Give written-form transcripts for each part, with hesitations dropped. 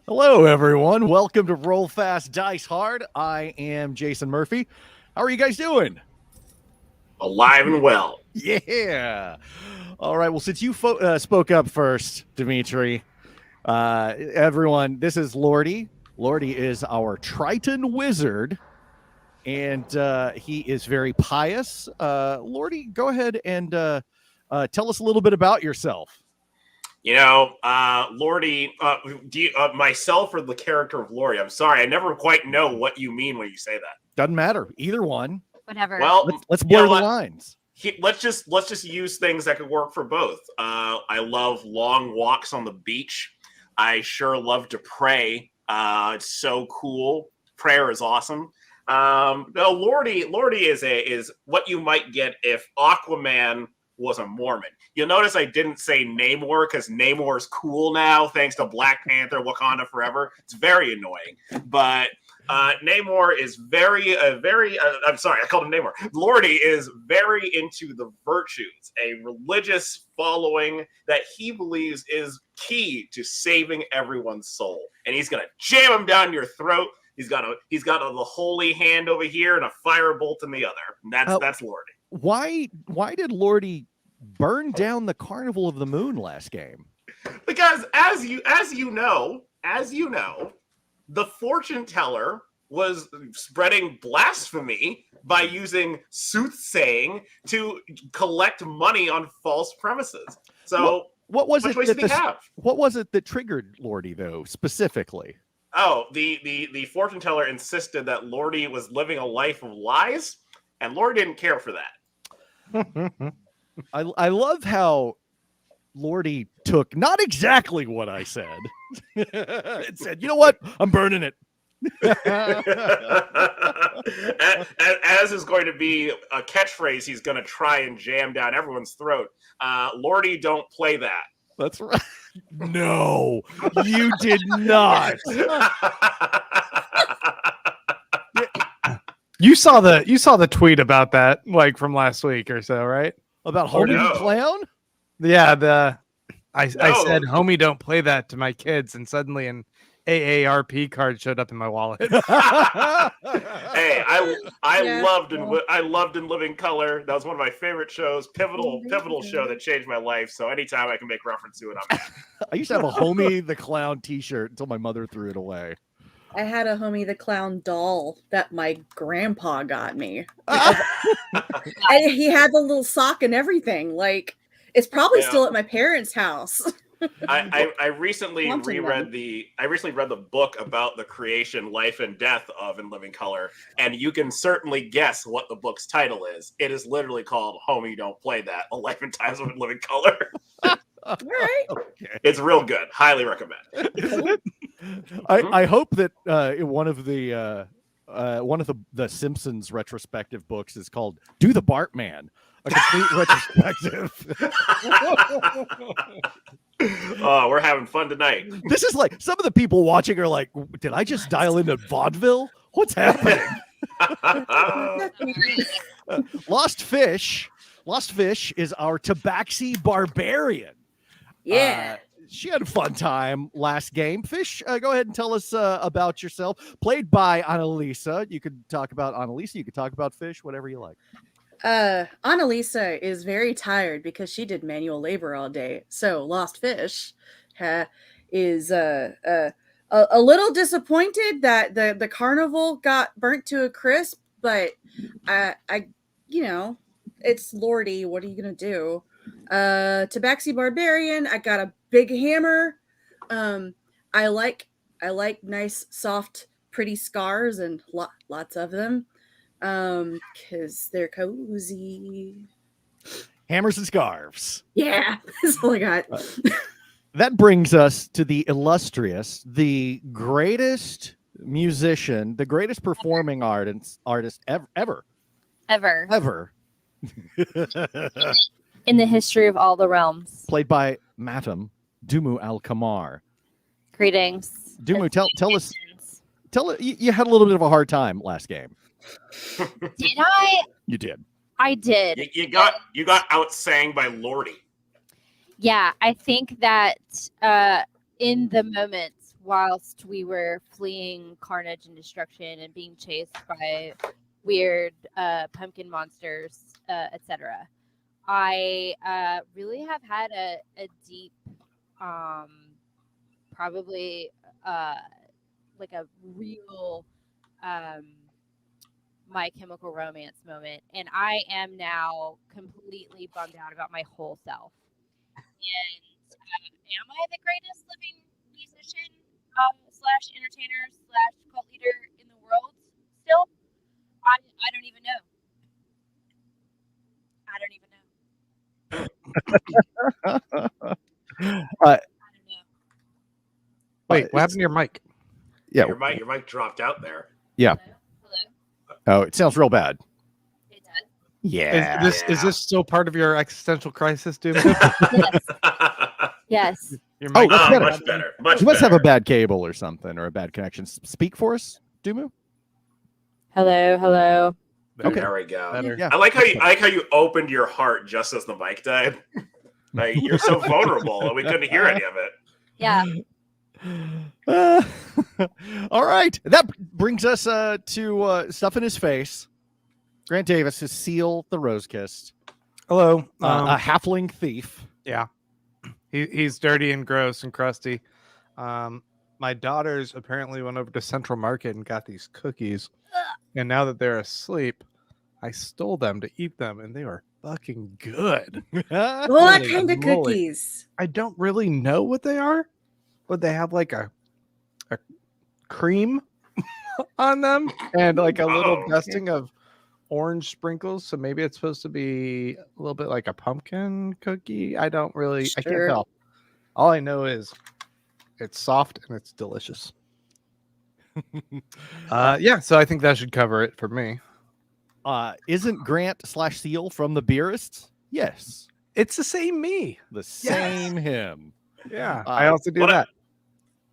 Hello, everyone. Welcome to Roll Fast Dice Hard. I am Jason Murphy. How are you guys doing? Alive and well. Yeah. All right. Well, since you spoke up first, Dimitry, everyone, this is Lordi. Lordi is our Triton wizard, and he is very pious. Lordi, go ahead and tell us a little bit about yourself. Lordi, myself or the character of Lordi? I'm sorry, I never quite know what you mean when you say that. Doesn't matter. Either one. Whatever. Well, let's blur the lines. Let's just use things that could work for both. I love long walks on the beach. I sure love to pray. It's so cool. Prayer is awesome. No, Lordi is what you might get if Aquaman was a Mormon. You'll notice I didn't say Namor because Namor's cool now, thanks to Black Panther, Wakanda Forever. It's very annoying, but Namor is I'm sorry, I called him Namor. Lordi is very into the virtues, a religious following that he believes is key to saving everyone's soul, and he's gonna jam him down your throat. He's got the holy hand over here and a firebolt in the other. And that's Lordi. Why did Lordi burn down the Carnival of the Moon last game? Because as you know, the fortune teller was spreading blasphemy by using soothsaying to collect money on false premises. So what was it that triggered Lordi though, specifically? Oh, the fortune teller insisted that Lordi was living a life of lies, and Lordi didn't care for that. I love how Lordi took not exactly what I said. It said, "You know what? I'm burning it." As is going to be a catchphrase, he's going to try and jam down everyone's throat. Lordi, don't play that. That's right. No, you did not. You saw the tweet about that, like from last week or so, right? About Homie the Clown? Yeah, I said, "Homie, don't play that" to my kids, and suddenly an AARP card showed up in my wallet. Hey, I loved In Living Color. That was one of my favorite shows. Pivotal show that changed my life. So anytime I can make reference to it, I'm happy. I used to have a Homie the Clown T-shirt until my mother threw it away. I had a Homie the Clown doll that my grandpa got me. He had the little sock and everything. Like, it's probably still at my parents' house. I recently read the book about the creation, life, and death of In Living Color, and you can certainly guess what the book's title is. It is literally called "Homie, Don't Play That: A Life and Times of In Living Color." All right. Okay. It's real good. Highly recommend. I hope that one of the Simpsons retrospective books is called "Do the Bartman," a complete retrospective. Oh, we're having fun tonight. This is like some of the people watching are like, "Did I just dial into vaudeville? What's happening?" Lost Fish is our Tabaxi barbarian. Yeah. She had a fun time last game. Fish, go ahead and tell us about yourself. Played by Annaliese. You could talk about Annaliese. You could talk about Fish, whatever you like. Annaliese is very tired because she did manual labor all day. So Lost Fish is a little disappointed that the carnival got burnt to a crisp. But I it's Lordi. What are you gonna do? Tabaxi Barbarian. I got a big hammer. I like nice, soft, pretty scars and lots of them. Because they're cozy. Hammers and scarves. Yeah, that's all I got. That brings us to the illustrious, the greatest musician, the greatest performing artist ever. In the history of all the realms. Played by MATM, Dumu Al-Kamar. Greetings. Dumu, tell us. You had a little bit of a hard time last game. Did I? You did. I did. You got outsang by Lordi. Yeah, I think that in the moments whilst we were fleeing carnage and destruction and being chased by weird pumpkin monsters, etc. I really have had a deep, probably like a real My Chemical Romance moment, and I am now completely bummed out about my whole self. And am I the greatest living musician slash entertainer slash cult leader in the world still? I don't even know. I don't even know. I don't know. Wait, what happened to your mic? Yeah. Your mic dropped out there. Yeah. Hello? Oh, it sounds real bad. It does. Yeah. Is this still part of your existential crisis, Dumu? Yes. Your Oh, mic that's better. Much better. Much You must have a better. bad cable or something, or a bad connection. Speak for us, Dumu. Hello. Okay. There we go. Better. Yeah. I like how you opened your heart just as the mic died. Like, you're so vulnerable, and we couldn't hear any of it. Yeah. All right. That brings us to Stuff in His Face. Grant Davis is Seal the Rosekissed, Hello. a halfling thief. Yeah. He's dirty and gross and crusty. My daughters apparently went over to Central Market and got these cookies. And now that they're asleep, I stole them to eat them, and they are fucking good. What Holy kind of moly. cookies? I don't really know what they are, but they have like a cream on them and like a little Oh. dusting of orange sprinkles. So maybe it's supposed to be a little bit like a pumpkin cookie. I can't Sure. tell. All I know is it's soft and it's delicious. Yeah, so I think that should cover it for me. Isn't Grant / Seal from the Beerists? Yes. It's the same me. The same him. Yeah, I also do what I- that.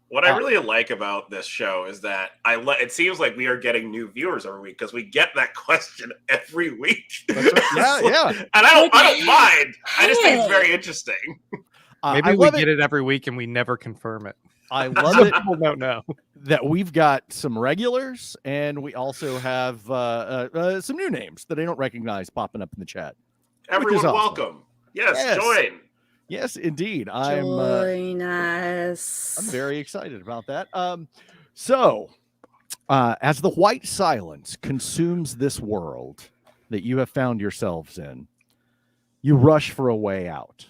What I really like about this show is that it seems like we are getting new viewers every week because we get that question every week. That's right. Yeah. And I don't mind. I just think it's very interesting. Maybe I we love get it every week and we never confirm it. I love Some it people don't know. that we've got some regulars, and we also have some new names that I don't recognize popping up in the chat. Everyone, awesome. welcome. Yes, Yes. join. Yes, indeed. I'm Join us. very excited about that. So, as the white silence consumes this world that you have found yourselves in, you rush for a way out.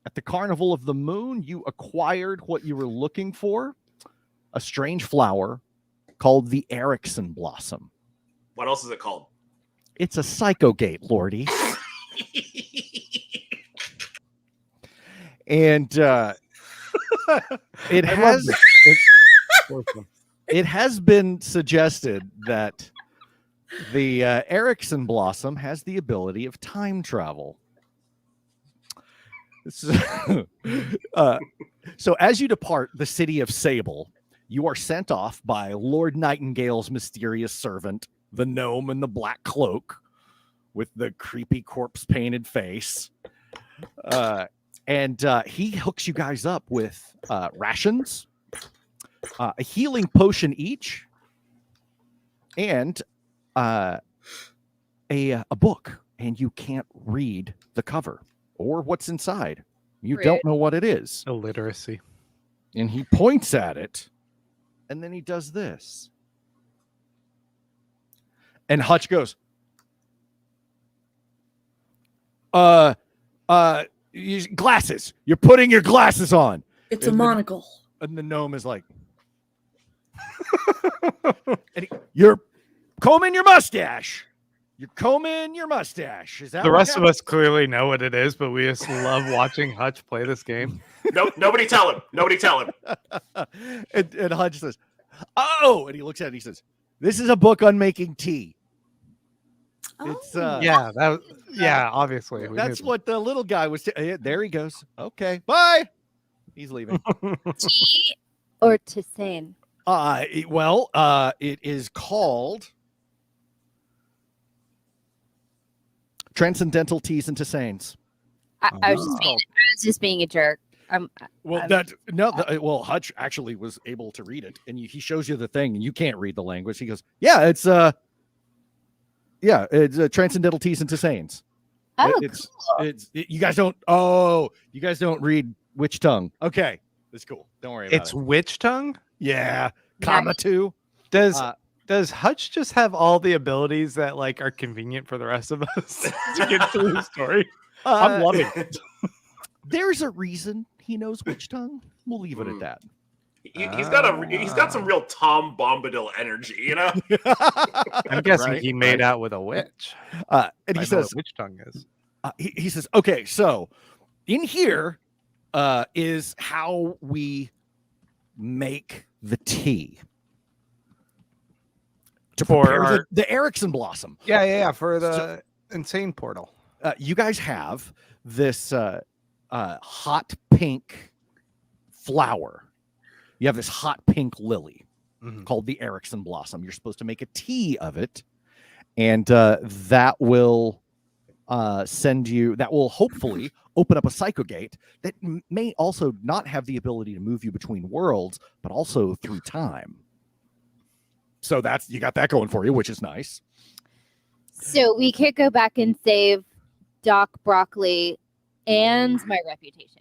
At the Carnival of the Moon, you acquired what you were looking for, a strange flower called the Erickson Blossom. What else is it called? It's a psychogate, Lordi. And it has been suggested that the Erickson Blossom has the ability of time travel. So, as you depart the city of Sable, you are sent off by Lord Nightingale's mysterious servant, the gnome in the black cloak with the creepy corpse-painted face. And he hooks you guys up with rations, a healing potion each, and a book. And you can't read the cover or what's inside. You don't know what it is. Illiteracy. And he points at it, and then he does this. And Hutch goes, glasses. You're putting your glasses on. It's a monocle. And the gnome is like, you're combing your mustache. You're combing your mustache. Is that The what rest of happened? us clearly know what it is, but we just love watching Hutch play this game. No, nobody tell him. Nobody tell him. and Hutch says, oh, and he looks at it and he says, this is a book on making tea. It's Yeah, obviously. we that's knew what the little guy was. There he goes. Okay, bye. He's leaving. Tea or tisane? It is called Transcendental Teas and Tisanes. I was just being a jerk. Well, well, Hutch actually was able to read it, and he shows you the thing, and you can't read the language. He goes, "Yeah, it's transcendental T's into Sains. Oh, cool. You guys don't. Oh, you guys don't read witch tongue. Okay, it's cool. Don't worry about It's it. witch tongue. Yeah, Nice. comma two. Does Hutch just have all the abilities that like are convenient for the rest of us to get through the story? I'm loving it. There's a reason he knows witch tongue. We'll leave it at that. He's got some real Tom Bombadil energy, you know. I'm guessing Right, he made out with a witch. And he I know says, what witch tongue is. he says, okay, so in here is how we make the tea to prepare the Erickson blossom. Yeah, for the insane portal. You guys have this hot pink flower. You have this hot pink lily called the Erickson blossom. You're supposed to make a tea of it, and that will hopefully open up a psychogate that may also not have the ability to move you between worlds, but also through time. So you got that going for you, which is nice. So we could go back and save Doc Broccoli and my reputation.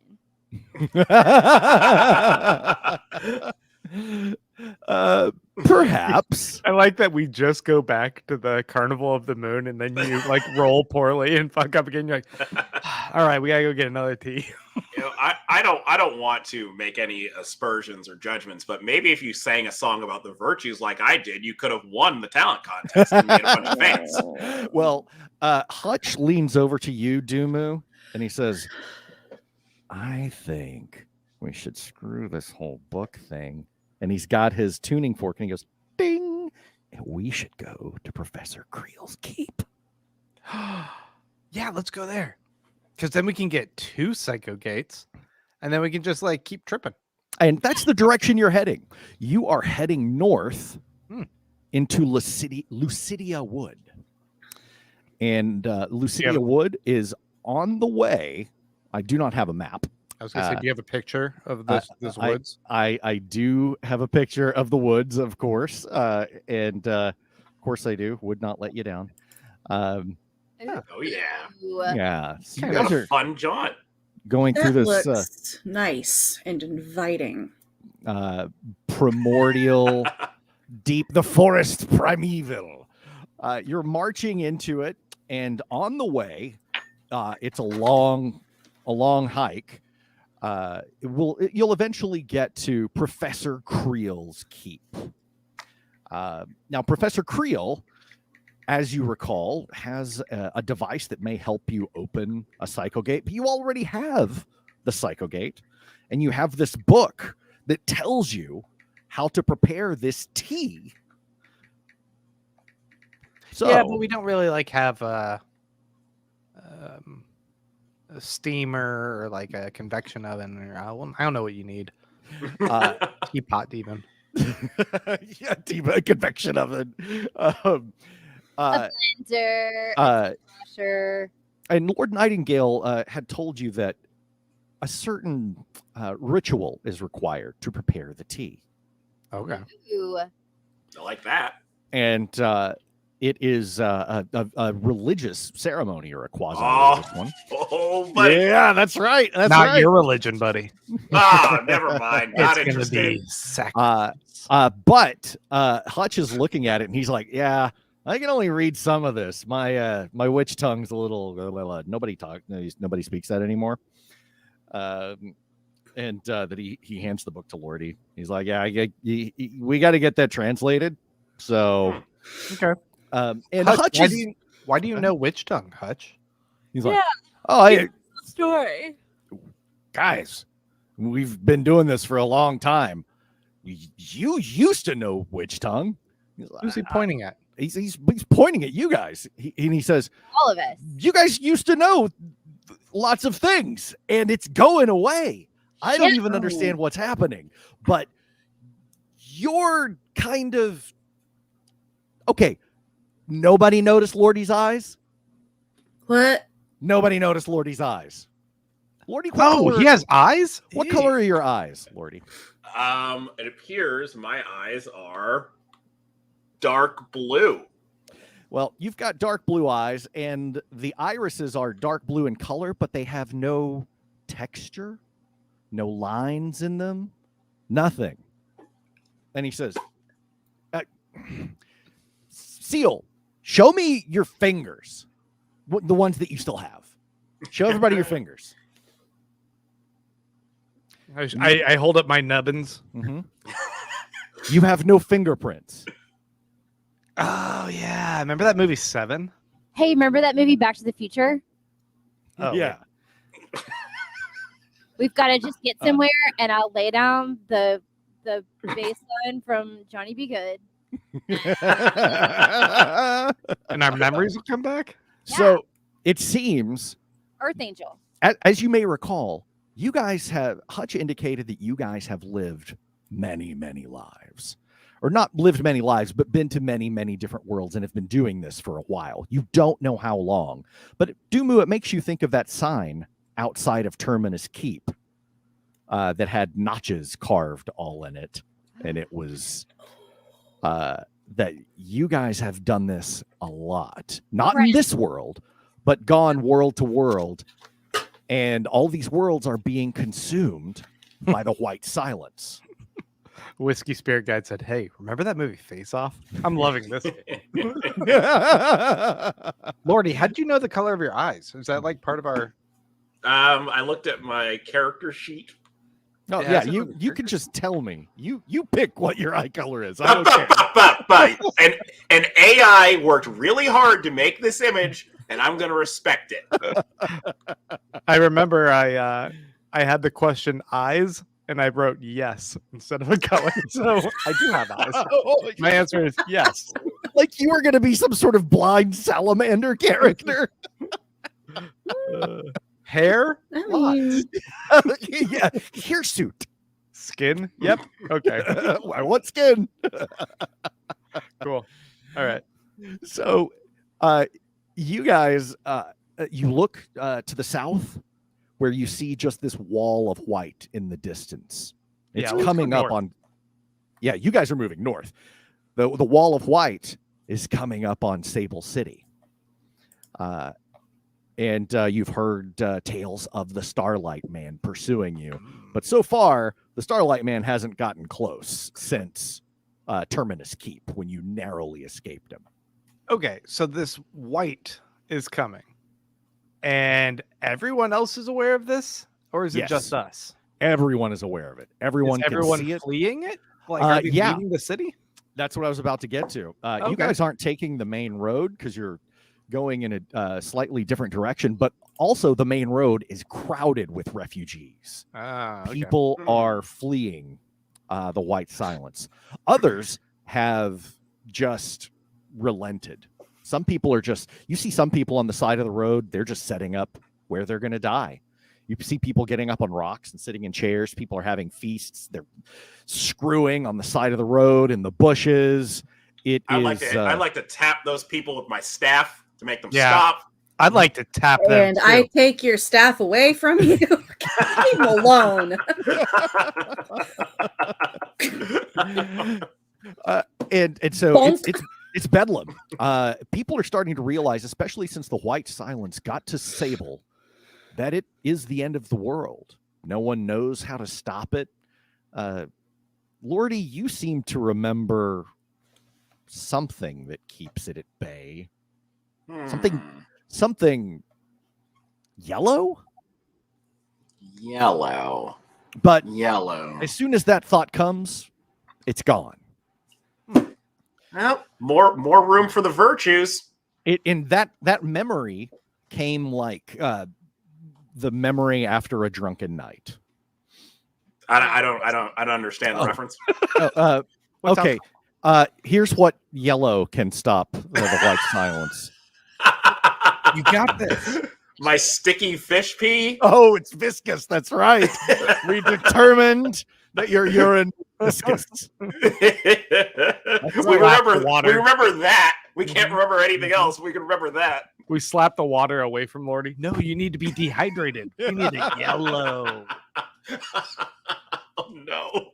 Perhaps. I like that we just go back to the Carnival of the Moon and then you like roll poorly and fuck up again. You're like, all right, we gotta go get another tea. You know, I don't want to make any aspersions or judgments, but maybe if you sang a song about the virtues like I did, you could have won the talent contest and made a bunch of fans. Well, Hutch leans over to you, Dumu, and he says, I think we should screw this whole book thing. And he's got his tuning fork and he goes, ding, and we should go to Professor Creel's keep. Yeah, let's go there. Because then we can get 2 psycho gates and then we can just like keep tripping. And that's the direction you're heading. You are heading north into Lucidia Wood. And Lucidia Wood is on the way. I do not have a map. I was going to say, do you have a picture of this woods? I do have a picture of the woods, of course. And of course I do. Would not let you down. Oh, yeah. Yeah. So you What guys a are fun jaunt. going through this looks nice and inviting. Primordial, deep, the forest primeval. You're marching into it, and on the way, it's a long hike. You'll eventually get to Professor Creel's keep. Now, Professor Creel, as you recall, has a device that may help you open a psychogate, but you already have the psychogate, and you have this book that tells you how to prepare this tea. So, yeah, but we don't really like have a steamer or like a convection oven, or I don't know what you need. Teapot even. Yeah, convection oven. A blender, a washer. And Lord Nightingale had told you that a certain ritual is required to prepare the tea. Okay. Ooh. I like that. And it is a religious ceremony or a quasi-religious one. Oh, buddy. Yeah, that's right. That's Not right. your religion, buddy. Never mind. Not It's interested. gonna be sacrifice. But Hutch is looking at it and he's like, yeah, I can only read some of this. My witch tongue's a little nobody speaks that anymore. And that he hands the book to Lordi. He's like, yeah, we got to get that translated. So, Okay. And Hutch, Hutch why do you know witch tongue, Hutch? he's like, Story. Guys, we've been doing this for a long time. You used to know witch tongue. Who's he pointing at? He's pointing at you guys. And he says, All of us. you guys used to know lots of things, and it's going away. I don't even understand what's happening, but you're kind of okay. Nobody noticed Lordi's eyes. What? Nobody noticed Lordi's eyes. Lordi, what he has eyes? What color are your eyes, Lordi? It appears my eyes are dark blue. Well, you've got dark blue eyes, and the irises are dark blue in color, but they have no texture, no lines in them, nothing. And he says, Seal, show me your fingers, the ones that you still have. Show everybody your fingers. I hold up my nubbins. Mm-hmm. You have no fingerprints. Oh, yeah. Remember that movie 7? Hey, remember that movie Back to the Future? Oh, yeah. We've got to just get somewhere, and I'll lay down the bass line from Johnny Be Good. And our memories will come back? Yeah. So it seems, Earth Angel. as you may recall, Hutch indicated that you guys have lived many, many lives. Or not lived many lives, but been to many, many different worlds and have been doing this for a while. You don't know how long. But Dumu, it makes you think of that sign outside of Terminus Keep that had notches carved all in it. And it was that you guys have done this a lot. Not in this world, but gone world to world. And all these worlds are being consumed by the white silence. Whiskey Spirit Guide said, hey, remember that movie Face Off? I'm loving this. Lordi, how did you know the color of your eyes? Is that like part of our... I looked at my character sheet. Oh, Yeah, you can just tell me. You pick what your eye color is. I But, don't care. but an AI worked really hard to make this image, and I'm going to respect it. I remember I had the question eyes, and I wrote yes instead of a color. So I do have eyes. My answer is yes. Like you were going to be some sort of blind salamander character. Hair? I mean, Yeah, hirsute. Skin? Yep. Okay. I want skin. Cool. All right. So, you guys, you look to the south, where you see just this wall of white in the distance. It's Yeah, let's coming go up north. on. Yeah, you guys are moving north. The wall of white is coming up on Sable City. And you've heard tales of the Starlight Man pursuing you. But so far, the Starlight Man hasn't gotten close since Terminus Keep, when you narrowly escaped him. Okay, so this white is coming. And everyone else is aware of this? Or is it Yes. just us? Everyone is aware of it. Everyone Is everyone can see it. fleeing it? Like, are they yeah. leaving the city? That's what I was about to get to. You Okay. guys aren't taking the main road because you're going in a slightly different direction, but also the main road is crowded with refugees. Ah, okay. People are fleeing the white silence. Others have just relented. Some people are you see some people on the side of the road, they're just setting up where they're going to die. You see people getting up on rocks and sitting in chairs. People are having feasts. They're screwing on the side of the road in the bushes. I'd like to tap those people with my staff to make them Yeah. stop. I'd like to tap them. and I too. take your staff away from you. Leave him alone. And so Bonk. it's bedlam. People are starting to realize, especially since the white silence got to Sable, that it is the end of the world. No one knows how to stop it. Lordi, you seem to remember something that keeps it at bay. Something yellow? Yellow. But Yellow. as soon as that thought comes, it's gone. Well, more room for the virtues. In that memory came like the memory after a drunken night. I don't understand the reference. What's Okay. Here's what yellow can stop the white silence. You got this. My sticky fish pee. Oh, it's viscous. That's right. We determined that your urine viscous. we right. remember Water. we remember that. We can't remember anything else. We can remember that. We slap the water away from Lordi. No, you need to be dehydrated. You need a yellow. Oh no.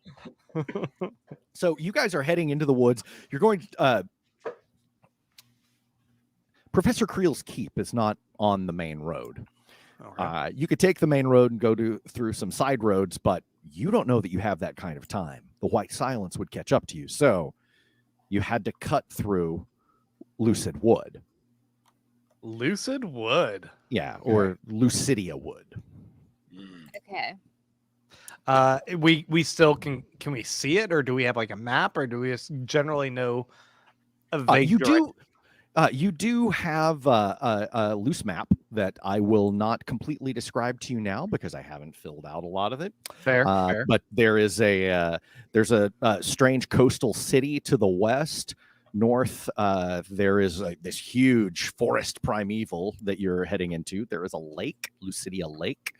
So you guys are heading into the woods. You're going. Professor Creel's Keep is not on the main road. Okay. You could take the main road and go through some side roads, but you don't know that you have that kind of time. The white silence would catch up to you. So you had to cut through Lucid Wood. Lucid Wood. Yeah, or Lucidia Wood. Okay. We still can we see it, or do we have like a map, or do we just generally know a vague You do have a loose map that I will not completely describe to you now because I haven't filled out a lot of it. Fair. But there is there's a strange coastal city to the west. North, there is this huge forest primeval that you're heading into. There is a lake, Lucidia Lake,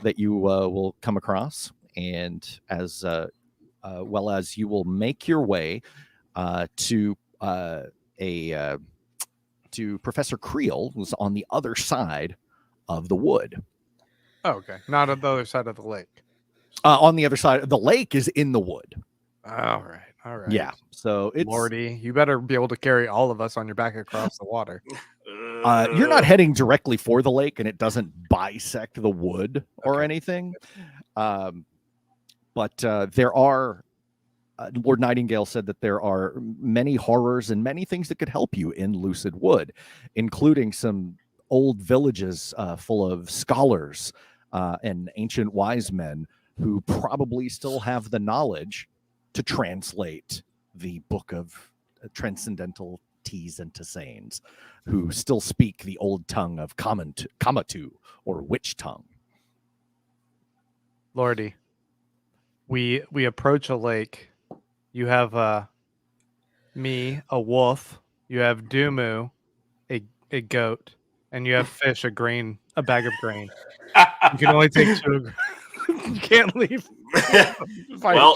that you will come across, and as well as you will make your way to Professor Creel, who's on the other side of the wood. Oh, okay. Not on the other side of the lake. On the other side, the lake is in the wood. All right. Yeah. So it's Lordi, you better be able to carry all of us on your back across the water. You're not heading directly for the lake, and it doesn't bisect the wood or anything. But there are. Lord Nightingale said that there are many horrors and many things that could help you in Lucid Wood, including some old villages full of scholars and ancient wise men who probably still have the knowledge to translate the book of transcendental T's and Tisanes, who still speak the old tongue of Kamatu or witch tongue. Lordi, we approach a lake. You have me, a wolf. You have Dumu, a goat, and you have Fish, a bag of grain. You can only take two. You can't leave. Well,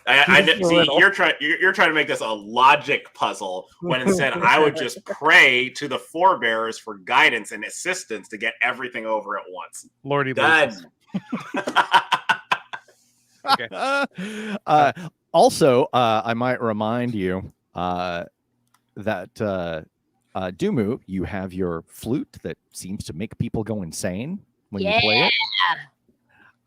I see you're trying to make this a logic puzzle when instead I would just pray to the forebearers for guidance and assistance to get everything over at onst. Lordi, done. Okay. Also, I might remind you that Dumu, you have your flute that seems to make people go insane when you play it.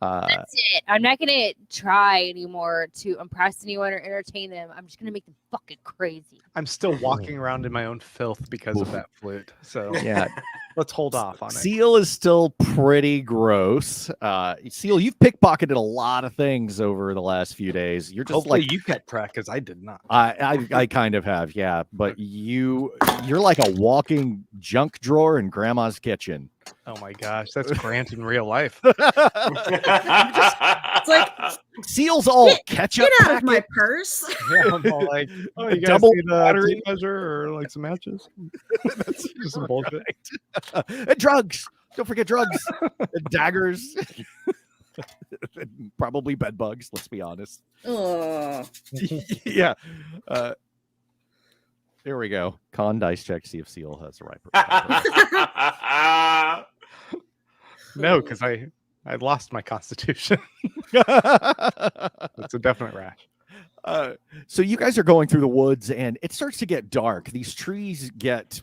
That's it. I'm not gonna try anymore to impress anyone or entertain them. I'm just gonna make them fucking crazy. I'm still walking around in my own filth because of that flute. So Yeah. let's hold off on it. Seal is still pretty gross. Seal, you've pickpocketed a lot of things over the last few days. You're just Hopefully like you get crack because I did not. I kind of have, yeah. But you're like a walking junk drawer in grandma's kitchen. Oh my gosh, that's Grant in real life. It's like, Seal's all ketchup. get out of my purse. Yeah, I'm all like, oh, you guys Double need a battery. tape measure or like some matches? That's just some bullshit. And drugs. Don't forget drugs. And daggers. And probably bed bugs, let's be honest. Oh, Yeah. Here we go. Con dice check, see if Seal has the right person. No, because I lost my constitution. That's a definite rash. So you guys are going through the woods, and it starts to get dark. These trees get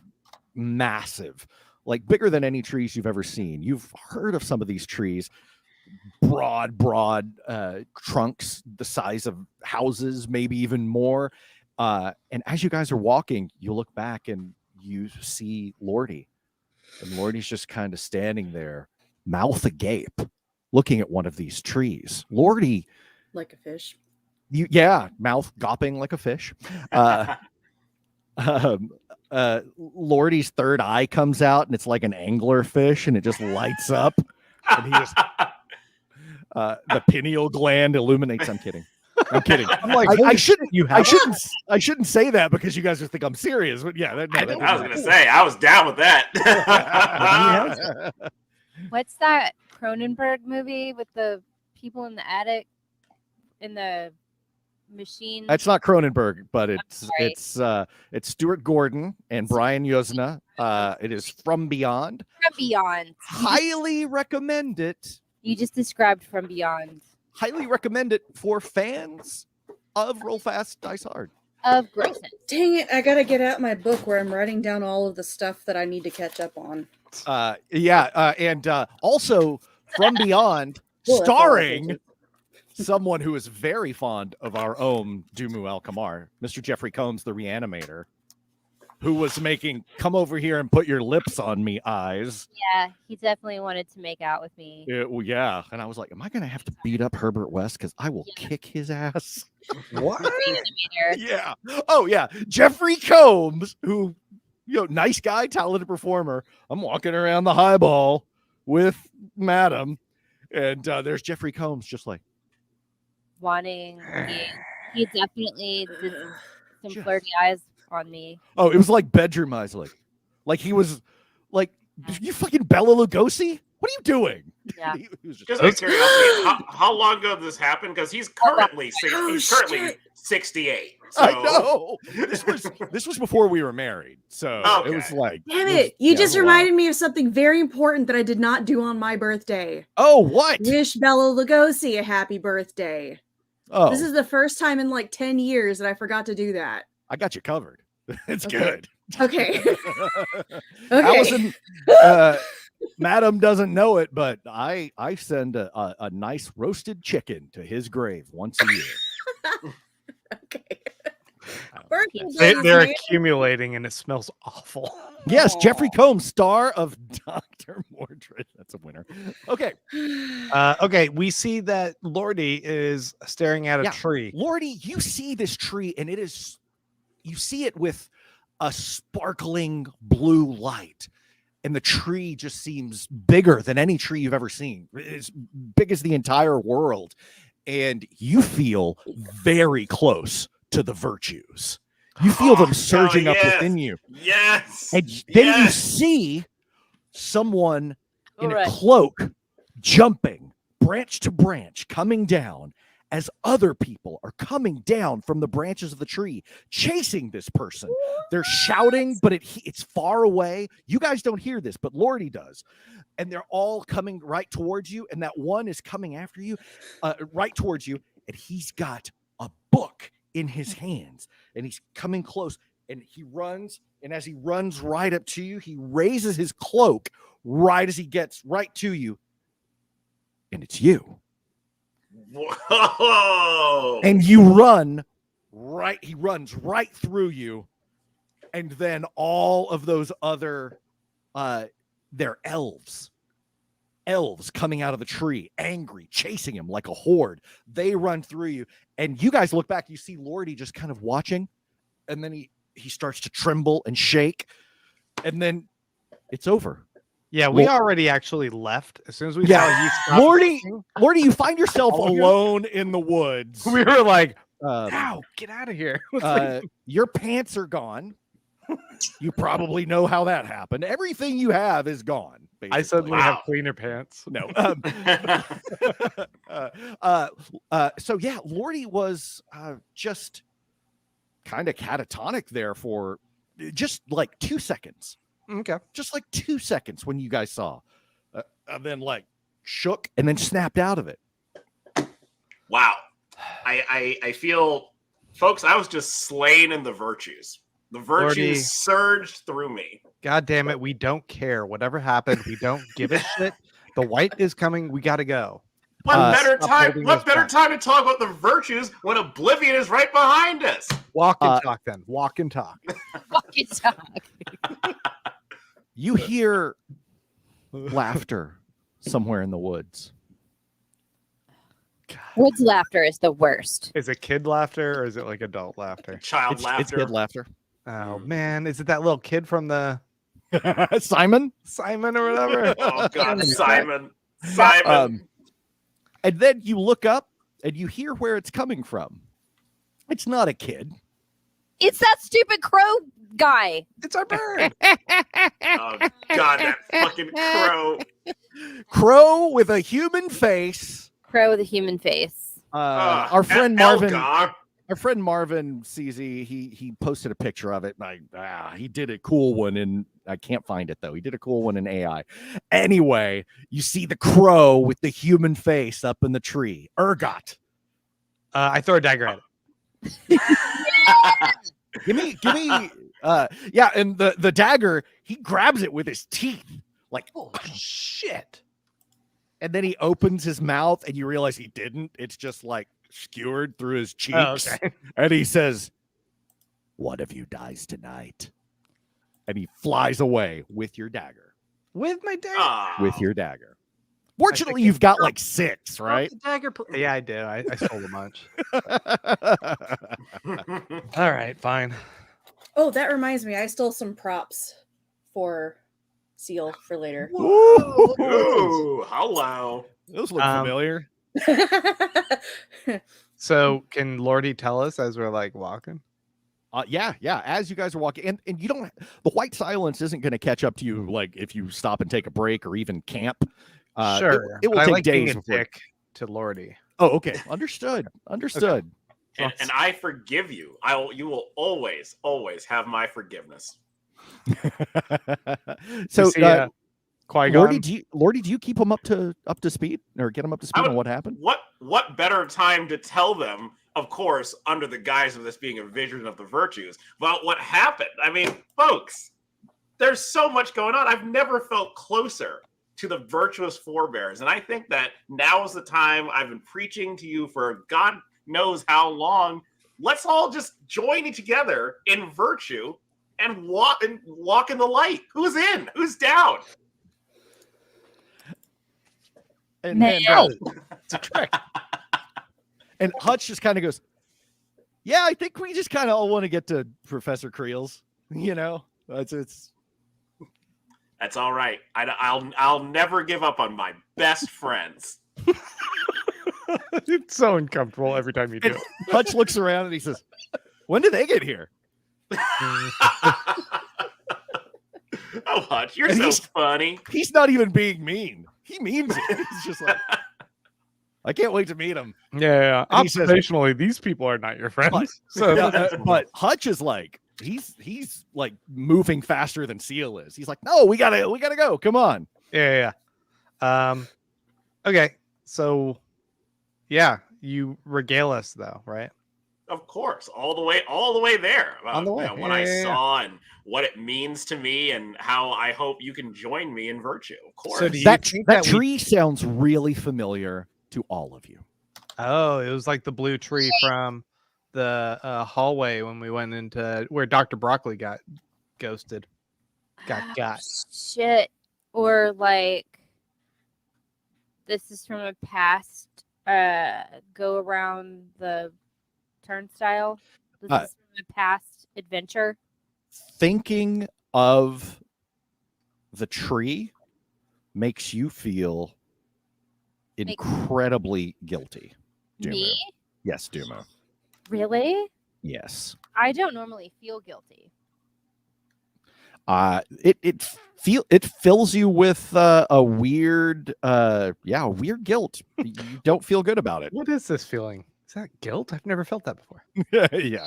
massive, like bigger than any trees you've ever seen. You've heard of some of these trees. Broad trunks the size of houses, maybe even more. And as you guys are walking, you look back and you see Lordi. And Lordi's just kind of standing there, mouth agape, looking at one of these trees. Lordi, like a fish. Mouth gawping like a fish. Lordi's third eye comes out, and it's like an angler fish, and it just lights up. And he just the pineal gland illuminates. I'm kidding. I'm like, I shouldn't say that because you guys would think I'm serious. But yeah, I was gonna say I was down with that. What's that Cronenberg movie with the people in the attic in the machine. It's not Cronenberg, but sorry. it's Stuart Gordon and Brian Yuzna. It is From Beyond. From Beyond. Highly recommend it. You just described From Beyond. Highly recommend it for fans of Roll Fast, Dice Hard. Of grossness. Dang it, I gotta get out my book where I'm writing down all of the stuff that I need to catch up on. And also From Beyond, Well, that's all I starring can someone who is very fond of our own Dumu Alkamar, Mr. Jeffrey Combs, the Reanimator, who was making "come over here and put your lips on me" eyes. Yeah, he definitely wanted to make out with me. Yeah, and I was like, am I gonna have to beat up Herbert West because I will kick his ass? What? Reanimator. Yeah. Oh yeah, Jeffrey Combs, who, nice guy, talented performer. I'm walking around the highball with Madam, and there's Jeffrey Combs just like Wanting he definitely did some Just- flirty eyes on me. Oh, it was like bedroom eyes, like he was like, you fucking Bela Lugosi? What are you doing? Yeah. He was just Just out of curiosity, how long ago did this happen? Because he's currently Oh, shit. 68. So. I know. This was before we were married, so it was Okay. like, Damn was- it! You yeah, just it was a lot. reminded me of something very important that I did not do on my birthday. Oh, what? Wish Bela Lugosi a happy birthday. Oh, This is the first time in like 10 years that I forgot to do that. I got you covered. It's Okay. good. Okay. Allison, Madam doesn't know it, but I send a nice roasted chicken to his grave once a year. Okay. Birthday Birthdays, They're man. accumulating and it smells awful. Yes, Aw. Jeffrey Combs, star of Dr. Mordred. That's a winner. Okay, Okay, we see that Lordi is staring at a Yeah. tree. Lordi, you see this tree, and you see it with a sparkling blue light. And the tree just seems bigger than any tree you've ever seen. It's big as the entire world. And you feel very close to the virtues. You feel them surging up yes. within you. Yes. And then you Yes. see someone in Alright. a cloak jumping branch to branch, coming down as other people are coming down from the branches of the tree, chasing this person. They're shouting, but it's far away. You guys don't hear this, but Lordi does. And they're all coming right towards you. And that one is coming after you, right towards you. And he's got a book in his hands. And he's coming close. And he runs. And as he runs right up to you, he raises his cloak right as he gets right to you. And it's you. Whoa. And you run right. He runs right through you. And then all of those other, they're elves coming out of the tree, angry, chasing him like a horde. They run through you. And you guys look back, you see Lordi just kind of watching. And then he starts to tremble and shake. And then it's over. Yeah, we Well- already actually left as soon as we Yeah. saw you stop Lordi, walking, Lordi, you find yourself Oh, yeah. alone in the woods. we were like, Um, "Ow, get out of here!" your pants are gone. You probably know how that happened. Everything you have is gone. I basically. suddenly have Wow. cleaner pants. No. So yeah, Lordi was just kind of catatonic there for just like 2 seconds. Okay. Just like 2 seconds when you guys saw, and then like shook and then snapped out of it. Wow. I feel, folks, I was just slain in the virtues. The virtues Lordi. surged through me. God damn it, we don't care. Whatever happened, we don't give a shit. The white is coming. We gotta go. What better stop time? holding What us better back. time to talk about the virtues when Oblivion is right behind us? Walk and talk then. Walk and talk. Fucking talk. You hear laughter somewhere in the woods. Woods laughter is the worst. Is it kid laughter or is it like adult laughter? Child It's laughter. good laughter. Oh man, is it that little kid from the Simon. Simon or whatever? Oh God, Simon. Simon. And then you look up and you hear where it's coming from. It's not a kid. It's that stupid crow guy. It's our bird. Oh God, that fucking crow. Crow with a human face. Crow with a human face. Our friend Marvin. Elgar. Our friend Marvin CZ, he posted a picture of it. And he did a cool one, and I can't find it though. He did a cool one in AI. Anyway, you see the crow with the human face up in the tree. Ergot. I throw a dagger at it. Give me yeah, and the dagger, he grabs it with his teeth. Like, Oh shit. and then he opens his mouth and you realize he didn't. It's just like skewered through his cheeks. Oh, okay. And he says, "One of you dies tonight." And he flies away with your dagger. With my dagger. Ah. With your dagger. Fortunately, you've got like 6, Drop right? the dagger. Yeah, I do. I stole a bunch. All right, fine. Oh, that reminds me. I stole some props for Seal for later. Ooh, Ooh, hello. those look Um, familiar. So can Lordi tell us as we're like walking? Yeah. As you guys are walking, and you don't, the white silence isn't going to catch up to you like if you stop and take a break or even camp. Sure. It will but take I like being days a before. dick to Lordi. Oh, okay. Understood. Understood. And I forgive you. You will always, always have my forgiveness. So, Qui-Gon. Lordi, do you keep them up to speed or get them up to speed would- on what happened? What better time to tell them, of course, under the guise of this being a vision of the virtues, about what happened? I mean, folks, there's so much going on. I've never felt closer to the virtuous forebears. And I think that now is the time. I've been preaching to you for God knows how long. Let's all just join together in virtue and walk in the light. Who's in? Who's down? And, Man. It's a trick. and Hutch just kind of goes, "Yeah, I think we just kind of all want to get to Professor Creel's. You know, it's That's all right. I'll never give up on my best friends." It's so uncomfortable every time you do And it. Hutch looks around and he says, "When did they get here?" Oh, Hutch, you're And so he's- funny. He's not even being mean. He means it. He's just like, "I can't wait to meet him." Yeah. And he says- Observationally, these people are not your friends. So But Hutch is like, he's like moving faster than Seal is. He's like, "No, we gotta go. Come on." yeah. Okay. So yeah, you regale us though, right? Of course, all the way there. On the way, You know, what yeah, I yeah, yeah. saw and what it means to me, and how I hope you can join me in virtue. Of course. So do you That think that that we- tree sounds really familiar to all of you. Oh, it was like the blue tree from the hallway when we went into where Dr. Broccoli got ghosted. Got. Shit. Or like this is from a past go around the turnstile. This is from a past adventure. Thinking of the tree makes you feel incredibly guilty. Dumu. Me? Yes, Dumu. Really? Yes. I don't normally feel guilty. It fills you with a weird weird guilt. You don't feel good about it. What is this feeling? Is that guilt? I've never felt that before. Yeah.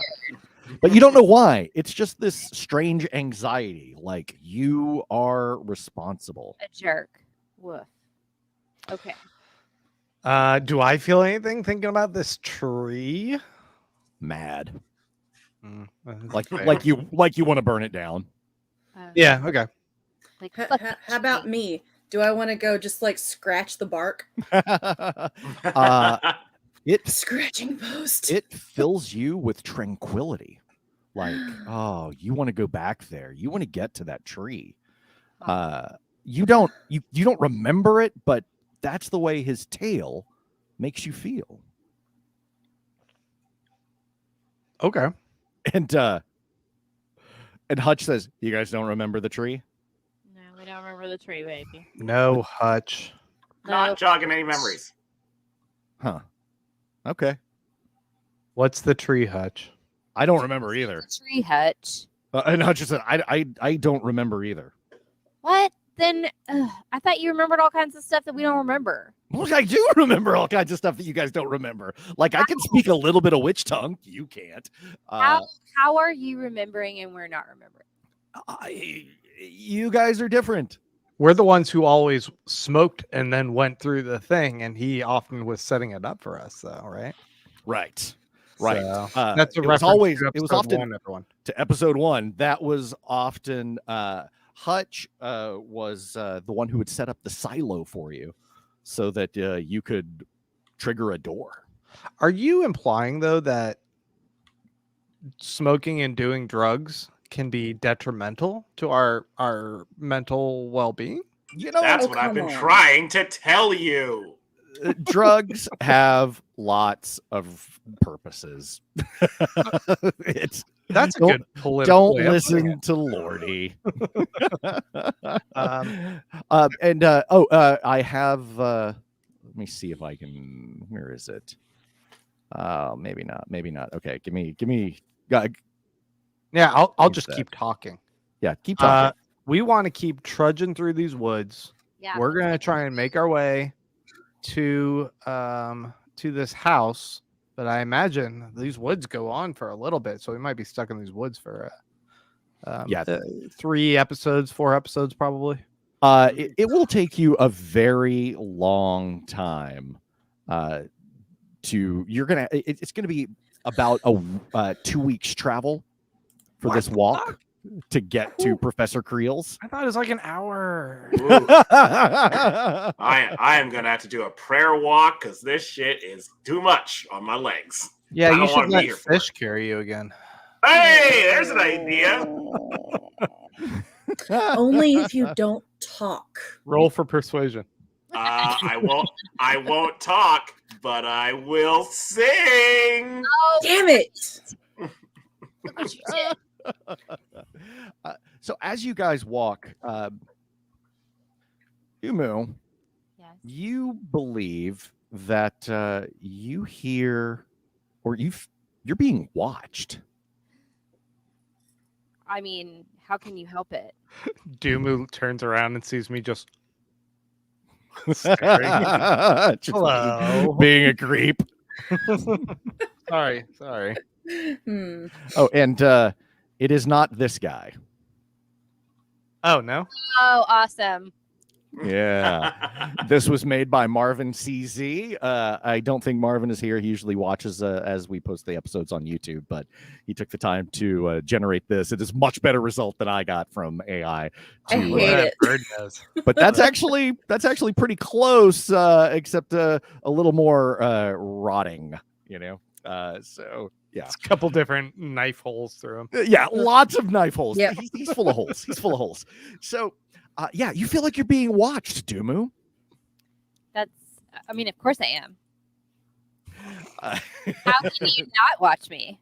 But you don't know why. It's just this strange anxiety, like you are responsible. A jerk. Woof. Okay. Do I feel anything thinking about this tree? Mad. That's Like fair. like you want to burn it down. Yeah, okay. Like, How fuck you, about tree. me? Do I want to go just like scratch the bark? It Scratching post. it fills you with tranquility. Like, oh, you want to go back there. You want to get to that tree. You don't remember it, but that's the way his tale makes you feel. Okay. And Hutch says, "You guys don't remember the tree?" No, we don't remember the tree, baby. No, Hutch. Not jogging any memories. Huh. Okay. What's the tree, Hutch? I don't remember either. Tree Hutch. And Hutch said, I don't remember either. What? then I thought you remembered all kinds of stuff that we don't remember. Look, I do remember all kinds of stuff that you guys don't remember. Like I can speak a little bit of witch tongue. You can't. How are you remembering and we're not remembering? You guys are different. We're the ones who always smoked and then went through the thing, and he often was setting it up for us, though, right? Right. So, That's a it was reference always to it was episode often 1, everyone. to episode 1. That was often Hutch was the one who would set up the silo for you so that you could trigger a door. Are you implying, though, that smoking and doing drugs can be detrimental to our mental well-being? You know, That's what I've been trying to tell you. Drugs have lots of purposes. That's a good political. Don't way of listen putting it. to Lordi. I have. Let me see if I can. Where is it? Maybe not. Maybe not. Okay, give me. Yeah, I'll Use just that. keep talking. Yeah, keep talking. We want to keep trudging through these woods. Yeah. We're gonna try and make our way to this house, but I imagine these woods go on for a little bit, so we might be stuck in these woods for 3 episodes, 4 episodes, probably. It will take you a very long time. It's gonna be about a 2 weeks travel for this walk to get to Professor Creel's. I thought it was like an hour. I am gonna have to do a prayer walk because this shit is too much on my legs. Yeah, I you don't should wanna be let here for Fish carry you again. Hey, there's an idea. Only if you don't talk. Roll for persuasion. I won't talk, but I will sing. Oh, Damn it! look what you did. So as you guys walk, Dumu, Yes. you believe that you hear, or you're being watched. I mean, how can you help it? Dumu turns around and sees me just Just Hello. being a creep. sorry. Oh, and it is not this guy. Oh no. Oh, awesome. Yeah. This was made by Marvin CZ. I don't think Marvin is here. He usually watches as we post the episodes on YouTube, but he took the time to generate this. It is much better result than I got from AI. I hate it. Bird knows. But that's actually pretty close, except a little more rotting, you know. So yeah, It's a couple different knife holes through him. yeah, lots of knife holes. Yep. He's full of holes. He's full of holes. So yeah, you feel like you're being watched, Dumu. I mean, of course I am. Uh, How can you not watch me?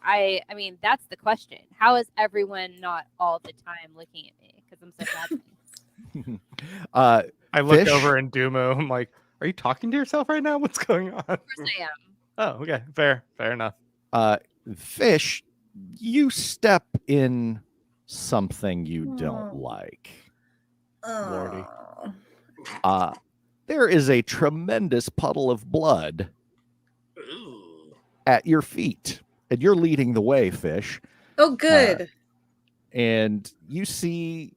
I mean, that's the question. How is everyone not all the time looking at me? Because I'm so bad. I look Fish? over and Dumu. I'm like, "Are you talking to yourself right now? What's going on?" Of course I am. Oh, okay, fair enough. Fish, you step in something you don't Oh. like. Lordi. There is a tremendous puddle of blood Ooh. at your feet, and you're leading the way, Fish. Oh, good. And you see,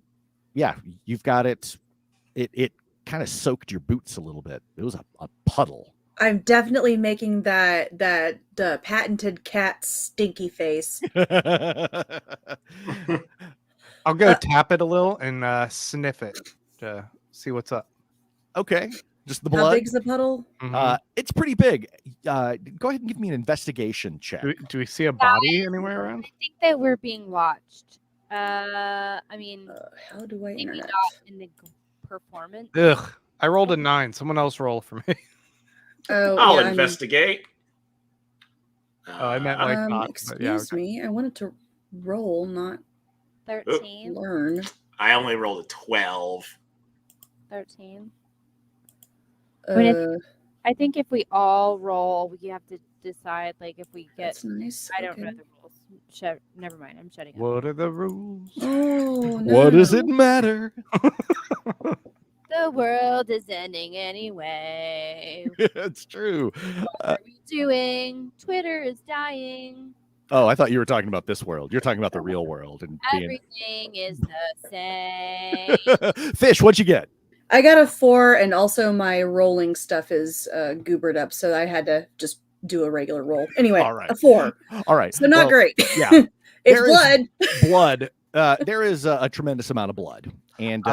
yeah, you've got it. It kind of soaked your boots a little bit. It was a puddle. I'm definitely making that patented cat stinky face. I'll go tap it a little and sniff it to see what's up. Okay, just the How blood. big's the puddle? It's pretty big. Go ahead and give me an investigation check. Do we see a body anywhere around? I think that we're being watched. I mean, How do I maybe internet? not in the performance. Ugh. I rolled a 9. Someone else roll for me. Oh, I'll yeah, investigate. Oh, I meant like not. But excuse yeah, okay. me. I wanted to roll, not 13. learn. I only rolled a 12. 13. Uh, mean, I think if we all roll, we have to decide, like, if we get. that's nice. I don't know Okay. the rules. Never mind. I'm shutting up. What are the rules? Oh, no. What does it matter? The world is ending anyway. It's true. What are we doing? Twitter is dying. Oh, I thought you were talking about this world. You're talking about the real world and being Everything is the same. Fish. What'd you get? I got a 4, and also my rolling stuff is goobered up, so I had to just do a regular roll. Anyway, All right. a 4. All right. So not Well, great. Yeah. It's There is- blood. Blood. There is a tremendous amount of blood, and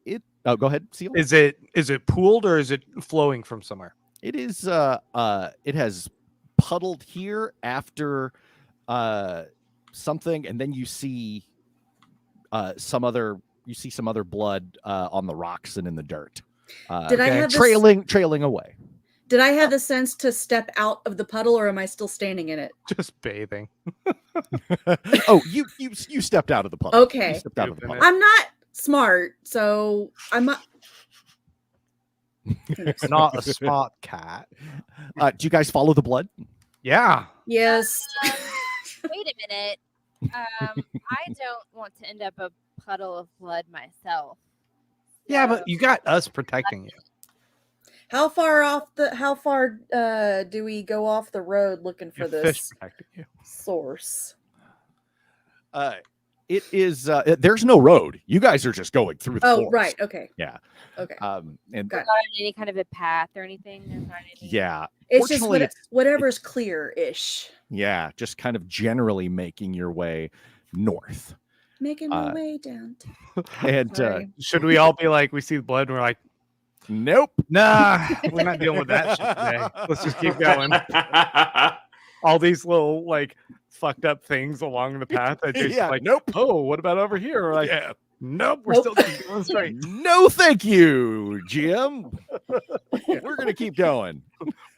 it. Oh, go ahead, Seal. Is it pooled or is it flowing from somewhere? It is. It has puddled here after something, and then you see some other blood on the rocks and in the dirt. Did I okay. have trailing away? Did I have the sense to step out of the puddle, or am I still standing in it? Just bathing. Oh, you stepped out of the puddle. Okay. You stepped out of the Stupid. puddle. I'm not smart, so I'm not. Not a spot cat. Do you guys follow the blood? Yeah. Yes. Wait a minute. I don't want to end up a puddle of blood myself. Yeah, So- but you got us protecting you. How far do we go off the road looking for Your fish this protecting you. source? It is. There's no road. You guys are just going through the Oh, forest. right. Okay. Yeah. Okay. And Got it. Not on any kind of a path or anything. There's not any. yeah, It's just fortunately, whatever's clear-ish. yeah, just kind of generally making your way north. Making my way down. And Sorry. Should we all be like, we see the blood and we're like, nope. nah, we're not dealing with that shit today. Let's just keep going. All these little like fucked up things along the path. I just Yeah, like, nope. oh, what about over here? We're like, Yeah. nope, we're Nope. still keep going straight. No, thank you, Jim. We're gonna keep going.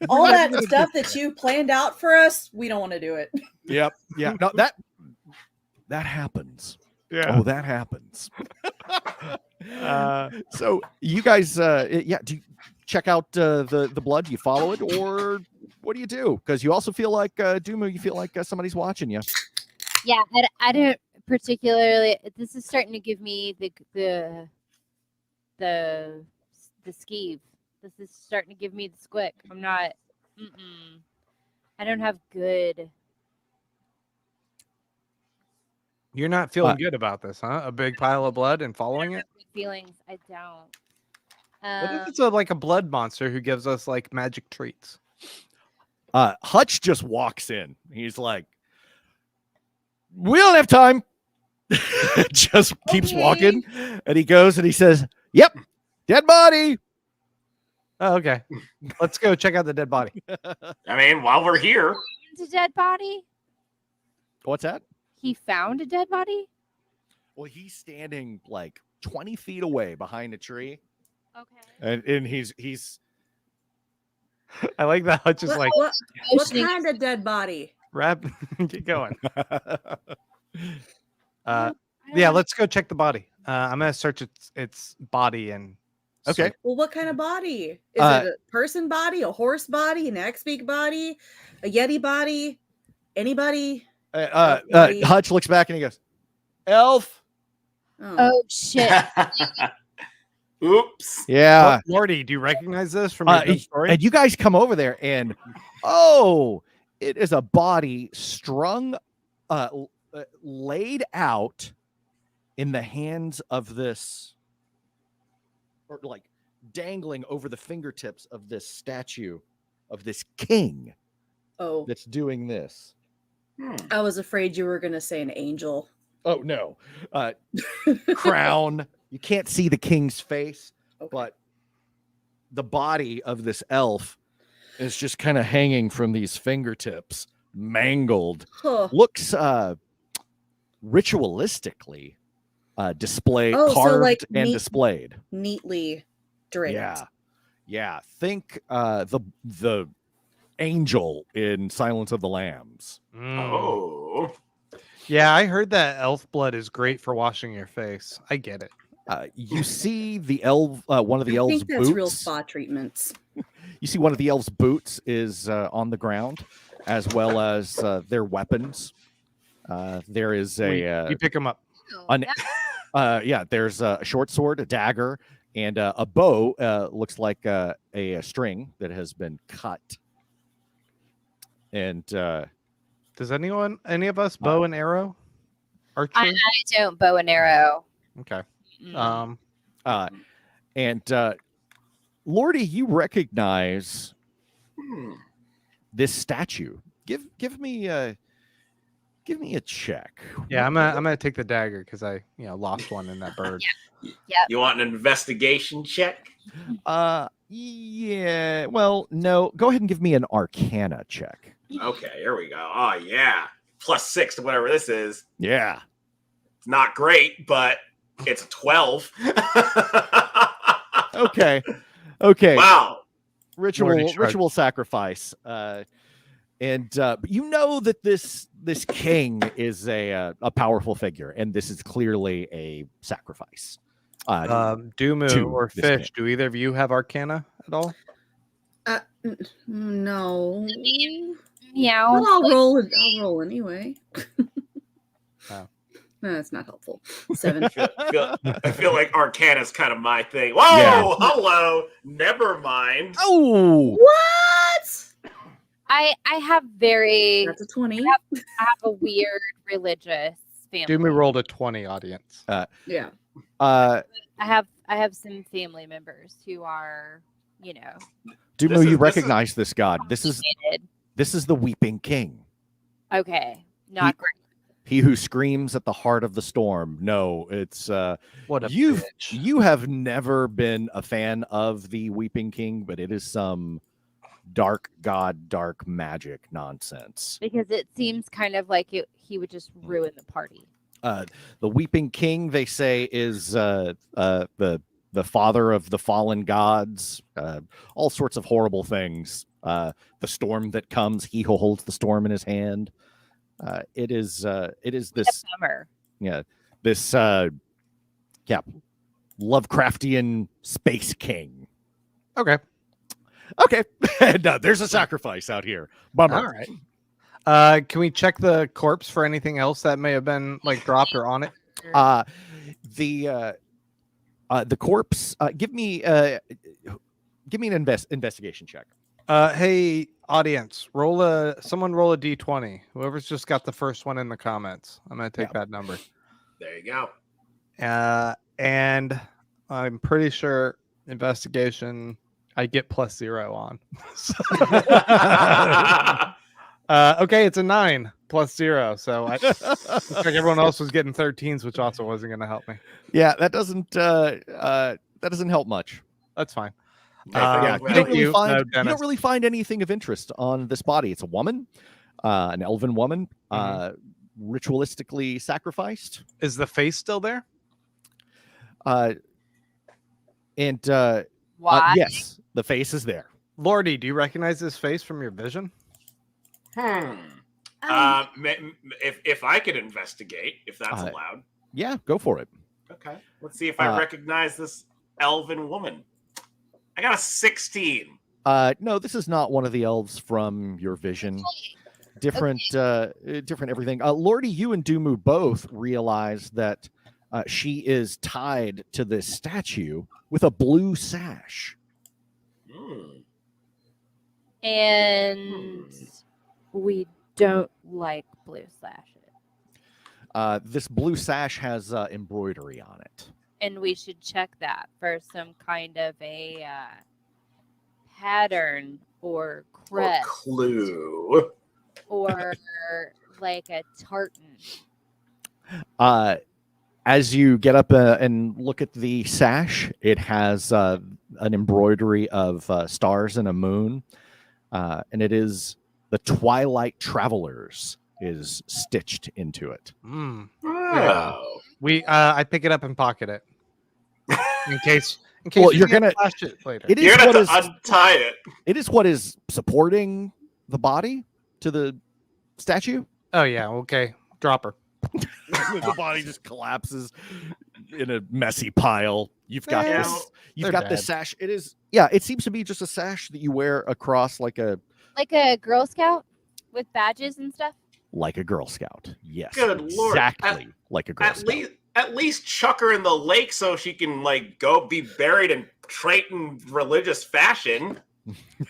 All that stuff that you planned out for us, we don't want to do it. Yep. Yeah. No, that happens. Yeah. Oh, that happens. So you guys, do you check out the blood? Do you follow it, or what do you do? Because you also feel like Dumu, you feel like somebody's watching you. Yeah, I don't particularly. This is starting to give me the skeeve. This is starting to give me the squick. I'm not. I don't have good. You're not feeling good about this, huh? A big pile of blood and following it? Good feelings. I don't. What if it's like a blood monster who gives us like magic treats? Hutch just walks in. He's like, "We don't have time." Just keeps Okay. walking, and he goes and he says, "Yep, dead body." Oh, okay. Let's go check out the dead body. I mean, while we're here, Found a dead body. What's that? He found a dead body. Well, he's standing like 20 feet away behind a tree, Okay. and he's I like that. Hutch is What, like, what Motioning- kind of dead body? wrap, get going. I don't Yeah, know. let's go check the body. I'm gonna search its body and Okay. Well, what kind of body? Is Uh, it a person body, a horse body, an X-beak body, a Yeti body? Anybody? Body. Hutch looks back and he goes, "Elf." Oh shit! oops. Yeah. Lordi, do you recognize this from your good story? And you guys come over there, and oh, it is a body strung, laid out in the hands of this, or like dangling over the fingertips of this statue of this king Oh, that's doing this. I was afraid you were gonna say an angel. Oh no, crown. You can't see the king's face, Okay. but the body of this elf is just kind of hanging from these fingertips, mangled. Huh. Looks ritualistically displayed, Oh, so, carved like, and neat- displayed. Neatly draped. Yeah. Think the angel in Silence of the Lambs. Mm. Oh. Yeah, I heard that elf blood is great for washing your face. I get it. You see the elf, one of the I elves' think that's boots. real spa treatments. You see one of the elves' boots is on the ground, as well as their weapons. There is you pick him up. an there's a short sword, a dagger, and a bow. Looks like a string that has been cut. And Does any of us bow and arrow? Archery? I don't bow and arrow. Okay. Mm. And Lordi, you recognize this statue. Give me a check. Yeah, I'm gonna take the dagger because I lost one in that bird. Yep. You want an investigation check? Yeah. Well, no. Go ahead and give me an Arcana check. Okay, here we go. Oh yeah, +6 to whatever this is. Yeah. It's not great, but it's a 12. Okay. Okay. Wow. Ritual sacrifice. And you know that this king is a powerful figure, and this is clearly a sacrifice. Dumu to or this Fish, man. do either of you have Arcana at all? No. Meow. Well, I'll roll anyway. Oh. No, that's not helpful. 7. I feel like Arcana's kind of my thing. Whoa, Yeah. hello. Never mind. Oh, What? I have very That's a 20. I have a weird religious family. Dumu rolled a 20, audience. Yeah. uh, I have some family members who are, Dumu, you recognize this god. This is complicated. the Weeping King. Okay, not great. He who screams at the heart of the storm. No, it's What a you bitch. have never been a fan of the Weeping King, but it is some dark god, dark magic nonsense. Because it seems kind of like he would just ruin the party. The Weeping King, they say, is the father of the fallen gods. All sorts of horrible things. The storm that comes, he who holds the storm in his hand. It is this Bummer. this Lovecraftian space king. Okay. Okay. No, there's a sacrifice out here. Bummer. All right. Can we check the corpse for anything else that may have been dropped or on it? The corpse. Give me an investigation check. Hey, audience, someone roll a d20. Whoever's just got the first one in the comments. I'm gonna take that number. There you go. And I'm pretty sure investigation I get +0 on. Okay, it's a 9 +0. So looks like everyone else was getting 13s, which also wasn't going to help me. Yeah, that doesn't help much. That's fine. You Thank you. don't Dennis. really find anything of interest on this body. It's a woman, an elven woman, ritualistically sacrificed. Is the face still there? Why? Yes, the face is there. Lordi, do you recognize this face from your vision? If I could investigate, if that's allowed. Yeah, go for it. Okay. Let's see if I recognize this elven woman. I got a 16. No, this is not one of the elves from your vision. Different everything. Lordi, you and Dumu both realize that she is tied to this statue with a blue sash. And we don't like blue sashes. This blue sash has embroidery on it. And we should check that for some kind of a pattern or crest Or clue. or like a tartan. As you get up and look at the sash, it has an embroidery of stars and a moon, and it is the Twilight Travelers is stitched into it. Oh. I pick it up and pocket it in case. Well, you you're can't gonna flash it later. It is You're what going is to have to untie it. it is what is supporting the body to the statue. Oh yeah. Okay. Drop her. The body just collapses in a messy pile. You've got Yeah. this. You've They're got dead. this sash. It is. Yeah. It seems to be just a sash that you wear across like a. Like a Girl Scout with badges and stuff. like a Girl Scout. Yes, Good Lord. exactly like a Girl Scout. At least chuck her in the lake so she can like go be buried in Triton religious fashion.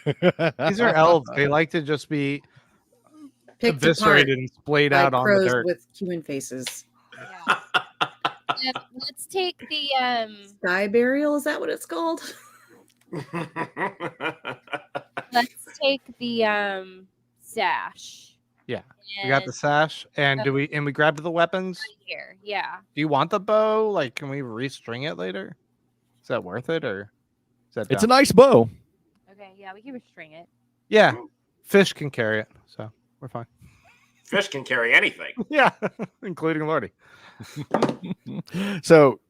These are elves. They like to just be Picked eviscerated apart and splayed by out on the crows dirt. with human faces. Yeah. Let's take the Sky burial, is that what it's called? let's take the sash. Yeah. We got the sash, and we grabbed the weapons. Right here. Yeah. Do you want the bow? Like, can we restring it later? Is that worth it, or is that It's a dumb? nice bow. Okay, yeah, we can restring it. Yeah, fish can carry it, so we're fine. Fish can carry anything. Yeah, including Lordi. So,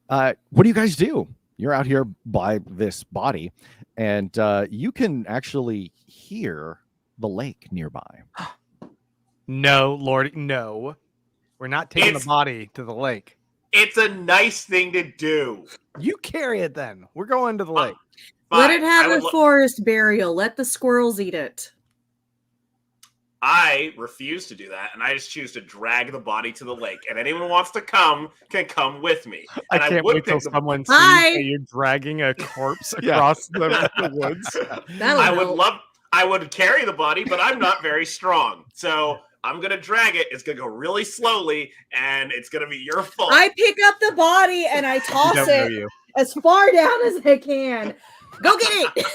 what do you guys do? You're out here by this body, and you can actually hear the lake nearby. No, Lordi, no. We're not taking the body to the lake. It's a nice thing to do. You carry it then. We're going to the lake. Let it have I a forest burial. Let the squirrels eat it. I refuse to do that, and I just choose to drag the body to the lake. And anyone who wants to come can come with me. I And can't would wait till pick the- someone sees Hi. that you're dragging a corpse Yeah. across the woods. That'll help. I would carry the body, but I'm not very strong. So I'm gonna drag it. It's gonna go really slowly, and it's gonna be your fault. I pick up the body and I toss Don't know it you. as far down as I can. Go get it!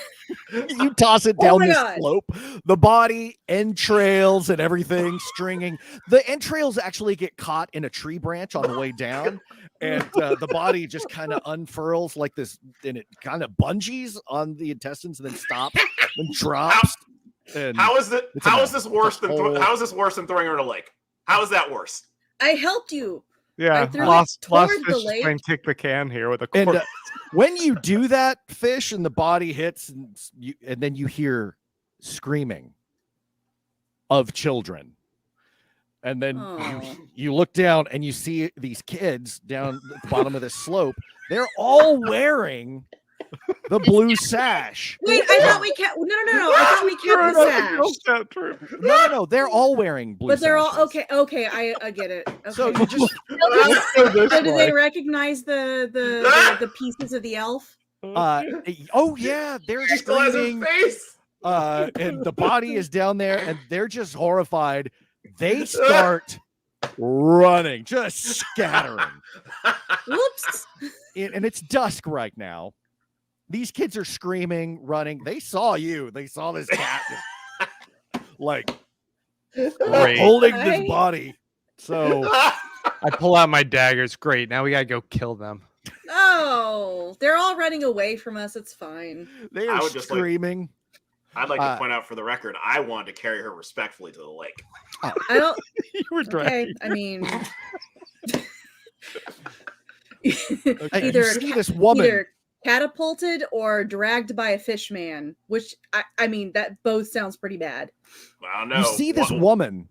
You toss it Oh down my this God. slope. The body, entrails, and everything stringing. The entrails actually get caught in a tree branch on the way down, and the body just kind of unfurls like this, and it kind of bungees on the intestines and then stops and drops. And How is it? It's a How mess. is this worse than? whole- How is this worse than throwing her in a lake? How is that worse? I helped you. Yeah, I threw it lost toward fish the is lake. playing kick the can here with a And corpse. when you do that, fish, and the body hits, and then you hear screaming of children. And then Aw. you look down and you see these kids down at the bottom of this slope. They're all wearing the blue sash. Wait, I thought we kept. No. I thought we kept the sash. No. They're all wearing blue But they're all sashes. okay. I get it. Okay. So you just So do they recognize the pieces of the elf? oh yeah, they're He still has her screaming. face. And the body is down there, and they're just horrified. They start running, just scattering. Whoops. And it's dusk right now. These kids are screaming, running. They saw you. They saw this cat, like Great. holding Right? this body. So I pull out my daggers. Great. Now we gotta go kill them. Oh, they're all running away from us. It's fine. they I are would just like- screaming. I'd like to point out for the record, I wanted to carry her respectfully to the lake. I don't. You were Okay. dragging. I mean, Okay, either you see this woman. either catapulted or dragged by a fish man. Which I mean, that both sounds pretty bad. I don't know. You see this Wha- woman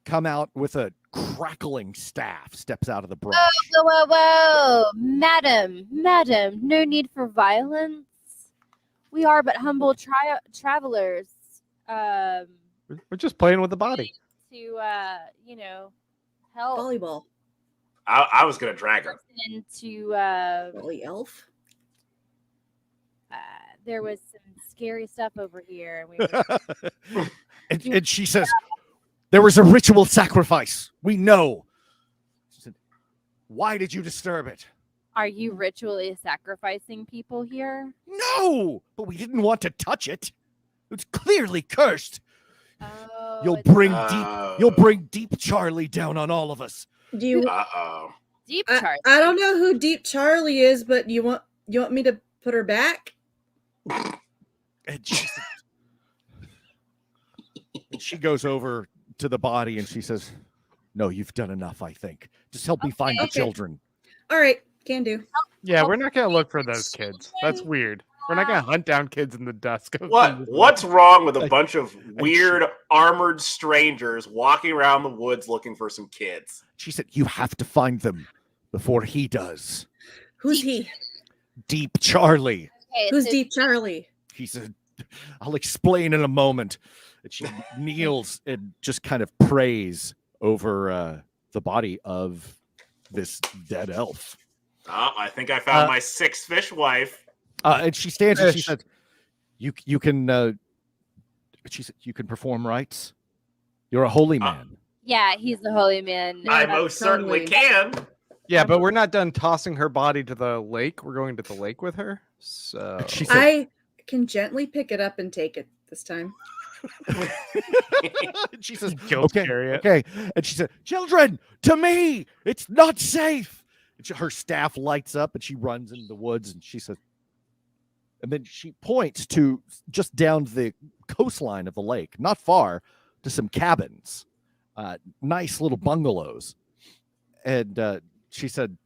come out with a crackling staff, steps out of the brush. Whoa, madam, no need for violence. We are but humble travelers. We're just playing with the body. To help Volleyball, I was gonna drag her. into volley elf. there was some scary stuff over here, and we were and she says, there was a ritual sacrifice. We know. She said, why did you disturb it? Are you ritually sacrificing people here? No, but we didn't want to touch it. It's clearly cursed. Oh, You'll it's bring deep Charley down on all of us. Do you? Uh-oh. deep I chart. don't know who Deep Charley is, but you want me to put her back? And she goes over to the body and she says, no, you've done enough, I think. Just help me find the Okay. children. All right, can do. Yeah, we're not gonna look for those kids. That's weird. We're not gonna hunt down kids in the dusk. What's wrong with a bunch of weird armored strangers walking around the woods looking for some kids? She said, you have to find them before he does. Who's he? Deep Charley. Okay, Who's so Deep Charley? He's a I'll explain in a moment. And she kneels and just kind of prays over the body of this dead elf. Oh, I think I found my sixth fish wife. And she stands and she Fish. says, "You can." She said, "You can perform rites. You're a holy man." Yeah, he's the holy man. I most certainly can. Yeah, but we're not done tossing her body to the lake. We're going to the lake with her. So And she said, I can gently pick it up and take it this time. and she says, Guilt "Okay, carry it. okay." And she said, "Children, to me, it's not safe." And her staff lights up, and she runs into the woods, and she says, and then she points to just down the coastline of the lake, not far, to some cabins, nice little bungalows, and she said,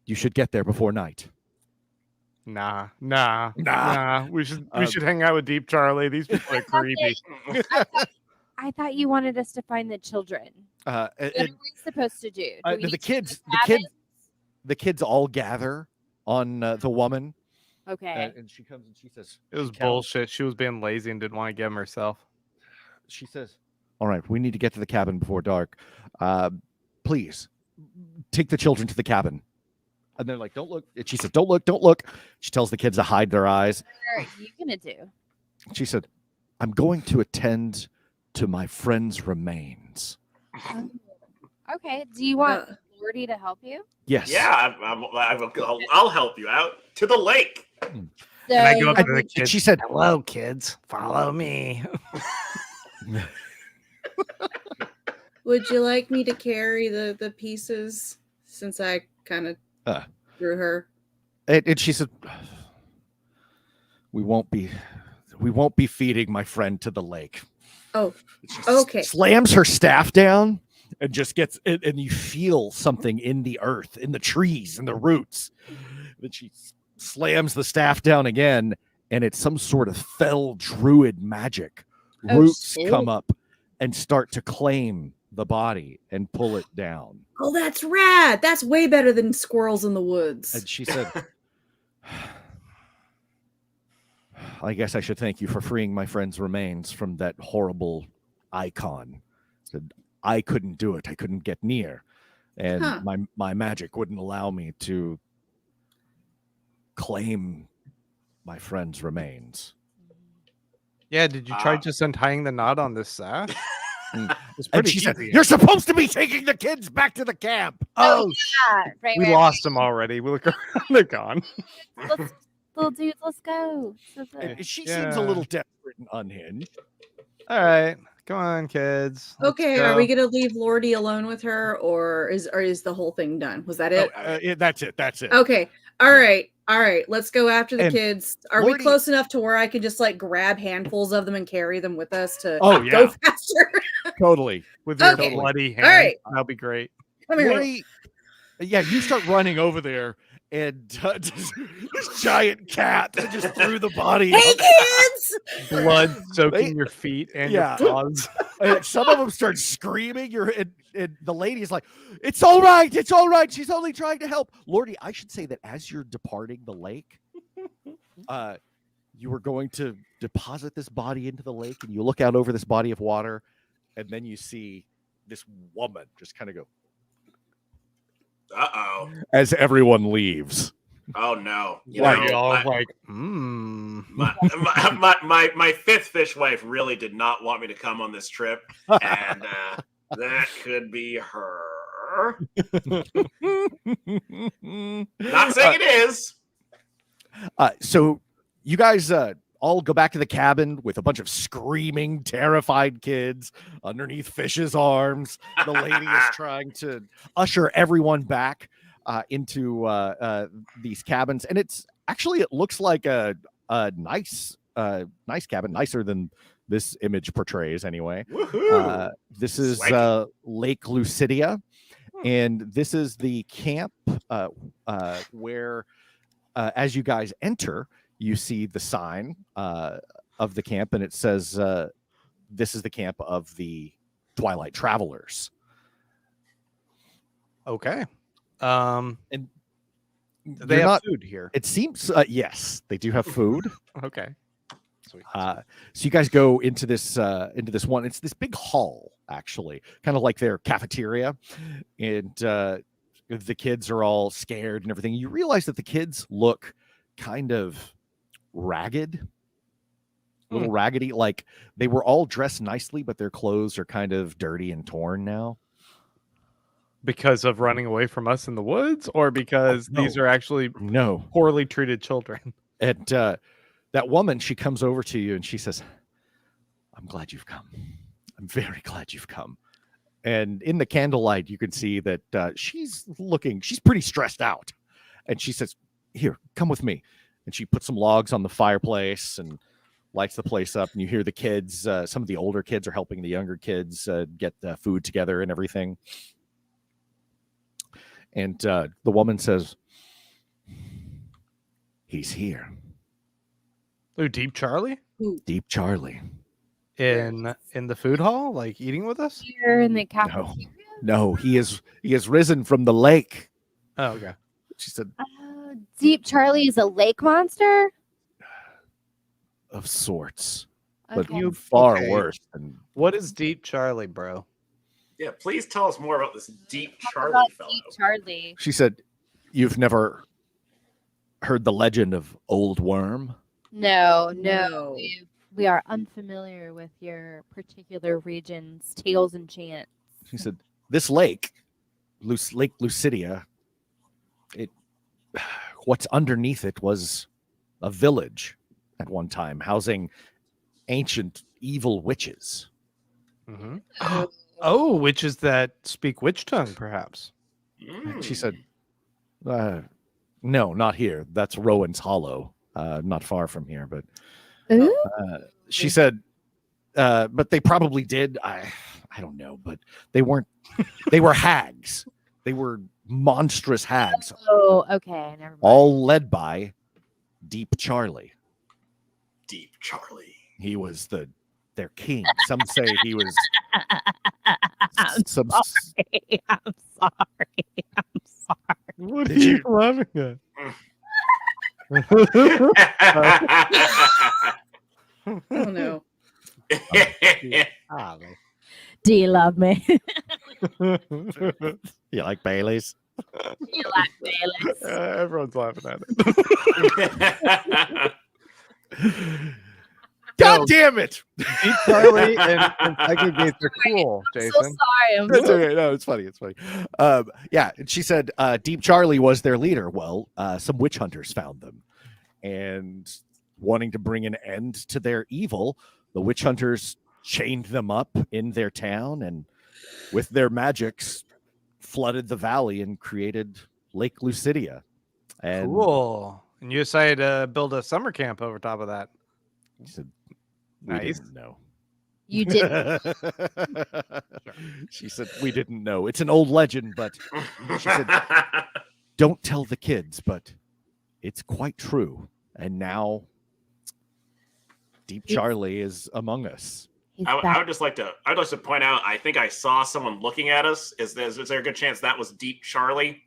"You should get there before night." Nah. We should hang out with Deep Charley. These people are creepy. I thought you wanted us to find the children. What are we supposed to do? Do we need the to go to kids, the kids all gather on the woman, Okay. and she comes and she says, It was she counts- bullshit. She was being lazy and didn't want to get him herself. She says, "All right, we need to get to the cabin before dark. Please take the children to the cabin." And they're like, "Don't look." And she said, "Don't look, don't look." She tells the kids to hide their eyes. What are you gonna do? She said, "I'm going to attend to my friend's remains." Okay. Do you want Uh, Lordi to help you? Yes. Yeah, I'll help you out to the lake. So And I go up to the And kids. she said, "Hello, kids. Follow me." Would you like me to carry the pieces since I kind of drew her? and she said, we won't be feeding my friend to the lake." Oh, She okay. slams her staff down and just gets it, and you feel something in the earth, in the trees, in the roots. Then she slams the staff down again, and it's some sort of fell druid magic. Oh, Roots shit. come up and start to claim the body and pull it down. Oh, that's rad. That's way better than squirrels in the woods. And she said, "I guess I should thank you for freeing my friend's remains from that horrible icon." Said, "I couldn't do it. I couldn't get near. And Huh. my magic wouldn't allow me to claim my friend's remains." Yeah, did you try Ah. just untying the knot on this sash? It's And pretty she said, easy. "You're supposed to be taking the kids back to the camp." Oh, Yeah. Right. we right, lost them already. We look around, they're gone. right. Little dudes, let's go. And she seems a little desperate and unhinged. All right, come on, kids. Let's Okay, are go. we gonna leave Lordi alone with her, or is the whole thing done? Was that it? That's it. That's it. Okay. All right. Let's go after the And kids. Are we Lordi- close enough to where I can just like grab handfuls of them and carry them with us to Oh, go yeah. faster? Totally. With your Okay. bloody hand? All right. That'll be great. Come here. Lori, yeah, you start running over there, and just, this giant cat that just threw the body. Hey, kids! Blood soaking They- your feet and Yeah. your paws. And some of them start screaming. And the lady is like, "It's all right. It's all right. She's only trying to help." Lordi, I should say that as you're departing the lake, you were going to deposit this body into the lake, and you look out over this body of water, and then you see this woman just kind of go Uh-oh. as everyone leaves. Oh no. You Like, know, you're all my, like, my fifth fish wife really did not want me to come on this trip, and that could be her. Not saying it is. So you guys all go back to the cabin with a bunch of screaming, terrified kids underneath Fish's arms. The lady is trying to usher everyone back into these cabins, and it looks like a nice cabin, nicer than this image portrays anyway. Woohoo! This is Swanky. Lake Lucidia, and this is the camp where, as you guys enter, you see the sign of the camp, and it says, "This is the camp of the Twilight Travelers." okay. And They you're have not- food here. It seems, yes, they do have food. Okay. Sweet. So you guys go into this one. It's this big hall, actually, kind of like their cafeteria, and the kids are all scared and everything. You realize that the kids look kind of ragged, a little raggedy. Like they were all dressed nicely, but their clothes are kind of dirty and torn now. Because of running away from us in the woods, or because No. these are actually No, poorly treated children? and that woman, she comes over to you and she says, "I'm glad you've come. I'm very glad you've come." And in the candlelight, you can see that she's pretty stressed out. And she says, "Here, come with me." And she puts some logs on the fireplace and lights the place up. And you hear the kids, some of the older kids are helping the younger kids get food together and everything. And the woman says, "He's here. Oh, Deep Charley Deep Charley." in the food hall, like eating with us. Here in the cafeteria. No, he is risen from the lake. Oh, okay. She said, Deep Charley is a lake monster. "Of sorts, but Okay. far Okay. worse than." What is Deep Charley, bro? Yeah, please tell us more about this Deep Talk Charley about fellow. Deep Charley. She said, "You've never heard the legend of Old Worm?" No. No. We are unfamiliar with your particular region's tales and chants. She said, "This lake, Lake Lucidia, what's underneath it was a village at one time, housing ancient evil witches." Mm-hmm. Oh, witches that speak witch tongue, perhaps. And she said, "No, not here. That's Rowan's Hollow, not far from here." But Ooh. she said, "But they probably did. I don't know, but they weren't. They were hags. They were monstrous hags, Oh, okay. Never mind. all led by Deep Charley. Deep Charley. He was their king. Some say he was I'm some." sorry. I'm sorry. I'm sorry. What Did you- laughing at? Oh no. Do you love me? You like Bailey's? Do you like Bailey's? Everyone's laughing at it. God damn it! Deep Charley and Psychic Gates are cool, I'm Jason. so sorry. I'm That's okay. No, it's funny. It's funny. Yeah, and she said Deep Charley was their leader. Well, some witch hunters found them, and wanting to bring an end to their evil, the witch hunters chained them up in their town, and with their magics, flooded the valley and created Lake Lucidia. And Cool. And you decided to build a summer camp over top of that. she said, "We Nice. didn't know." You did. She said, "We didn't know. It's an old legend, but she said, don't tell the kids, but it's quite true. And now Deep It's- Charley is among us." He's I back. would just like to. I'd like to point out. I think I saw someone looking at us. Is there a good chance that was Deep Charley?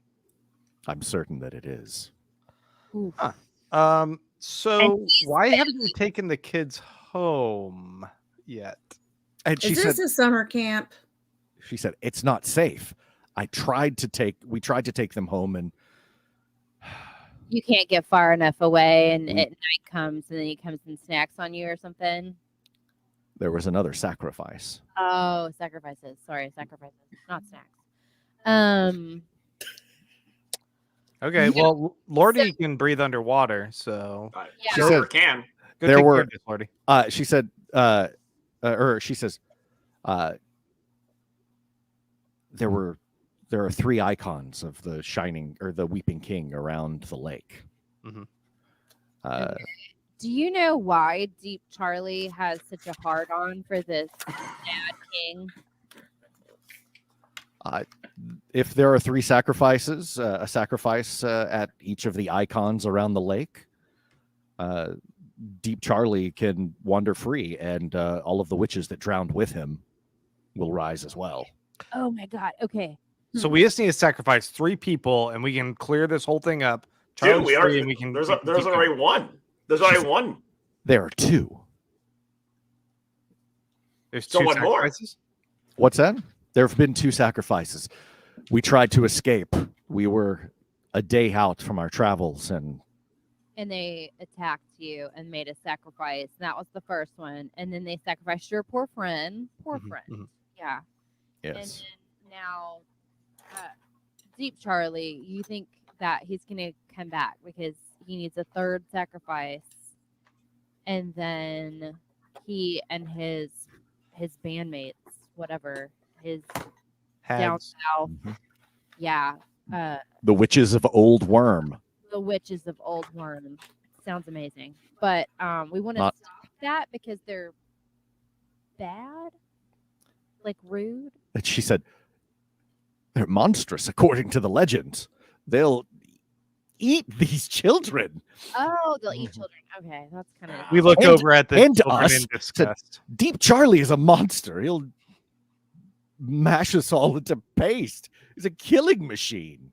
I'm certain that it is. Oof. So And he's why haven't you taken the kids home yet? And she Is said, this a summer camp? "It's not safe. We tried to take them home, and You can't get far enough away, and at night comes, and then he comes and snacks on you or something. there was another sacrifice." Oh, sacrifices. Sorry, sacrifices, not snacks. Okay, Yeah. well, Lordi can breathe underwater, so I Yeah. She sure said- can. go There take were- care of this, Lordi. She said, or she says, there are 3 icons of the shining or the Weeping King around the lake. Mhm. Do you know why Deep Charley has such a hard on for this bad king? If there are 3 sacrifices, a sacrifice at each of the icons around the lake, Deep Charley can wander free, and all of the witches that drowned with him will rise as well. Oh my god. Okay. So we just need to sacrifice 3 people, and we can clear this whole thing up. Dude, Charlie's we free, already. and we can. There's we can there's keep already one. There's already one. There are 2. There's So two one more. sacrifices? What's that? There have been 2 sacrifices. We tried to escape. We were a day out from our travels, and they attacked you and made a sacrifice. And that was the first one. And then they sacrificed your poor friend. Poor Mhm, friend. mhm. Yeah. yes. And then now, Deep Charlie, you think that he's going to come back because he needs a third sacrifice. And then he and his bandmates, whatever, his down Hags. south, Mhm. yeah, The witches of Old Worm. the witches of Old Worm. Sounds amazing. But we want to Not- stop that because they're bad, like rude. And she said, they're monstrous, according to the legends. They'll eat these children. Oh, they'll eat children. Okay, that's kind of. We look And- over at the and children us in disgust. Deep Charlie is a monster. He'll mash us all into paste. He's a killing machine.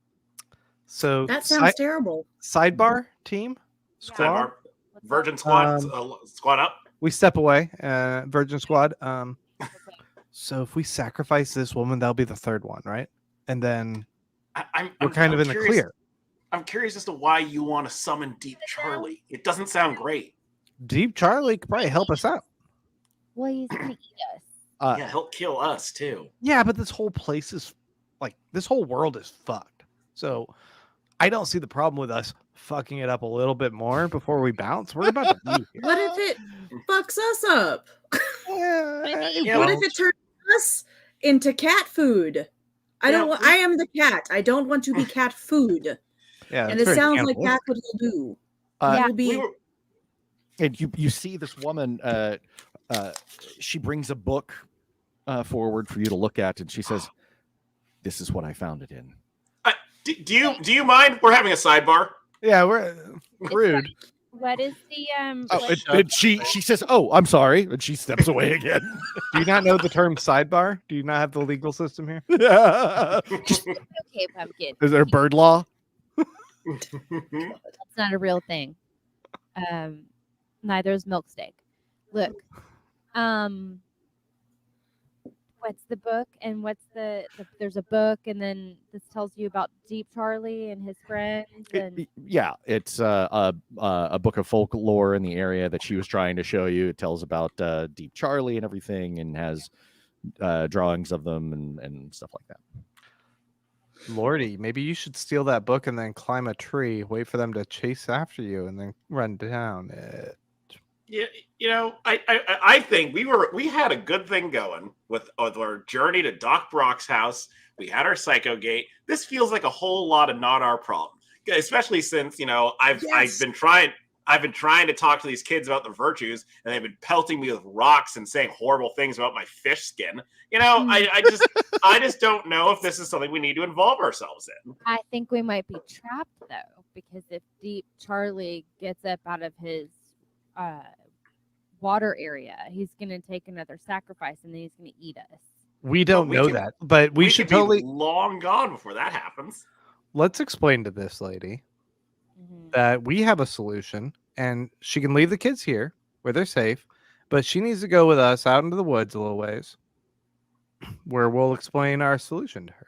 So That sounds terrible. sidebar team squad. Sidebar. What's up? Virgin squad, squad up. We step away. Virgin squad. Okay. So if we sacrifice this woman, that'll be the third one, right? And then I'm we're kind of in the curious, clear. I'm curious as to why you want to summon Deep Charlie. It doesn't sound great. Deep Charlie could probably help us out. Well, he's gonna eat us. Yeah, he'll kill us too. Yeah, but this whole place is like this whole world is fucked. So I don't see the problem with us fucking it up a little bit more before we bounce. We're about to leave here. What if it fucks us up? Yeah, What if it turns us into cat food? I don't want. I am the cat. I don't want to be cat food. Yeah, And it's it very sounds like cannibalistic. that's what he'll do. Uh, He'll be. And you see this woman, she brings a book forward for you to look at, and she says, this is what I found it in. Do you mind? We're having a sidebar. Yeah, we're rude. What is the Oh, what- and she says, oh, I'm sorry. And she steps away again. Do you not know the term sidebar? Do you not have the legal system here? Is okay, pumpkin? there bird law? That's not a real thing. Neither is milk steak. Look, what's the book and what's the there's a book and then this tells you about Deep Charlie and his friends and Yeah, it's a book of folklore in the area that she was trying to show you. It tells about Deep Charlie and everything, and has drawings of them and stuff like that. Lordi, maybe you should steal that book and then climb a tree, wait for them to chase after you, and then run down it. Yeah, you know, I think we had a good thing going with our journey to Doc Brock's house. We had our psycho gate. This feels like a whole lot of not our problem, especially since I've been trying to talk to these kids about the virtues, and they've been pelting me with rocks and saying horrible things about my fish skin. I just don't know if this is something we need to involve ourselves in. I think we might be trapped though, because if Deep Charlie gets up out of his water area, he's gonna take another sacrifice and then he's gonna eat us. We don't know that, but we should could be totally long gone before that happens. let's explain to this lady Mhm. that we have a solution, and she can leave the kids here where they're safe, but she needs to go with us out into the woods a little ways, where we'll explain our solution to her.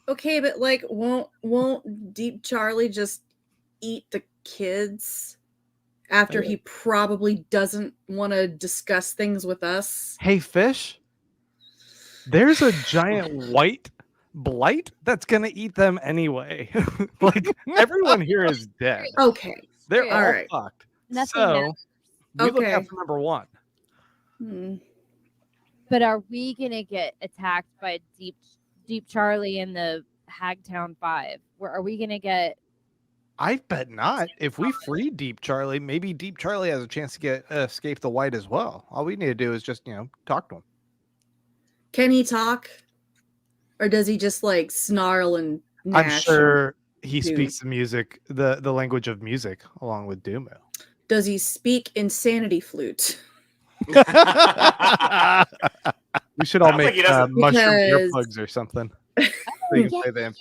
Okay, but like, won't Deep Charlie just eat the kids after he probably doesn't want to discuss things with us? Hey, fish, there's a giant white blight that's gonna eat them anyway. Like everyone here is dead. Okay. They're All all right. fucked. Nothing So matters. we look out Okay. for number one. Hmm. But are we gonna get attacked by Deep Charlie and the Hagtown 5? Where are we gonna get? I bet not. If we free Deep Charlie, maybe Deep Charlie has a chance to escape the white as well. All we need to do is just talk to him. Can he talk? Or does he just like snarl and I'm gnash? sure he Dude. speaks the music, the language of music, along with Dumu. Does he speak insanity flute? We should all I don't think make he does it. mushroom Because- earplugs or something. So you can yeah, play the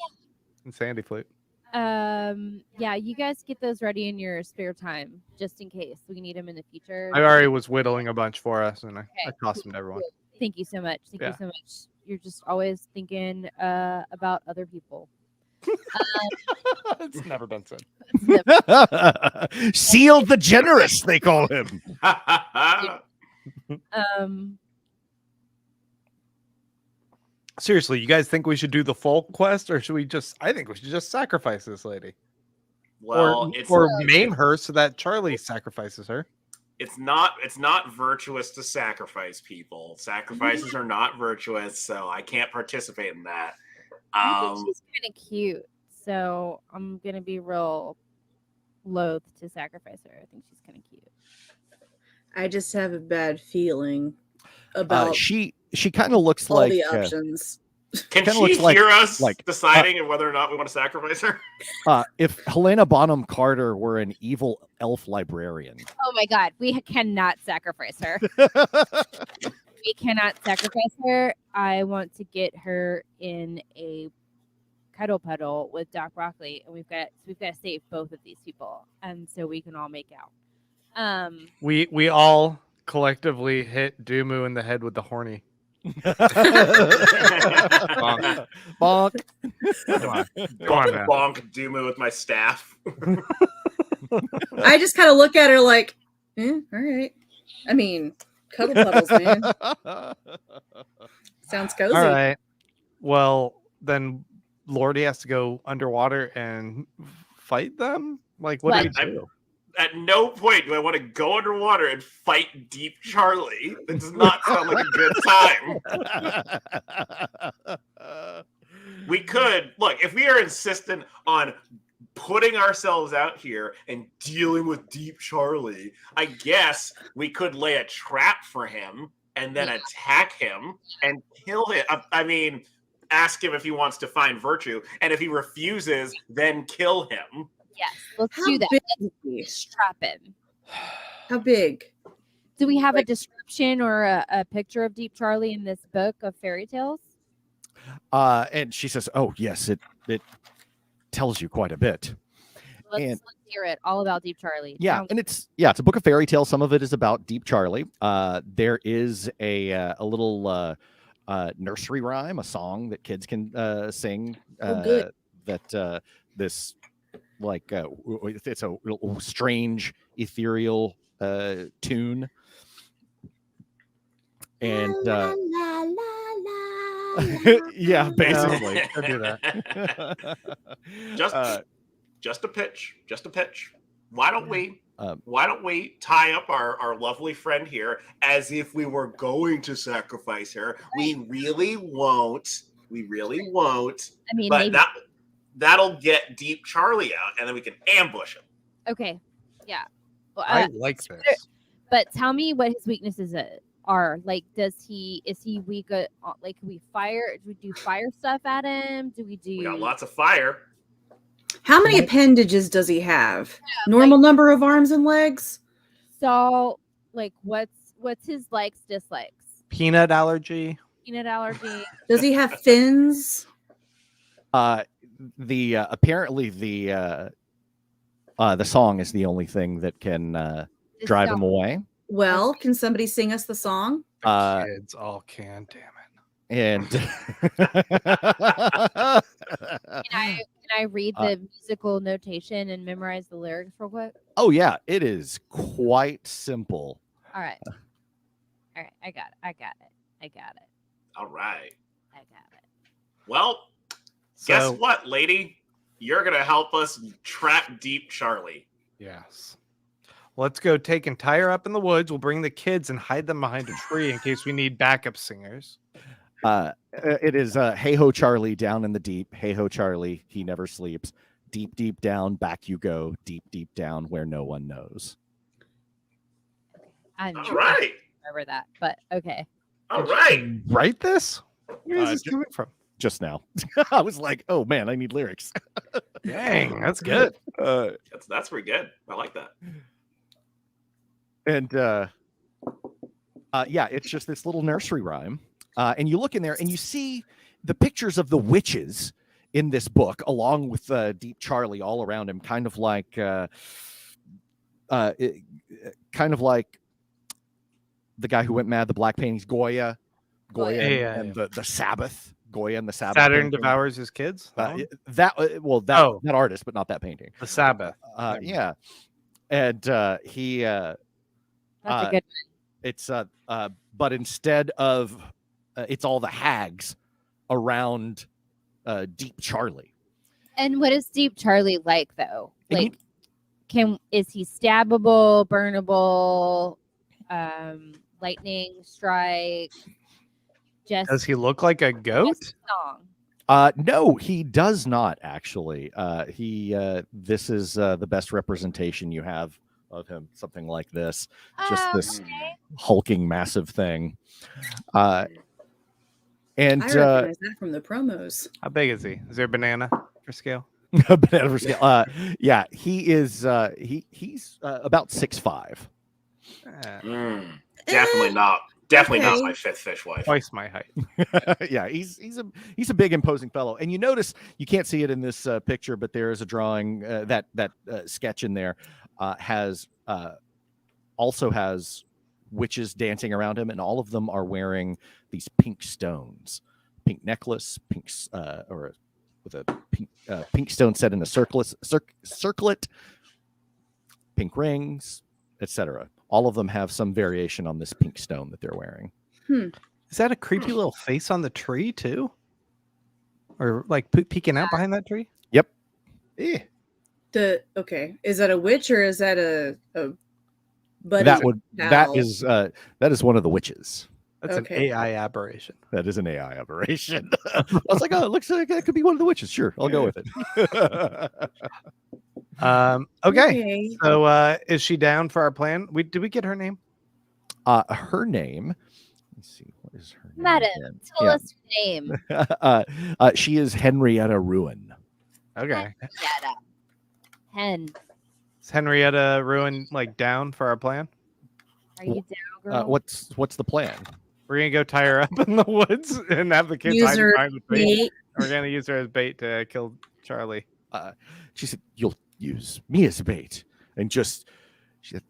insanity flute. Yeah, you guys get those ready in your spare time, just in case we need them in the future. I already was whittling a bunch for us, and I tossed them to everyone. Thank you so much. Thank you Yeah. so much. You're just always thinking about other people. It's never been said. Seal the Generous, they call him. Seriously, you guys think we should do the full quest, or should we just? I think we should just sacrifice this lady, Well, or maim her so that Charley sacrifices her. It's not virtuous to sacrifice people. Sacrifices are not virtuous, so I can't participate in that. I think she's kind of cute, so I'm gonna be real loath to sacrifice her. I think she's kind of cute. I just have a bad feeling about She kind of looks all like the options. Can kinda she looks like- hear us like, deciding whether or not we want to sacrifice her? if Helena Bonham Carter were an evil elf librarian. Oh my god, we cannot sacrifice her. We cannot sacrifice her. I want to get her in a cuddle puddle with Doc Broccoli, and we've got to save both of these people, and so we can all make out. We all collectively hit Dumu in the head with the horny. Bonk. Bonk. Come on, come on now. Bonk Dumu with my staff. I just kind of look at her like, all right. I mean, cuddle puddles, man. Sounds cozy. All right. Well, then Lordi has to go underwater and fight them. Like, what do we do? At no point do I want to go underwater and fight Deep Charley. That does not sound like a good time. We could look if we are insistent on putting ourselves out here and dealing with Deep Charley. I guess we could lay a trap for him and then attack him and kill him. I mean, ask him if he wants to find virtue, and if he refuses, then kill him. Yes, let's How do that. big Let's trap him. How big? Do we have a description or a picture of Deep Charley in this book of fairy tales? And she says, "Oh yes, it tells you quite a bit." Let's hear it. All about Deep Charley. Yeah, and it's a book of fairy tales. Some of it is about Deep Charley. There is a little nursery rhyme, a song that kids can sing. Good. That this it's a strange ethereal tune, and yeah, basically. I'll do that. Just a pitch. Why don't we tie up our lovely friend here as if we were going to sacrifice her? We really won't. I mean, but maybe. That'll get Deep Charley out, and then we can ambush him. Okay. Yeah. Well, I like this. But tell me what his weaknesses are. Like, is he weak at, like, can we fire? Do we do fire stuff at him? We got lots of fire. How many appendages does he have? Normal number of arms and legs? So, like, what's his likes, dislikes? Peanut allergy. Does he have fins? Apparently the song is the only thing that can drive him away. Well, can somebody sing us the song? Kids all can, damn it. And can I read the musical notation and memorize the lyrics real quick? Oh yeah, it is quite simple. All right, I got it. All right. I got it. Well, guess what, lady? You're gonna help us trap Deep Charley. Yes. Let's go take and tie her up in the woods. We'll bring the kids and hide them behind a tree in case we need backup singers. It is hey ho Charlie down in the deep. Hey ho Charlie, he never sleeps. Deep, deep down, back you go. Deep, deep down where no one knows. I'm All sure right. I remember that, but okay. All right. Write this? Where is this coming from? Just now. I was like, oh man, I need lyrics. Dang, that's good. That's pretty good. I like that. And yeah, it's just this little nursery rhyme. And you look in there and you see the pictures of the witches in this book, along with Deep Charley all around him, kind of like the guy who went mad, the black paintings, Goya Yeah, and the Sabbath. Goya and the Sabbath. Saturn painting. devours his kids. That artist, but not that painting. The Sabbath. Yeah, and he. That's a good one. It's but instead of it's all the hags around Deep Charley. And what is Deep Charley like though? And Like, is he stabbable, burnable, lightning strike? Does he look like a goat? Song. No, he does not actually. This is the best representation you have of him. Something like this, just this hulking, massive thing. And I recognize that from the promos. How big is he? Is there a banana for scale? banana for scale. Yeah, he is. He's about 6'5". Definitely not. Definitely not Okay. my fifth fish wife. Twice my height. Yeah, he's a big imposing fellow, and you notice you can't see it in this picture, but there is a drawing that sketch in there also has witches dancing around him, and all of them are wearing these pink stones, pink necklace, with a pink stone set in a circlet, pink rings, etc. All of them have some variation on this pink stone that they're wearing. Is that a creepy little face on the tree too? Or like peeking out behind that tree? Yep. Okay, is that a witch or is that a buddy? That is one of the witches. That's Okay. an AI aberration. That is an AI aberration. I was like, oh, it looks like that could be one of the witches. Sure, I'll go with it. Okay. So is she down for our plan? Did we get her name? Her name. Let's see. What is her name? Madam, again? tell us your name. She is Henrietta Ruin. Okay. Henrietta. Hen. Is Henrietta Ruin like down for our plan? Are you down, girl? What's the plan? We're gonna go tie her up in the woods and have the kids Use hide her behind the tree. bait. We're gonna use her as bait to kill Charley. She said, "You'll use me as bait," and she said,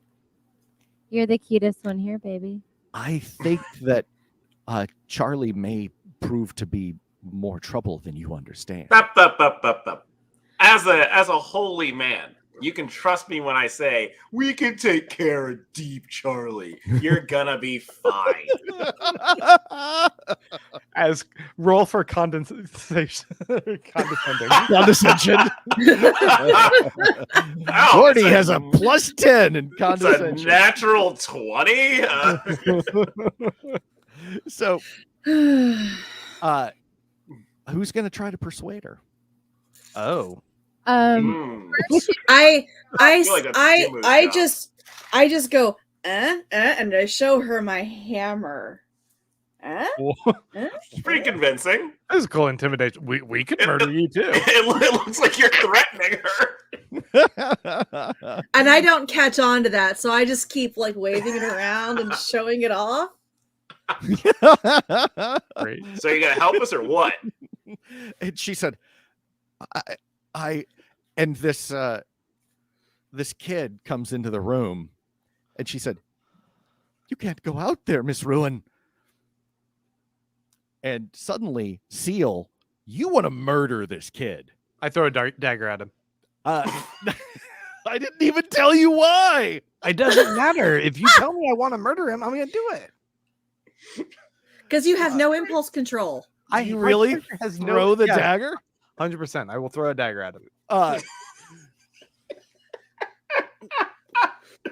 You're the cutest one here, baby. "I think that Charley may prove to be more trouble than you understand." As a holy man, you can trust me when I say we can take care of Deep Charley. You're gonna be fine. As roll for condensation. Condescending. Condescension. Lordi has a +10 in It's a condescension. natural 20. So, who's going to try to persuade her? Oh. First, I feel like that's Dimu's job. I just go and I show her my hammer. It's pretty convincing. That was cool intimidation. We could murder you too. It looks like you're threatening her. And I don't catch on to that, so I just keep like waving it around and showing it off. Great. So you gonna help us or what? And she said, I and this kid comes into the room, and she said, "You can't go out there, Miss Ruin." And suddenly, Seal, you want to murder this kid. I throw a dagger at him. I didn't even tell you why. It doesn't matter. If you tell me I want to murder him, I'm going to do it. Because you have no impulse control. You really throw the dagger? 100%. I will throw a dagger at him.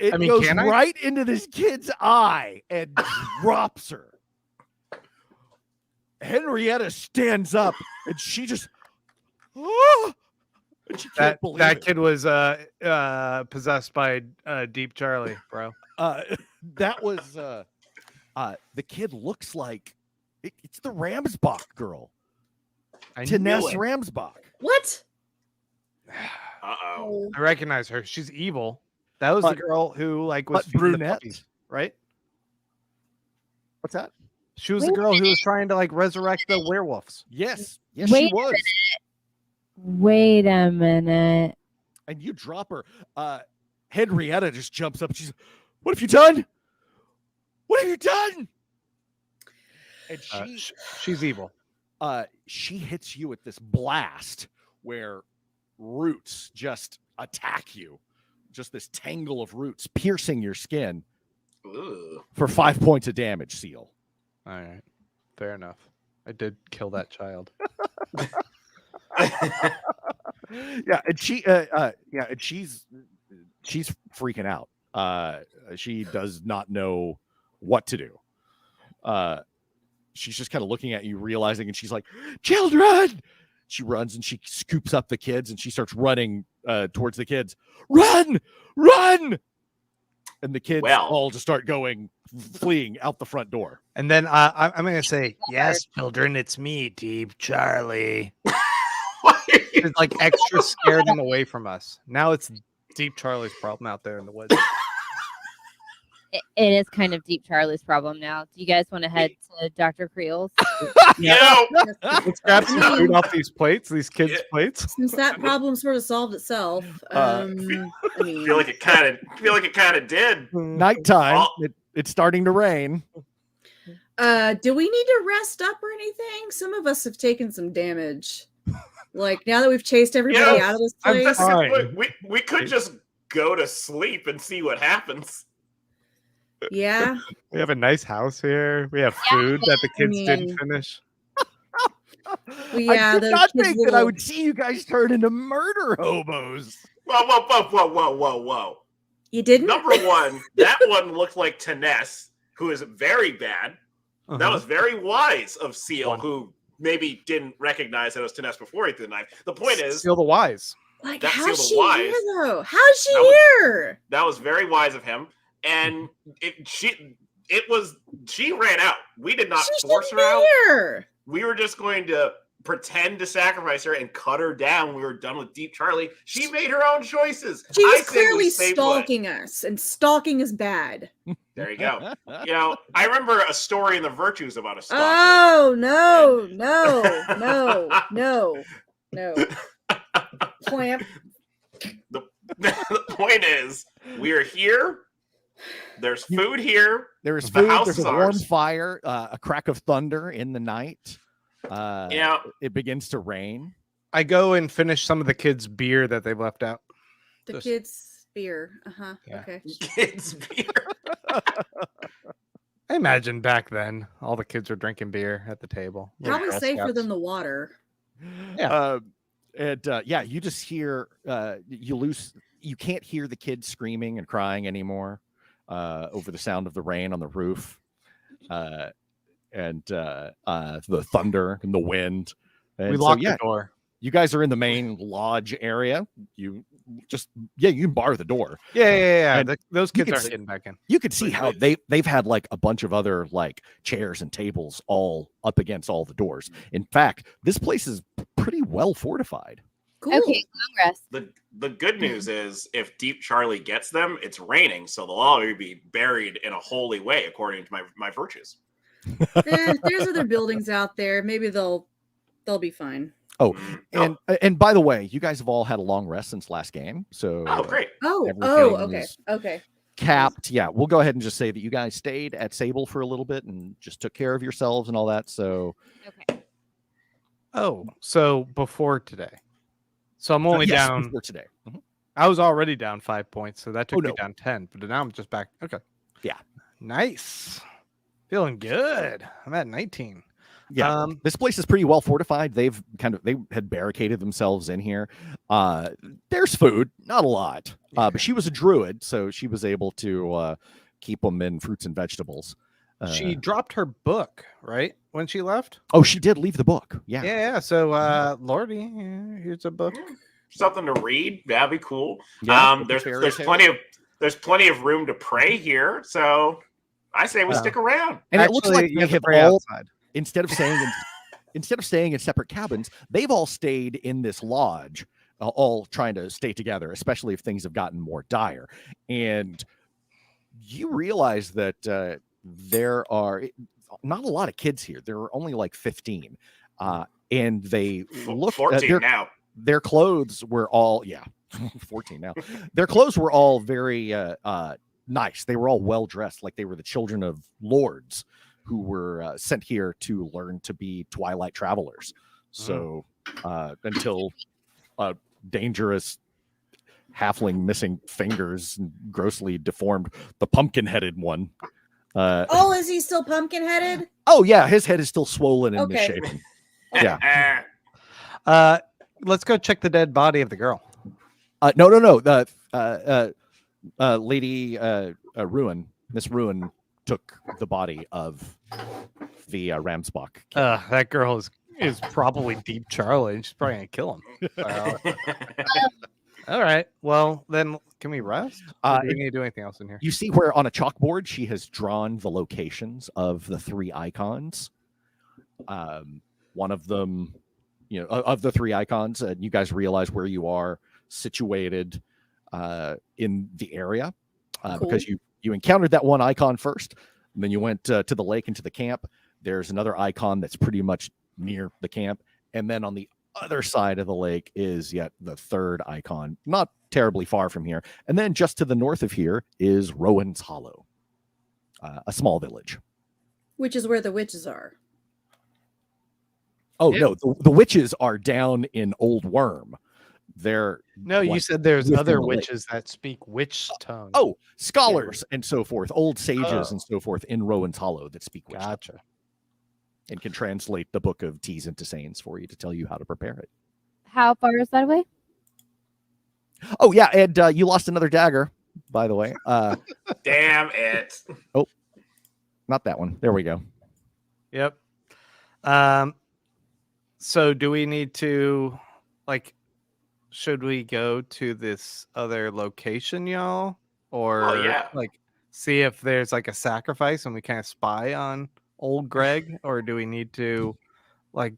It goes right into this kid's eye and drops her. Henrietta stands up and she just and she can't believe that it. kid was possessed by Deep Charley, bro. That was the kid looks like it's the Ramsbach girl. Taness Ramsbach. What? Uh-oh. I recognize her. She's evil. That was the girl who was feeding the brunette, puppies, right? What's that? She was the girl who was trying to resurrect the werewolves. Yes, Wait she was. Wait a minute. And you drop her. Henrietta just jumps up. She's, what have you done? What have you done? And she's evil. She hits you with this blast where roots just attack you. Just this tangle of roots piercing your skin. Ooh. For 5 points of damage, Seal. All right. Fair enough. I did kill that child. Yeah, and she's freaking out. She does not know what to do. She's just kind of looking at you, realizing, and she's like, "Children!" She runs and she scoops up the kids and she starts running towards the kids. Run! Run! And the kids all just start fleeing out the front door. And then I'm going to say, yes, children, it's me, Deep Charley. It's like extra scared and away from us. Now it's Deep Charlie's problem out there in the woods. It is kind of Deep Charlie's problem now. Do you guys want to head to Dr. Creel's? Yeah. Let's grab some food off these plates, these kids' plates. Since that problem sort of solved itself, I mean, feel like it kind of did. Nighttime. It's starting to rain. Do we need to rest up or anything? Some of us have taken some damage. Like now that we've chased everybody out of this place, we could just go to sleep and see what happens. Yeah, we have a nice house here. We have food that the kids didn't finish. Well, yeah, I did not think that I would see you guys turn into murder hobos. Whoa! You didn't? Number one, that one looked like Taness, who is very bad. Uh-huh. That was very wise of Seal, who maybe didn't recognize that it was Taness before he threw the knife. The point is, Seal the wise. Like, how's she here though? How's she here? That was very wise of him. And she ran out. We did not force her out. Here. We were just going to pretend to sacrifice her and cut her down. We were done with Deep Charlie. She made her own choices. She was clearly stalking us, and stalking is bad. There you go. You know, I remember a story in The Virtues about a stalker. Oh, no. Clamp. The point is, we are here. There's food here. There is food. There's a warm fire, a crack of thunder in the night. It begins to rain. I go and finish some of the kids' beer that they left out. The kids' beer. Yeah. Okay. Kids' beer. I imagine back then all the kids were drinking beer at the table. Probably safer than the water. Yeah. You just hear you can't hear the kids screaming and crying anymore over the sound of the rain on the roof and the thunder and the wind. And we locked the door. You guys are in the main lodge area. You can bar the door. Yeah. Those kids aren't getting back in. You could see how they've had like a bunch of other like chairs and tables all up against all the doors. In fact, this place is pretty well fortified. Cool. Okay, long rest. The good news is if Deep Charlie gets them, it's raining, so they'll all be buried in a holy way, according to my virtues. There's other buildings out there. Maybe they'll be fine. Oh, and by the way, you guys have all had a long rest since last game, so great. Okay. Capped. Yeah, we'll go ahead and just say that you guys stayed at Sable for a little bit and just took care of yourselves and all that. So okay. Oh, so before today. So I'm only down before today. Mm-hmm. I was already down 5 points, so that took me down 10. But now I'm just back. Okay. Yeah. Nice. Feeling good. I'm at 19. Yeah. This place is pretty well fortified. They had barricaded themselves in here. There's food, not a lot. But she was a druid, so she was able to keep them in fruits and vegetables. She dropped her book, right? When she left? Oh, she did leave the book. Yeah. Yeah. So, Lordi, here's a book. Something to read. That'd be cool. Yeah, there's plenty of room to pray here. So I say we stick around. And it looks like they have all, outside. Instead of staying in separate cabins, they've all stayed in this lodge, all trying to stay together, especially if things have gotten more dire. And you realize that there are not a lot of kids here. There are only like 15. And they look 14 now. their clothes were all 14 now. Their clothes were all very nice. They were all well dressed, like they were the children of lords who were sent here to learn to be twilight travelers. So until a dangerous halfling missing fingers and grossly deformed, the pumpkin-headed one. Is he still pumpkin-headed? Oh yeah, his head is still swollen and Okay. misshapen. Yeah. Let's go check the dead body of the girl. No. Lady Ruin, Miss Ruin, took the body of the Ramsbach. That girl is probably deep Charley. She's probably gonna kill him. All right. Well, then can we rest? Or do we need to do anything else in here? You see where on a chalkboard she has drawn the locations of the 3 icons. One of them, of the 3 icons, and you guys realize where you are situated in the area because you encountered that one icon first, and then you went to the lake and to the camp. There's another icon that's pretty much near the camp, and then on the other side of the lake is yet the 3rd icon, not terribly far from here. And then just to the north of here is Rowan's Hollow, a small village. Which is where the witches are. Oh, no, the witches are down in Old Worm. You said there's other witches that speak witch tongue. Oh, scholars and so forth, old sages and so forth in Rowan's Hollow that speak witch tongue. Gotcha. And can translate the book of T's into Sayings for you to tell you how to prepare it. How far is that away? Oh, yeah, and you lost another dagger, by the way. Damn it. Oh, not that one. There we go. Yep. So do we need to, should we go to this other location, y'all? Or, see if there's, a sacrifice and we kind of spy on old Greg? Or do we need to,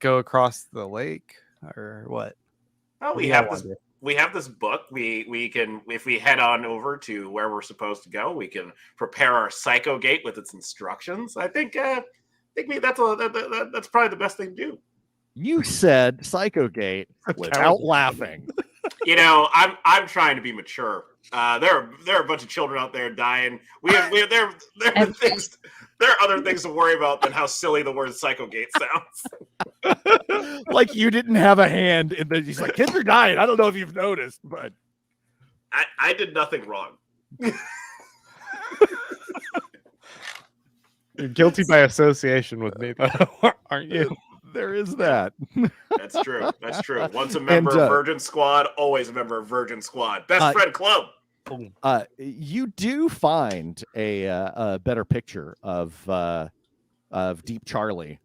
go across the lake? Or what? Oh, we have this book. We can, if we head on over to where we're supposed to go, we can prepare our psycho gate with its instructions. I think that's probably the best thing to do. You said Psycho Gate without laughing. I'm trying to be mature. There are a bunch of children out there dying. There are other things to worry about than how silly the word Psycho Gate sounds. Like you didn't have a hand in the. He's like, kids are dying. I don't know if you've noticed, but I did nothing wrong. You're guilty by association with me, though, aren't you? There is that. That's true. Once a member of Virgin Squad, always a member of Virgin Squad. Best friend club. You do find a better picture of Deep Charley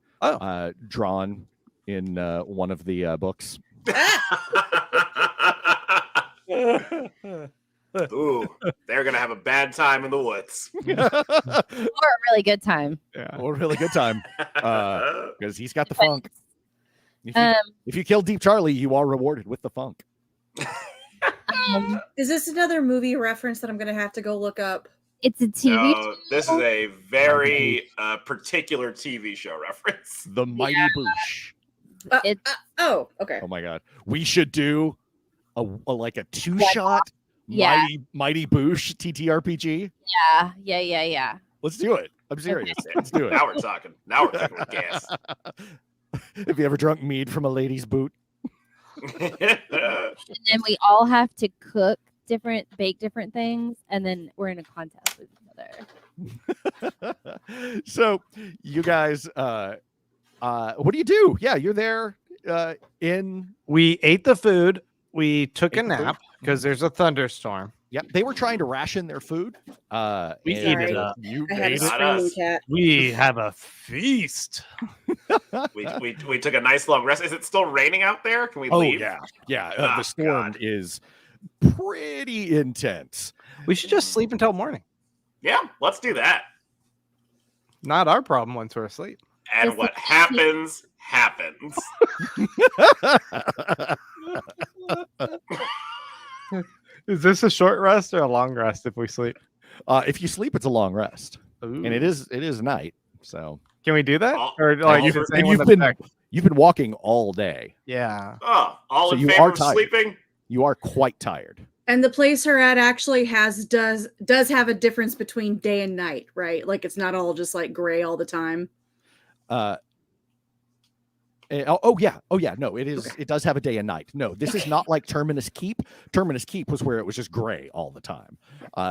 drawn in one of the books. Ooh, they're gonna have a bad time in the woods. Or a really good time. Yeah, or a really good time. Because he's got the funk. If you kill Deep Charley, you are rewarded with the funk. Is this another movie reference that I'm going to have to go look up? It's a TV show. This is a very particular TV show reference. The Mighty Boosh. Okay. Oh my God. We should do a 2-shot Mighty Boosh TTRPG. Yeah. Let's do it. I'm serious. Let's do it. Now we're talking with gas. Have you ever drunk mead from a lady's boot? And then we all have to bake different things, and then we're in a contest with each other. So you guys what do you do? Yeah, you're there we ate the food, we took a nap because there's a thunderstorm. Yeah, they were trying to ration their food. We ate it up. You I have a ate screaming cat. We have a feast. we took a nice long rest. Is it still raining out there? Can we leave? Yeah. Oh, the storm God. is pretty intense. We should just sleep until morning. Yeah, let's do that. Not our problem once we're asleep. And what happens. Is this a short rest or a long rest if we sleep? If you sleep, it's a long rest. Ooh. And it is night. So can we do that? Oh, Or oh, you for- can say You've been walking all day. Yeah. Oh, all So in you favor are of tired. sleeping? You are quite tired. And the place her at actually does have a difference between day and night, right? Like it's not all just like gray all the time. Yeah. No, it is. Okay. It does have a day and night. No, this is not like Terminus Keep. Terminus Keep was where it was just gray all the time,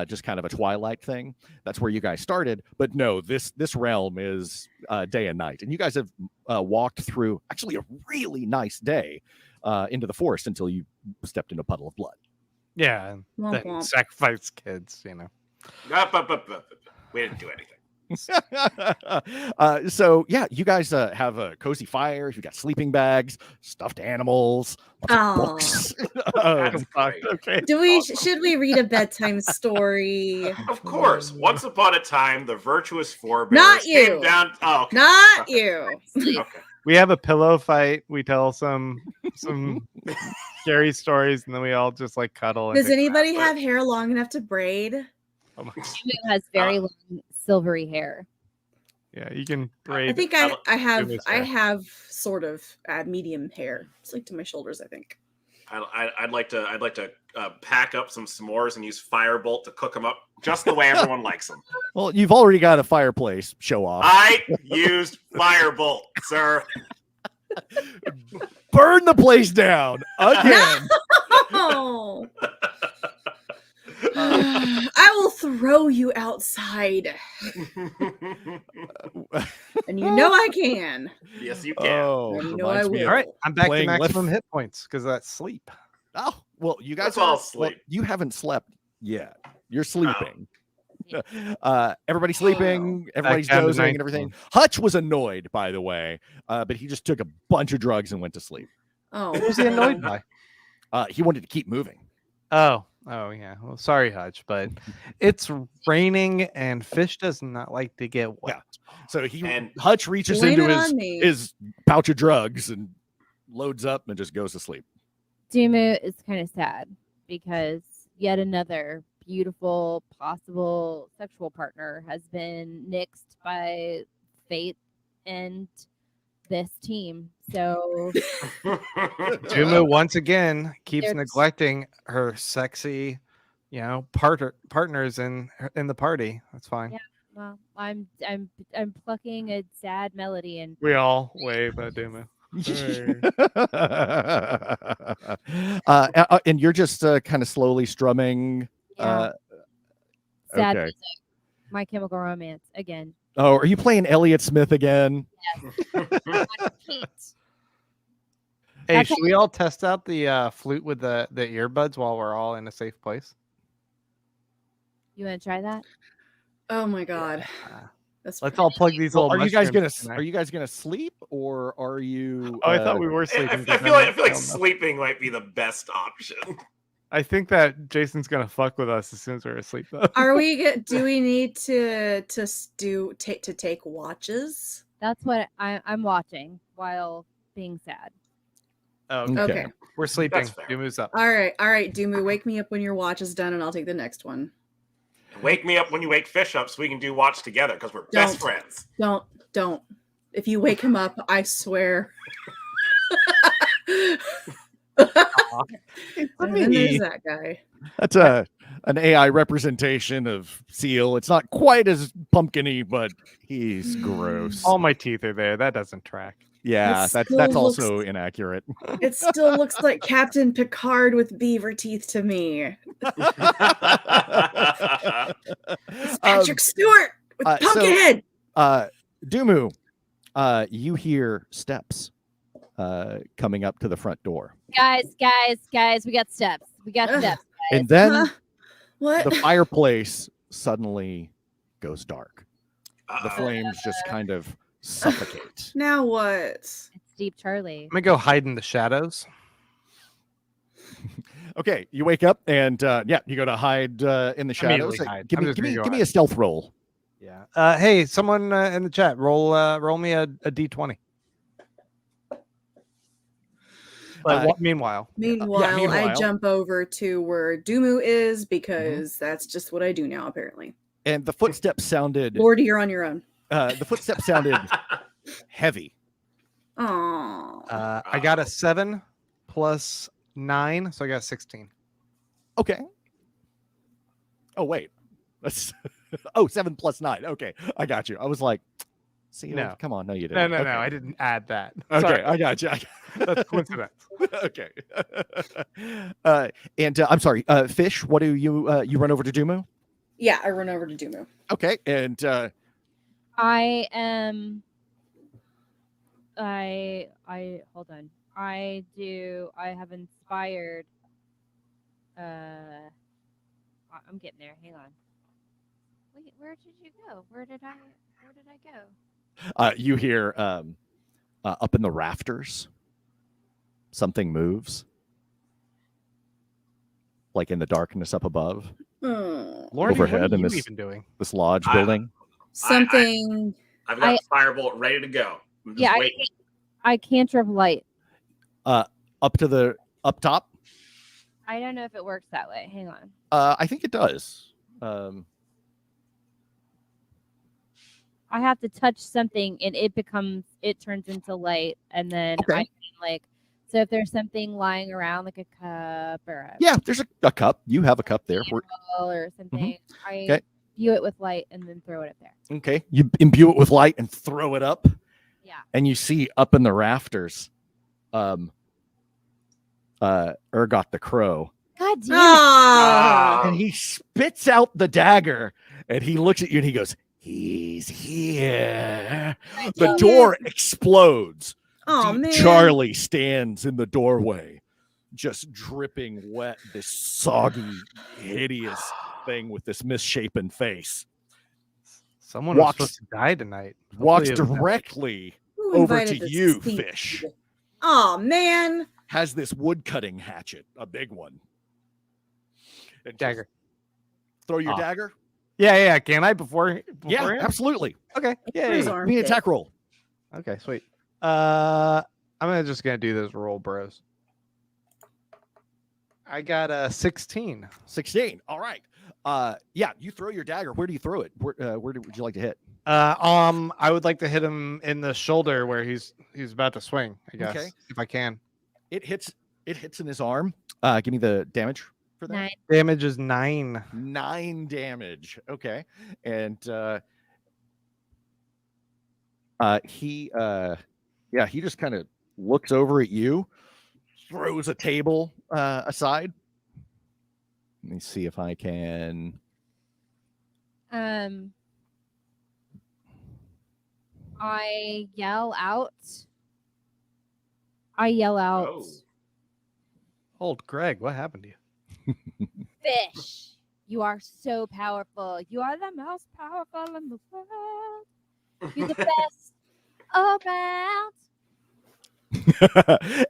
just kind of a twilight thing. That's where you guys started. But no, this realm is day and night, and you guys have walked through actually a really nice day into the forest until you stepped in a puddle of blood. Yeah. And Womp then womp. sacrifice kids, you know. We didn't do anything. So yeah, you guys have a cozy fire. You got sleeping bags, stuffed animals, lots of Oh. books. That's great. Okay. Should we read a bedtime story? Of course. Once upon a time, the virtuous forebears Not you. came down. Oh, okay. Not you. Okay. We have a pillow fight. We tell some scary stories, and then we all just like cuddle. And Does take anybody naps. have hair long enough to braid? Oh my- Dumu has very long silvery hair. Yeah, you can braid. I think I don't- I have Goodness, I hair. have sort of medium hair. It's like to my shoulders, I think. I'd like to pack up some s'mores and use Firebolt to cook them up just the way everyone likes them. Well, you've already got a fireplace. Show off. I used Firebolt, sir. Burn the place down again. Oh. I will throw you outside, and you know I can. Yes, you can. Oh, You know I reminds me will. of- All right, I'm back to Playing maximum Left- hit points because of that sleep. Oh, well, you guys Let's all well, sleep. you haven't slept yet. You're sleeping. Everybody's sleeping. Everybody's down to dozing 19. and everything. Hutch was annoyed, by the way, but he just took a bunch of drugs and went to sleep. Oh, What was he annoyed by? He wanted to keep moving. Oh yeah. Well, sorry, Hutch, but it's raining and fish does not like to get wet. So And- Hutch reaches Blame into it on me. his pouch of drugs and loads up and just goes to sleep. Dumu is kind of sad because yet another beautiful possible sexual partner has been nixed by fate and this team. So Dumu once again keeps There's- neglecting her sexy, partners in the party. That's fine. Yeah. well, I'm plucking a sad melody and We all wave at Dumu. And you're just kind of slowly strumming. yeah, sad okay. music. My Chemical Romance again. Oh, are you playing Elliott Smith again? On repeat. Hey, That's should we all test out the flute with the earbuds while we're all in a safe place? You want to try that? oh my god. Uh, That's Let's all plug these Well, little. are you guys gonna mushrooms in Are you guys gonna sleep or are you? Oh, I thought we were I sleeping. feel like sleeping might be the best option. I think that Jason's gonna fuck with us as soon as we're asleep, though. Are we? Do we need to take watches? That's what I'm watching while being sad. Oh, Okay. Okay. we're sleeping. That's fair. Dumu's up. All right, Dumu, wake me up when your watch is done, and I'll take the next one. Wake me up when you wake Fish up so we can do watch together because we're best Don't. friends. Don't. If you wake him up, I swear. And then there's that guy. That's an AI representation of Seal. It's not quite as pumpkin-y, but he's gross. All my teeth are there. That doesn't track. Yeah, It that's still also looks- inaccurate. It still looks like Captain Picard with beaver teeth to me. It's Patrick Stewart with so- Pumpkinhead. Dumu, you hear steps coming up to the front door, Guys, we got steps. We got Ugh. steps. and then Huh? What? the fireplace suddenly goes dark. The Uh-oh. flames just kind of suffocate. Now what? It's Deep Charley. I'm gonna go hide in the shadows. Okay, you wake up and you go to hide in the shadows. Immediately hide. Give I'm me, just give me, gonna go give me hide. a stealth roll. Yeah. Hey, someone in the chat, roll me a d20. But Meanwhile, I meanwhile. jump over to where Dumu is because that's just what I do now, apparently. And the footsteps sounded. Lordi, you're on your own. The footsteps sounded heavy, Oh. I got a 7 plus 9, so I got 16. Okay. Oh wait, that's 7 plus 9. Okay, I got you. I was like, see, No. come on, no, you didn't. No, okay. I didn't add that. Okay, Sorry. I got you. That's coincidence. Okay. And I'm sorry, Fish. What do you you run over to Dumu? Yeah, I run over to Dumu. Okay, and I am. I hold on. I have inspired. I'm getting there. Hang on. Wait, where did you go? Where did I go? you hear up in the rafters, something moves, like in the darkness up above, Hmm. Lordi, Overhead what are in you this- even doing? this lodge building. Something. I've got firebolt ready to go. I'm just Yeah, waiting. I cantrip light. Up top. I don't know if it works that way. Hang on. I think it does. I have to touch something and it turns into light, and then Okay. I can so if there's something lying around like a cup or a Yeah, there's a cup. You have a cup there. bottle or something, I Okay. view it with light and then throw it up there. Okay, you imbue it with light and throw it up, Yeah. and you see up in the rafters, Ergot the crow, God damn it. Ah. and he spits out the dagger, and he looks at you and he goes, "He's here." The Dang door explodes. Oh man. Charley stands in the doorway, just dripping wet, this soggy, hideous thing with this misshapen face. Someone Walks- was supposed to die tonight. Walks Hopefully it was directly Who over invited to this you, stink? Fish. Oh man. Has this wood cutting hatchet, a big one. And just dagger. Throw your Ah. dagger? Yeah. Can I before? Yeah, beforehand? absolutely. Okay. Through his Yeah. arm Give me an pit. attack roll. Okay. Sweet. I'm just gonna do this roll, bros. I got a 16. 16. All right. Yeah, you throw your dagger. Where do you throw it? Where would you like to hit? I would like to hit him in the shoulder where he's about to swing. I guess Okay. if I can. It hits in his arm. Give me the damage for that. 9. Damage is 9. 9 damage. Okay. And he just kind of looks over at you, throws a table aside. Let me see if I can. I yell out. Oh. Old Greg, what happened to you? Fish, you are so powerful. You are the most powerful in the world. You're the best around.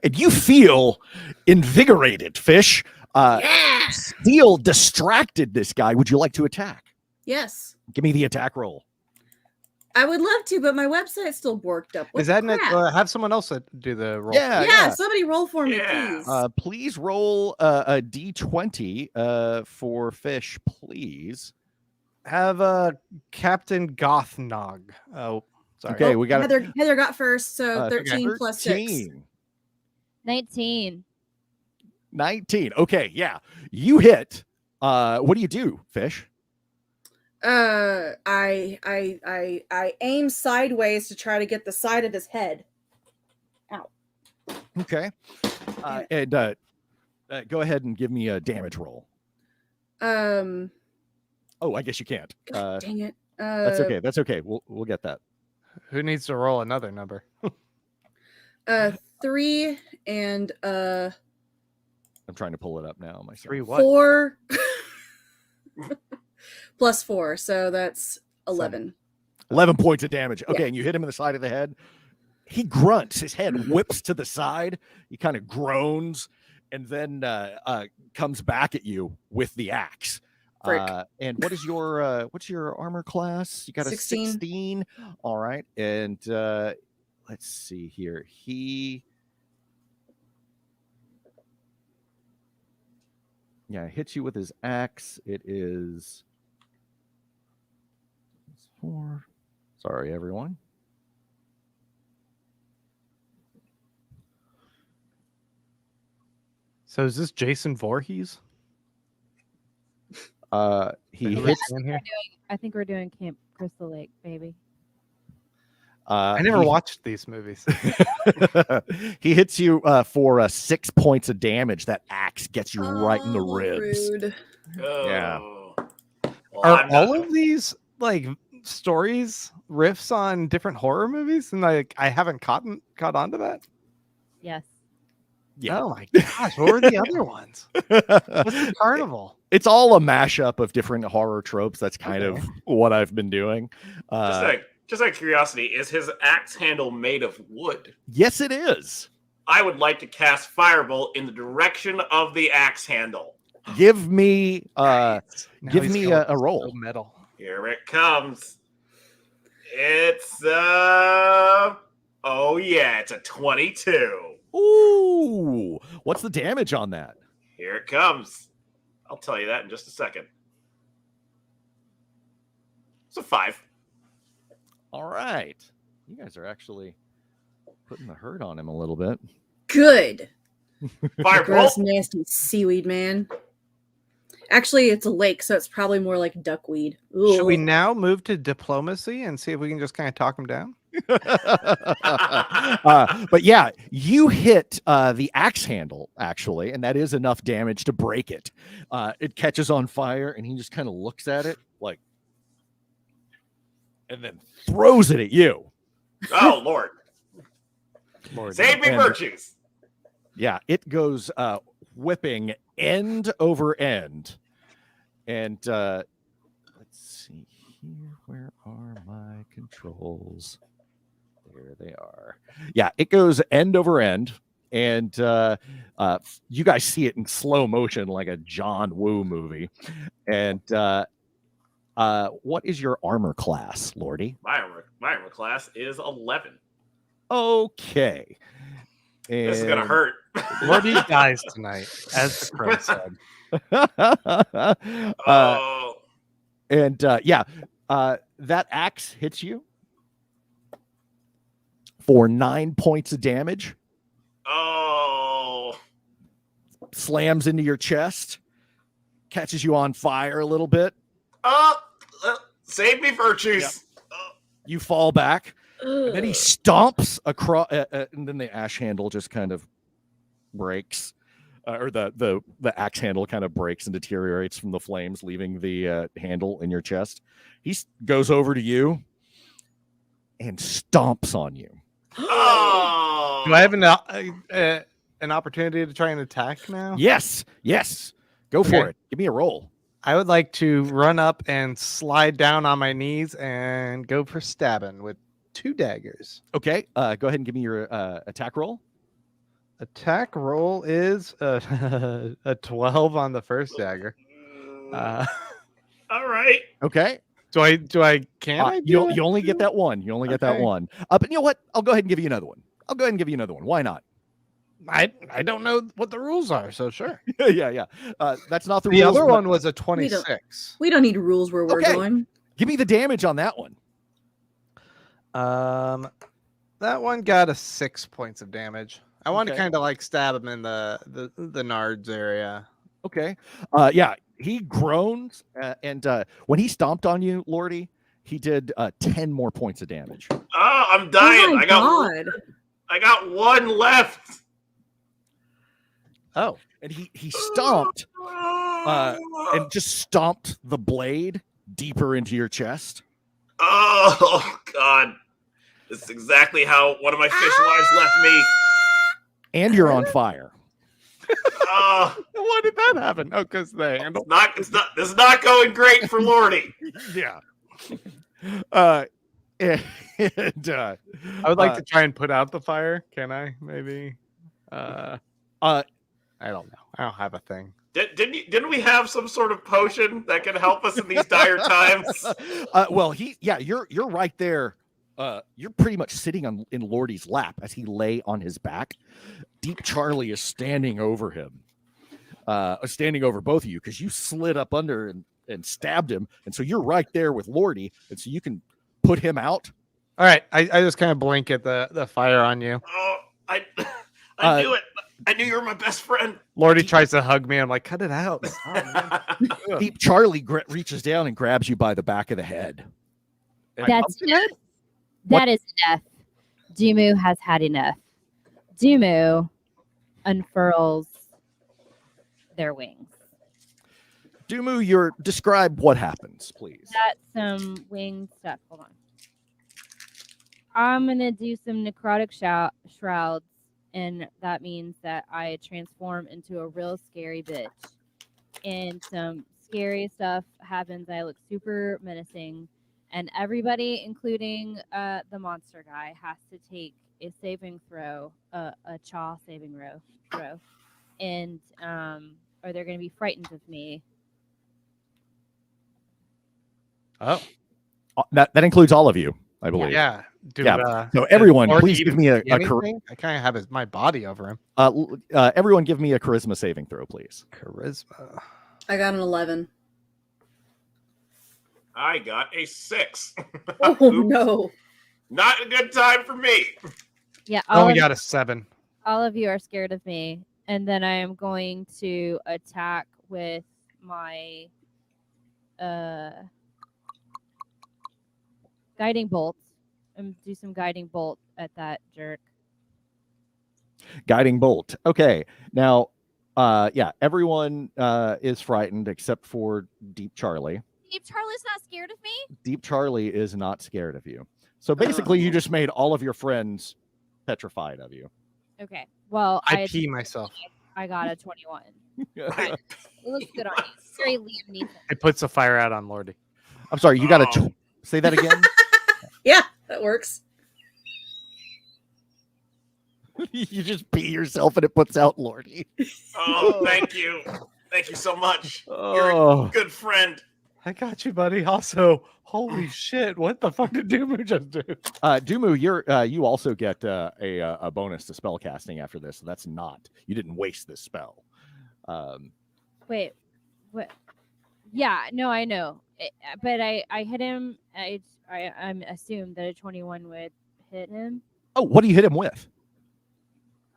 And you feel invigorated, Fish. Yeah. Steel distracted this guy. Would you like to attack? Yes. Give me the attack roll. I would love to, but my website's still borked up. What Is that crap? have someone else do the roll? Yeah, somebody roll for me, Yeah. please. Please roll a d20 for Fish, please. Have Captain Gothnog. Oh, sorry. Okay, we got Heather got first, so 13 okay. plus 6. 13. 19. 19. Okay, yeah. You hit. What do you do, Fish? I aim sideways to try to get the side of his head. Ow. Okay. And go ahead and give me a damage roll. Oh, I guess you can't. God dang it. That's okay. That's okay. We'll get that. Who needs to roll another number? 3 and I'm trying to pull it up now myself. 3 what? 4 plus 4, so that's 11. 11 points of damage. Okay, Yeah. and you hit him in the side of the head. He grunts. His head whips to the side. He kind of groans and then comes back at you with the axe. Frick. And what is your what's your armor class? You got a 16. 16. All right. And let's see here. He hits you with his axe. It is 4. Sorry, everyone. So is this Jason Voorhees? He Who hits. is in here? I think we're doing Camp Crystal Lake, baby. I never watched these movies. He hits you for 6 points of damage. That axe gets you right in the ribs. Rude. Yeah. Well, Are I'm not all of these like stories riffs on different horror movies? And like I haven't caught on to that. Yes. Yeah. Oh my gosh, what were the other ones? What's the carnival? It's all a mashup of different horror tropes. That's kind of what I've been doing. just out of curiosity, is his axe handle made of wood? Yes, it is. I would like to cast Firebolt in the direction of the axe handle. Give me Now give he's me going a roll. metal. Here it comes. It's oh yeah, it's a 22. Ooh, what's the damage on that? Here it comes. I'll tell you that in just a second. It's a 5. All right, you guys are actually putting the hurt on him a little bit. Good. Firebolt. Gross, nasty seaweed, man. Actually, it's a lake, so it's probably more like duckweed. Should we Ooh. now move to diplomacy and see if we can just kind of talk him down? But yeah, you hit the axe handle actually, and that is enough damage to break it. It catches on fire, and he just kind of looks at it like, and then throws it at you. Oh Lord. Save me And- virtues. Yeah, it goes whipping end over end, and let's see here. Where are my controls? There they are. Yeah, it goes end over end, and you guys see it in slow motion like a John Woo movie. And what is your armor class, Lordi? My armor class is 11. Okay. This is gonna And- hurt. Lordi dies tonight, as the crow said. Oh, And that axe hits you for 9 points of damage, oh, slams into your chest, catches you on fire a little bit. save me virtues. You fall back, and then he stomps across, and then the axe handle just kind of breaks, or the axe handle kind of breaks and deteriorates from the flames, leaving the handle in your chest. He goes over to you and stomps on you. Oh, Do I have an opportunity to try and attack now? Yes, go for Okay. it. Give me a roll. I would like to run up and slide down on my knees and go for stabbing with 2 daggers. Okay, go ahead and give me your attack roll. Attack roll is a 12 on the first dagger. all right. Okay, Can I do you it? only get that one. You only get that Okay. one. But you know what? I'll go ahead and give you another one. Why not? I don't know what the rules are, so sure. yeah. That's not the The rules, other but one was a 26. We don't need rules where we're Okay. going. Give me the damage on that one. That one got a 6 points of damage. I want to Okay. kind of like stab him in the nards area. Okay. Yeah, he groans, and when he stomped on you, Lordi, he did 10 more points of damage. Oh, I'm dying. Oh my god. I got 1 left. Oh, And he stomped and just stomped the blade deeper into your chest. Oh God, this is exactly how one of my fish wives left me. And you're on fire. Oh, why did that happen? Oh, because the handle. this is not going great for Lordi. Yeah. And I would like to try and put out the fire. Can I? Maybe. I don't know. I don't have a thing. Didn't we have some sort of potion that can help us in these dire times? well, you're right there. You're pretty much sitting in Lordi's lap as he lay on his back. Deep Charley is standing over him, standing over both of you because you slid up under and stabbed him, and so you're right there with Lordi, and so you can put him out. All right. I just kind of blink at the fire on you. Oh, I knew it. I knew you were my best friend. Lordi tries to hug me. I'm like, cut it out. Deep Charley reaches down and grabs you by the back of the head. That's enough. That is enough. Dumu has had enough. Dumu unfurls their wings. Dumu, describe what happens, please. That's some wing stuff. Hold on. I'm gonna do some necrotic shrouds, and that means that I transform into a real scary bitch. And some scary stuff happens. I look super menacing, and everybody, including the monster guy, has to take a saving throw, a chaw saving throw, and or they're gonna be frightened of me. Oh, That includes all of you, I believe. yeah. Dude, Yeah. So everyone, Lordi please give me a anything? I kind of have my body over him. everyone give me a charisma saving throw, please. Charisma. I got an 11. I got a 6. Oh Oops. no. Not a good time for me. Yeah, I only got a 7. all of you are scared of me, and then I am going to attack with my guiding bolt and do some guiding bolt at that jerk. Guiding bolt. Okay. Now, yeah, everyone is frightened except for Deep Charley. Deep Charlie's not scared of me? Deep Charley is not scared of you. So basically, you just made all of your friends petrified of you. Okay. Well, I pee myself. I got a 21. It looks good on you. Very Liam Neeson. It puts the fire out on Lordi. I'm sorry, you got to say that again? Yeah, that works. You just pee yourself and it puts out Lordi. Oh, thank you. Thank you so much. You're Oh. a good friend. I got you, buddy. Also, holy shit, what the fuck did Dumu just do? Dumu, you also get a bonus to spell casting after this. So that's not, you didn't waste this spell. Wait, what? Yeah, no, I know. But I hit him. I'm assumed that a 21 would hit him. Oh, what do you hit him with?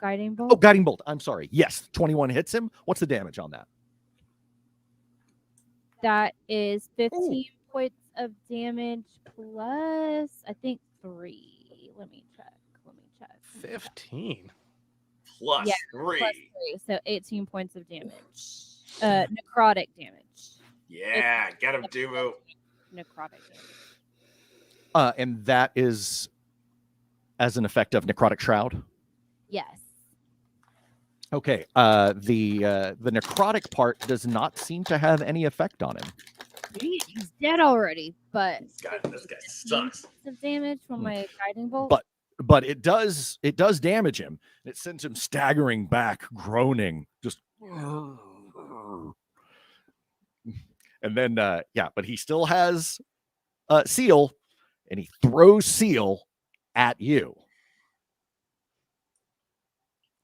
Guiding bolt? Oh, guiding bolt. I'm sorry. Yes, 21 hits him. What's the damage on that? That is 15 points of damage plus, I think, 3. Let me check. 15. Plus Yeah, 3. Plus 3, so 18 points of damage. Necrotic damage. Yeah, get him, Dumu. Necrotic damage. And that is as an effect of necrotic shroud. Yes. Okay. The necrotic part does not seem to have any effect on him. He's dead already, but This guy sucks. of damage from my guiding bolt. But it does damage him. It sends him staggering back, groaning, just. And then but he still has Seal, and he throws Seal at you.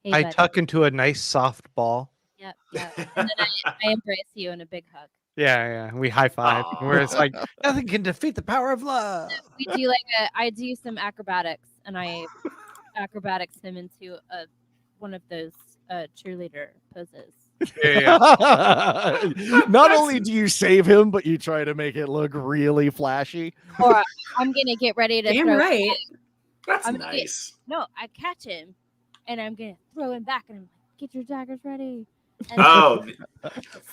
Hey, I buddy. tuck into a nice soft ball. Yep. And then I embrace you in a big hug. Yeah. We high five. Where it's like, nothing can defeat the power of love. We do I do some acrobatics, and I acrobatics him into one of those cheerleader poses. Yeah. Not only do you save him, but you try to make it look really flashy. Or I'm gonna get ready to Damn throw right. That's I'm nice. No, I catch him, and I'm gonna throw him back, and I'm like, "Get your daggers ready." And Oh,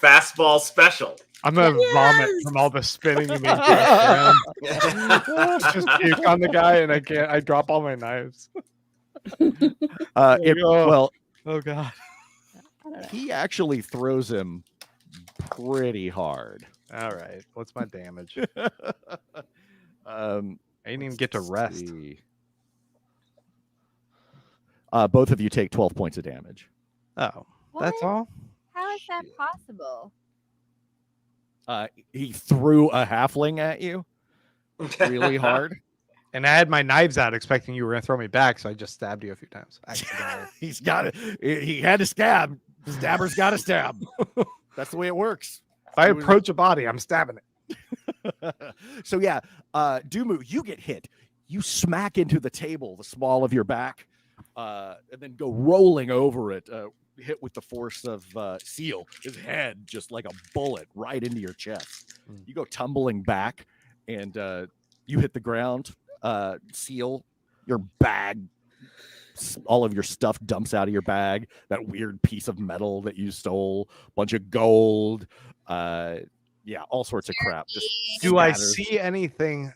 fastball special. I'm gonna vomit from all the spinning you made. Just puke on the guy, and I drop all my knives. Well, Oh god. he actually throws him pretty hard. All right. What's my damage? I didn't even get to rest. Both of you take 12 points of damage. Oh, What? that's all? How is that possible? He threw a halfling at you really hard. And I had my knives out expecting you were going to throw me back, so I just stabbed you a few times. Accidentally. He's got it. He had to stab. Stabber's got to stab. That's the way it works. If I approach a body, I'm stabbing it. So yeah, Dumu, you get hit. You smack into the table, the small of your back, and then go rolling over it, hit with the force of Seal. His head just like a bullet right into your chest. You go tumbling back, and you hit the ground. Seal, your bag, all of your stuff dumps out of your bag. That weird piece of metal that you stole, bunch of gold, all sorts of crap. Just Do I scatters. see anything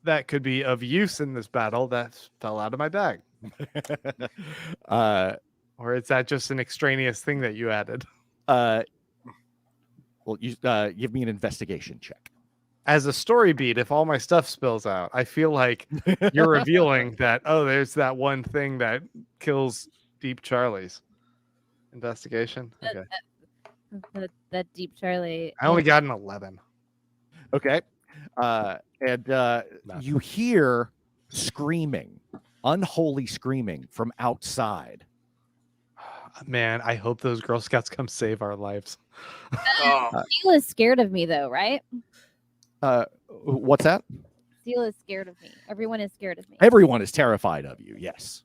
that could be of use in this battle that fell out of my bag? Or is that just an extraneous thing that you added? Well, you give me an investigation check. As a story beat, if all my stuff spills out, I feel like you're revealing that, oh, there's that one thing that kills Deep Charlie's. Investigation? Okay. That Deep Charlie. I only got an 11. Okay. And you hear screaming, unholy screaming from outside. Man, I hope those Girl Scouts come save our lives. Seal is scared of me, though, right? What's that? Seal is scared of me. Everyone is scared of me. Everyone is terrified of you. Yes.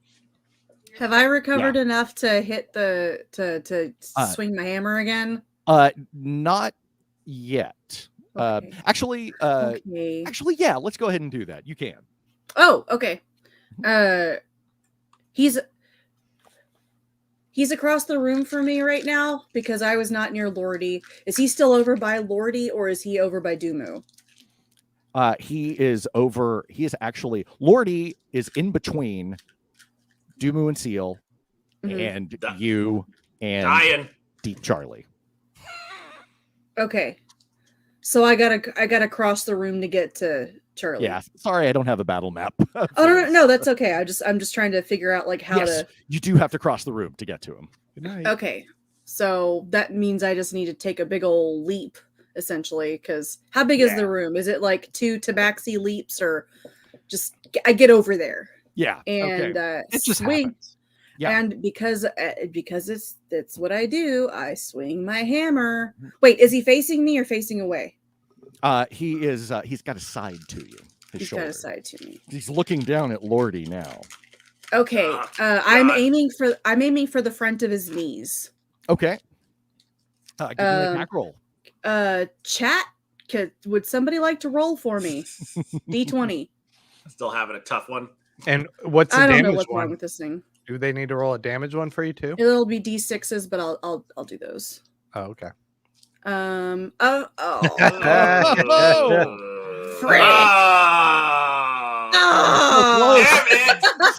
Have I recovered enough to hit to swing my hammer again? Not yet. Okay. Actually, yeah. Let's go ahead and do that. You can. Oh, okay. He's across the room from me right now because I was not near Lordi. Is he still over by Lordi, or is he over by Dumu? He is over. He is actually Lordi is in between Dumu and Seal, and you and Deep Charlie. Okay, so I gotta cross the room to get to Charlie. Yeah, sorry, I don't have a battle map. Oh no, that's okay. I'm just trying to figure out like how to. You do have to cross the room to get to him. Good night. Okay, so that means I just need to take a big old leap, essentially. Because how big is the room? Is it like 2 tabaxi leaps, or just I get over there? Yeah, and It just swing. happens. Yeah. And because it's what I do, I swing my hammer. Wait, is he facing me or facing away? He is. He's got a side to you. He's got a side to me. He's looking down at Lordi now. Okay. I'm aiming for the front of his knees. Okay. Give me an attack roll. Chat. Would somebody like to roll for me? D20. Still having a tough one. And what's the I don't damage know what's one? wrong with this thing. Do they need to roll a damage one for you too? It'll be D6s, but I'll do those. Oh, okay. Oh. Frick.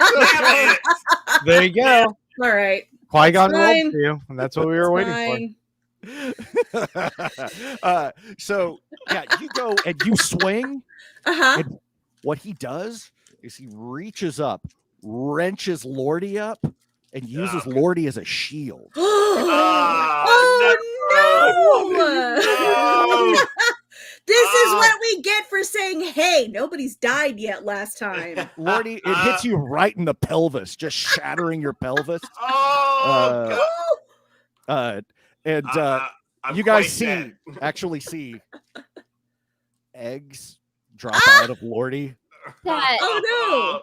Damn it! There you go. All right. Qui-Gon It's rolled fine. for you, and that's what we were waiting for. So yeah, you go and you swing. And what he does is he reaches up, wrenches Lordi up, and uses Lordi as a shield. No! This is what we get for saying, "Hey, nobody's died yet." Last time, Lordi, it hits you right in the pelvis, just shattering your pelvis. And you guys actually see eggs drop out of Lordi. Oh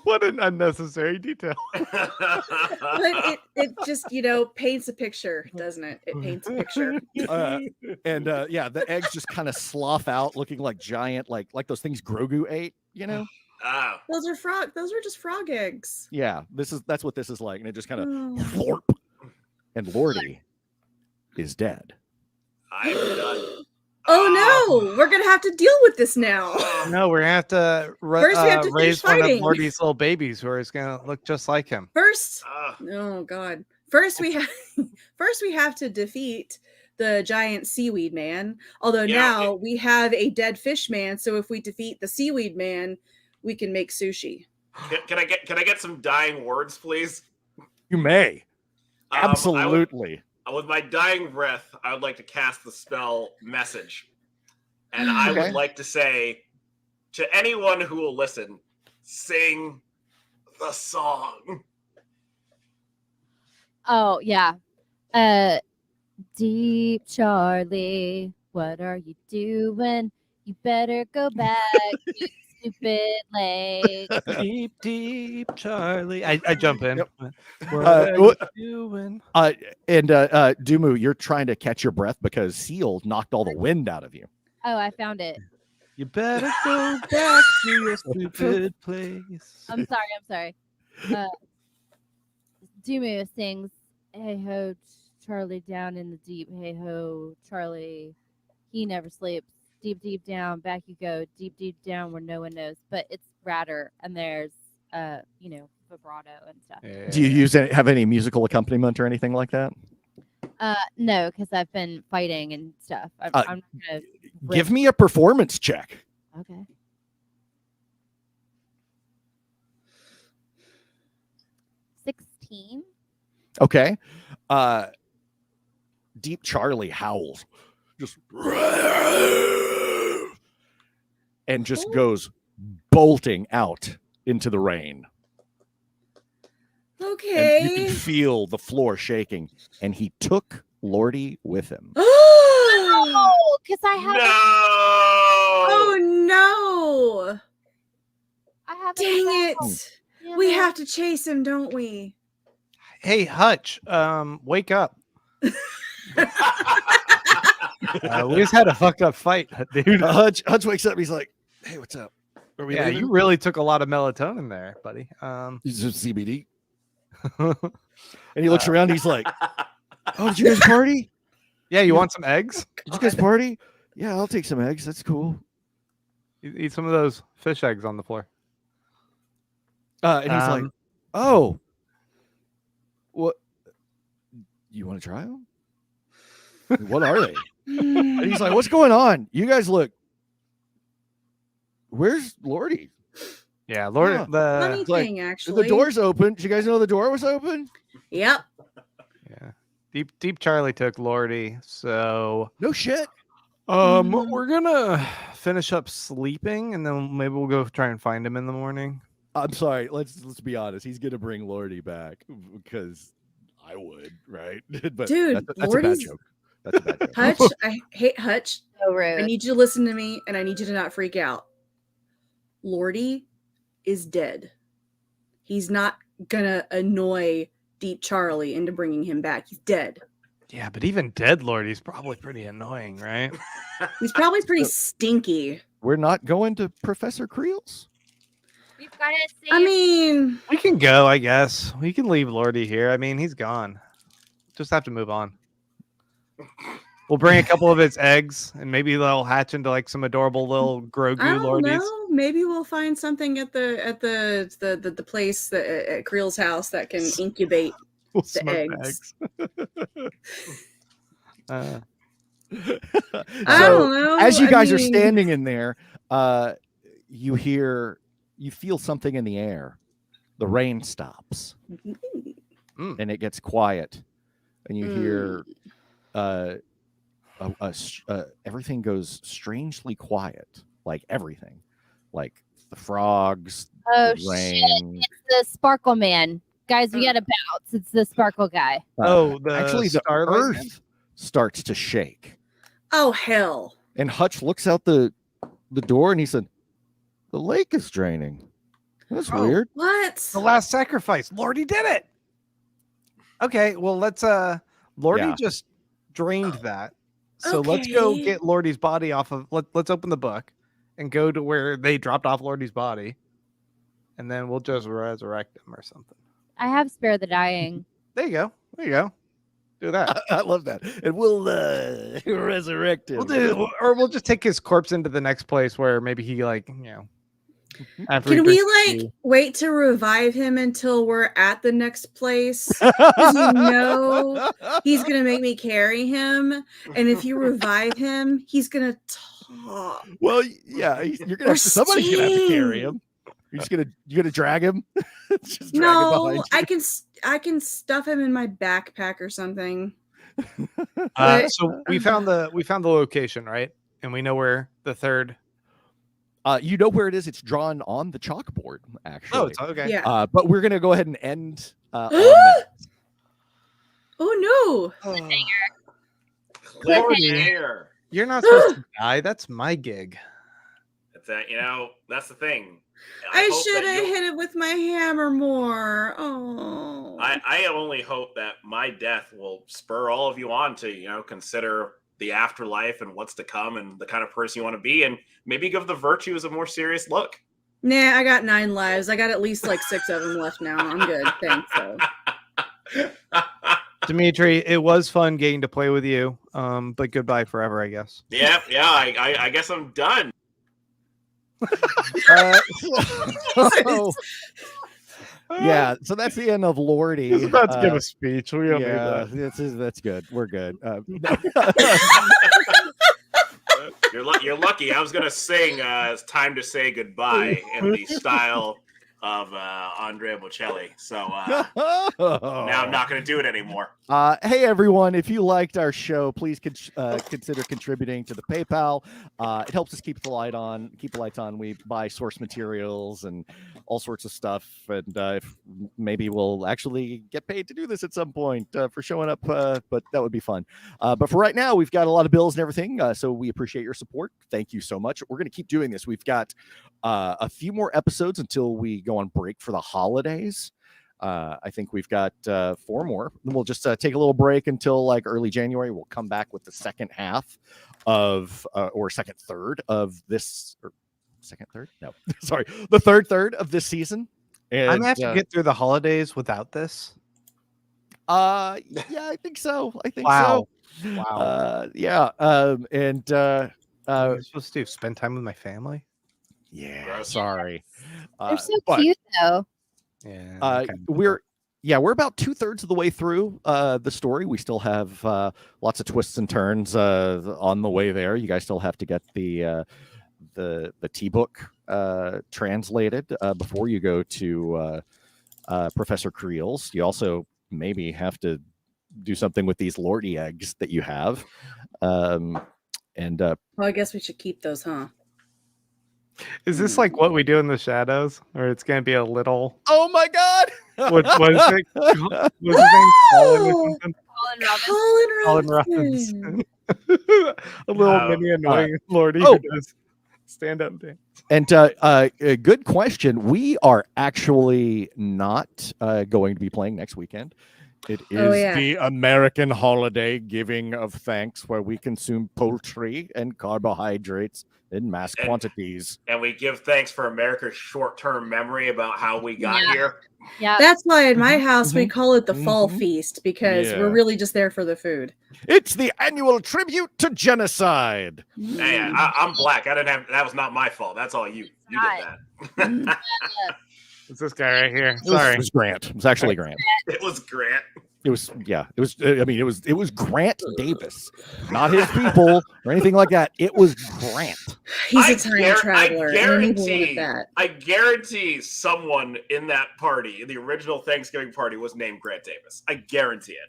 What an unnecessary detail. no! But it just paints a picture, doesn't it? It paints a picture. And the eggs just kind of slough out, looking like giant, like those things Grogu ate. Those are just frog eggs. Yeah, that's what this is like, and it just kind of florp. And Lordi is dead. I'm done. Oh no! We're gonna have to deal with this now. No, we're gonna have to, First we have to raise finish one of fighting. Lordi's little babies who is gonna look just like him. First, oh god! First we have to defeat the giant seaweed man. Although now we have a dead fish man, so if we defeat the seaweed man, we can make sushi. Can I get some dying words, please? You may. Absolutely. With my dying breath, I would like to cast the spell Message. And I would like to say to anyone who will listen, sing the song. Oh, yeah. Deep Charlie, what are you doing? You better go back to stupid leg. Deep, deep, Charlie. I jump in. Yep. What Uh, are what- you doing? And Dumu, you're trying to catch your breath because Seal knocked all the wind out of you. Oh, I found it. You better go back to your stupid place. I'm sorry. Dumu sings, "Hey ho, Charlie, down in the deep. Hey ho, Charlie, he never sleeps. Deep, deep down, back you go. Deep, deep down where no one knows." But it's radder, and there's vibrato and stuff. Yeah. Do you have any musical accompaniment or anything like that? No, because I've been fighting and stuff. I'm not gonna Give me a performance check. Okay. $16. Okay. Deep Charlie howls. Just and just goes bolting out into the rain. And you Okay. can feel the floor shaking. And he took Lordi with him. Oh, because I have No. Oh no! I have Dang it! Damn We it. have to chase him, don't we? Hey, Hutch, wake up. We just had a fucked up fight, dude. Hutch wakes up and he's like, "Hey, what's up? Are we Yeah, leaving?" you really took a lot of melatonin there, buddy. He's just CBD. And he looks around. He's like, "Oh, did you guys party? Yeah, you want some eggs? Did you guys party? Yeah, I'll take some eggs. That's cool." Eat some of those fish eggs on the floor. And he's like, "Oh, what? You want to try them? What are they?" And he's like, "What's going on? You guys look. Where's Lordi? Yeah, Lord, Yeah. Funny like, thing, actually. The door's open. Did you guys know the door was open? Yep. yeah, deep Charlie took Lordi, so No shit. Mhm. we're gonna finish up sleeping, and then maybe we'll go try and find him in the morning. I'm sorry. Let's be honest. He's gonna bring Lordi back because I would, right? But Dude, that's a bad Lordi's- joke. That's a bad joke. Hutch, I hate Hutch. So I rude. need you to listen to me, and I need you to not freak out. Lordi is dead. He's not gonna annoy Deep Charlie into bringing him back. He's dead. Yeah, but even dead Lordi's probably pretty annoying, right? He's probably pretty stinky. We're not going to Professor Creel's. We've got to save. I mean, We can go, I guess. We can leave Lordi here. I mean, he's gone. Just have to move on. We'll bring a couple of its eggs, and maybe they'll hatch into like some adorable little Grogu I don't Lordis. know. Maybe we'll find something at the place that, at Creel's house that can incubate We'll the smoke eggs. Uh, I don't know. As you I guys are mean- standing in there, you feel something in the air. The rain stops and it gets quiet, and you hear everything goes strangely quiet, like everything, like the frogs, Oh, the shit. rain. It's the Sparkle Man. Guys, we got to bounce. It's the Sparkle guy. Actually, the Starlight Man? earth starts to shake, Oh hell! and Hutch looks out the door, and he said, "The lake is draining. That's Oh. weird." What? The last sacrifice. Lordi did it. Okay, well let's Lordi Yeah. just drained that. So let's go Okay. get Lordi's body off of let's open the book and go to where they dropped off Lordi's body. And then we'll just resurrect him or something. I have Spare the Dying. There you go. There you go. Do that. I love that, and we'll resurrect him. We'll just take his corpse into the next place where maybe he after he Can we drinks like wait to revive him until we're at the next place? Because you know he's gonna make me carry him, and if you revive him, he's gonna talk. Well, yeah, you're gonna Or have to, somebody's gonna have to carry sting. him. You're gonna drag him. Just drag him No, behind I can stuff him in my backpack or something. so we found the location, right? And we know where the third. You know where it is. It's drawn on the chalkboard, actually. Oh, it's okay. Yeah. But we're gonna go ahead and end on that. Oh no! Cliffhanger. You're not supposed to die. That's my gig. But that's the thing. I hope should that have you'll- hit it with my hammer more. Oh. I only hope that my death will spur all of you on to, consider the afterlife and what's to come and the kind of person you want to be, and maybe give the virtues a more serious look. Nah, I got 9 lives. I got at least like 6 of them left now. I'm good. Thanks. So. Dimitri, it was fun getting to play with you. But goodbye forever, I guess. Yeah, I guess I'm done. Yeah, so that's the end of Lordi. He's about to give a speech. We don't need Yeah, that. that's good. We're good. You're lucky. I was gonna sing "It's Time to Say Goodbye" in the style of Andrea Bocelli. So now I'm not gonna do it anymore. Hey everyone, if you liked our show, please consider contributing to the PayPal. It helps us keep the lights on. We buy source materials and all sorts of stuff, and if maybe we'll actually get paid to do this at some point for showing up, but that would be fun. But for right now, we've got a lot of bills and everything, so we appreciate your support. Thank you so much. We're going to keep doing this. We've got a few more episodes until we go on break for the holidays. I think we've got 4 more. Then we'll just take a little break until like early January. We'll come back with the second half of or second third of this. Or second third? No, sorry, the third of this season. And I'm gonna have to get through the holidays without this. yeah, I think so. Wow. Yeah. And What am I supposed to do? Spend time with my family? yeah. Gross. Sorry. They're so but, cute though. Yeah. we're about 2/3 of the way through the story. We still have lots of twists and turns on the way there. You guys still have to get the T-book translated before you go to Professor Creel's. You also maybe have to do something with these Lordi eggs that you have. Well, I guess we should keep those, huh? Is this like what we do in the shadows, or it's gonna be a little? Oh my God! What was it? Was his name Colin or something? Colin Robinson. Colin Robinson. A little mini annoying Lordi oh. who does stand up dance. And a good question. We are actually not going to be playing next weekend. It is the American holiday giving of thanks, where we consume poultry and carbohydrates in mass quantities. And we give thanks for America's short-term memory about how we got here. Yeah. That's why in my house we call it the fall feast, because Yeah. we're really just there for the food. It's the annual tribute to genocide. Hey, I'm black. I didn't have. That was not my fault. That's all you. You did that. It's this guy right here. It Sorry. was Grant. It was actually Grant. It was Grant. It was, yeah. It was. I mean, it was Grant Davis, not his people or anything like that. It was Grant. He's a time traveler. I guarantee someone in that party, in the original Thanksgiving party, was named Grant Davis. I guarantee it.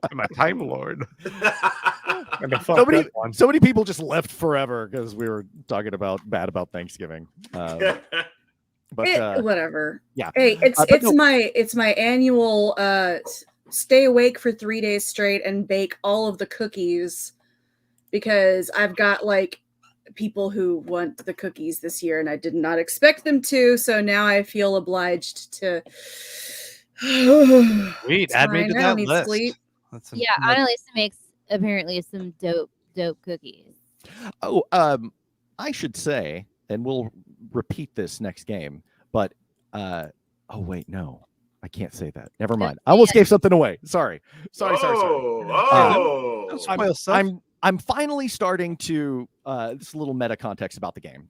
I'm a Time Lord. And so many people just left forever because we were talking bad about Thanksgiving. But whatever. Yeah. Hey, it's my annual stay awake for 3 days straight and bake all of the cookies, because I've got like people who want the cookies this year and I did not expect them to, so now I feel obliged to. Sweet, add me to that list. Sleep. Yeah, Annaliese makes apparently some dope cookies. Oh, I should say, and we'll repeat this next game, but oh wait, no, I can't say that. Never mind. I almost gave something away. Sorry. I'm finally starting to this is a little meta context about the game.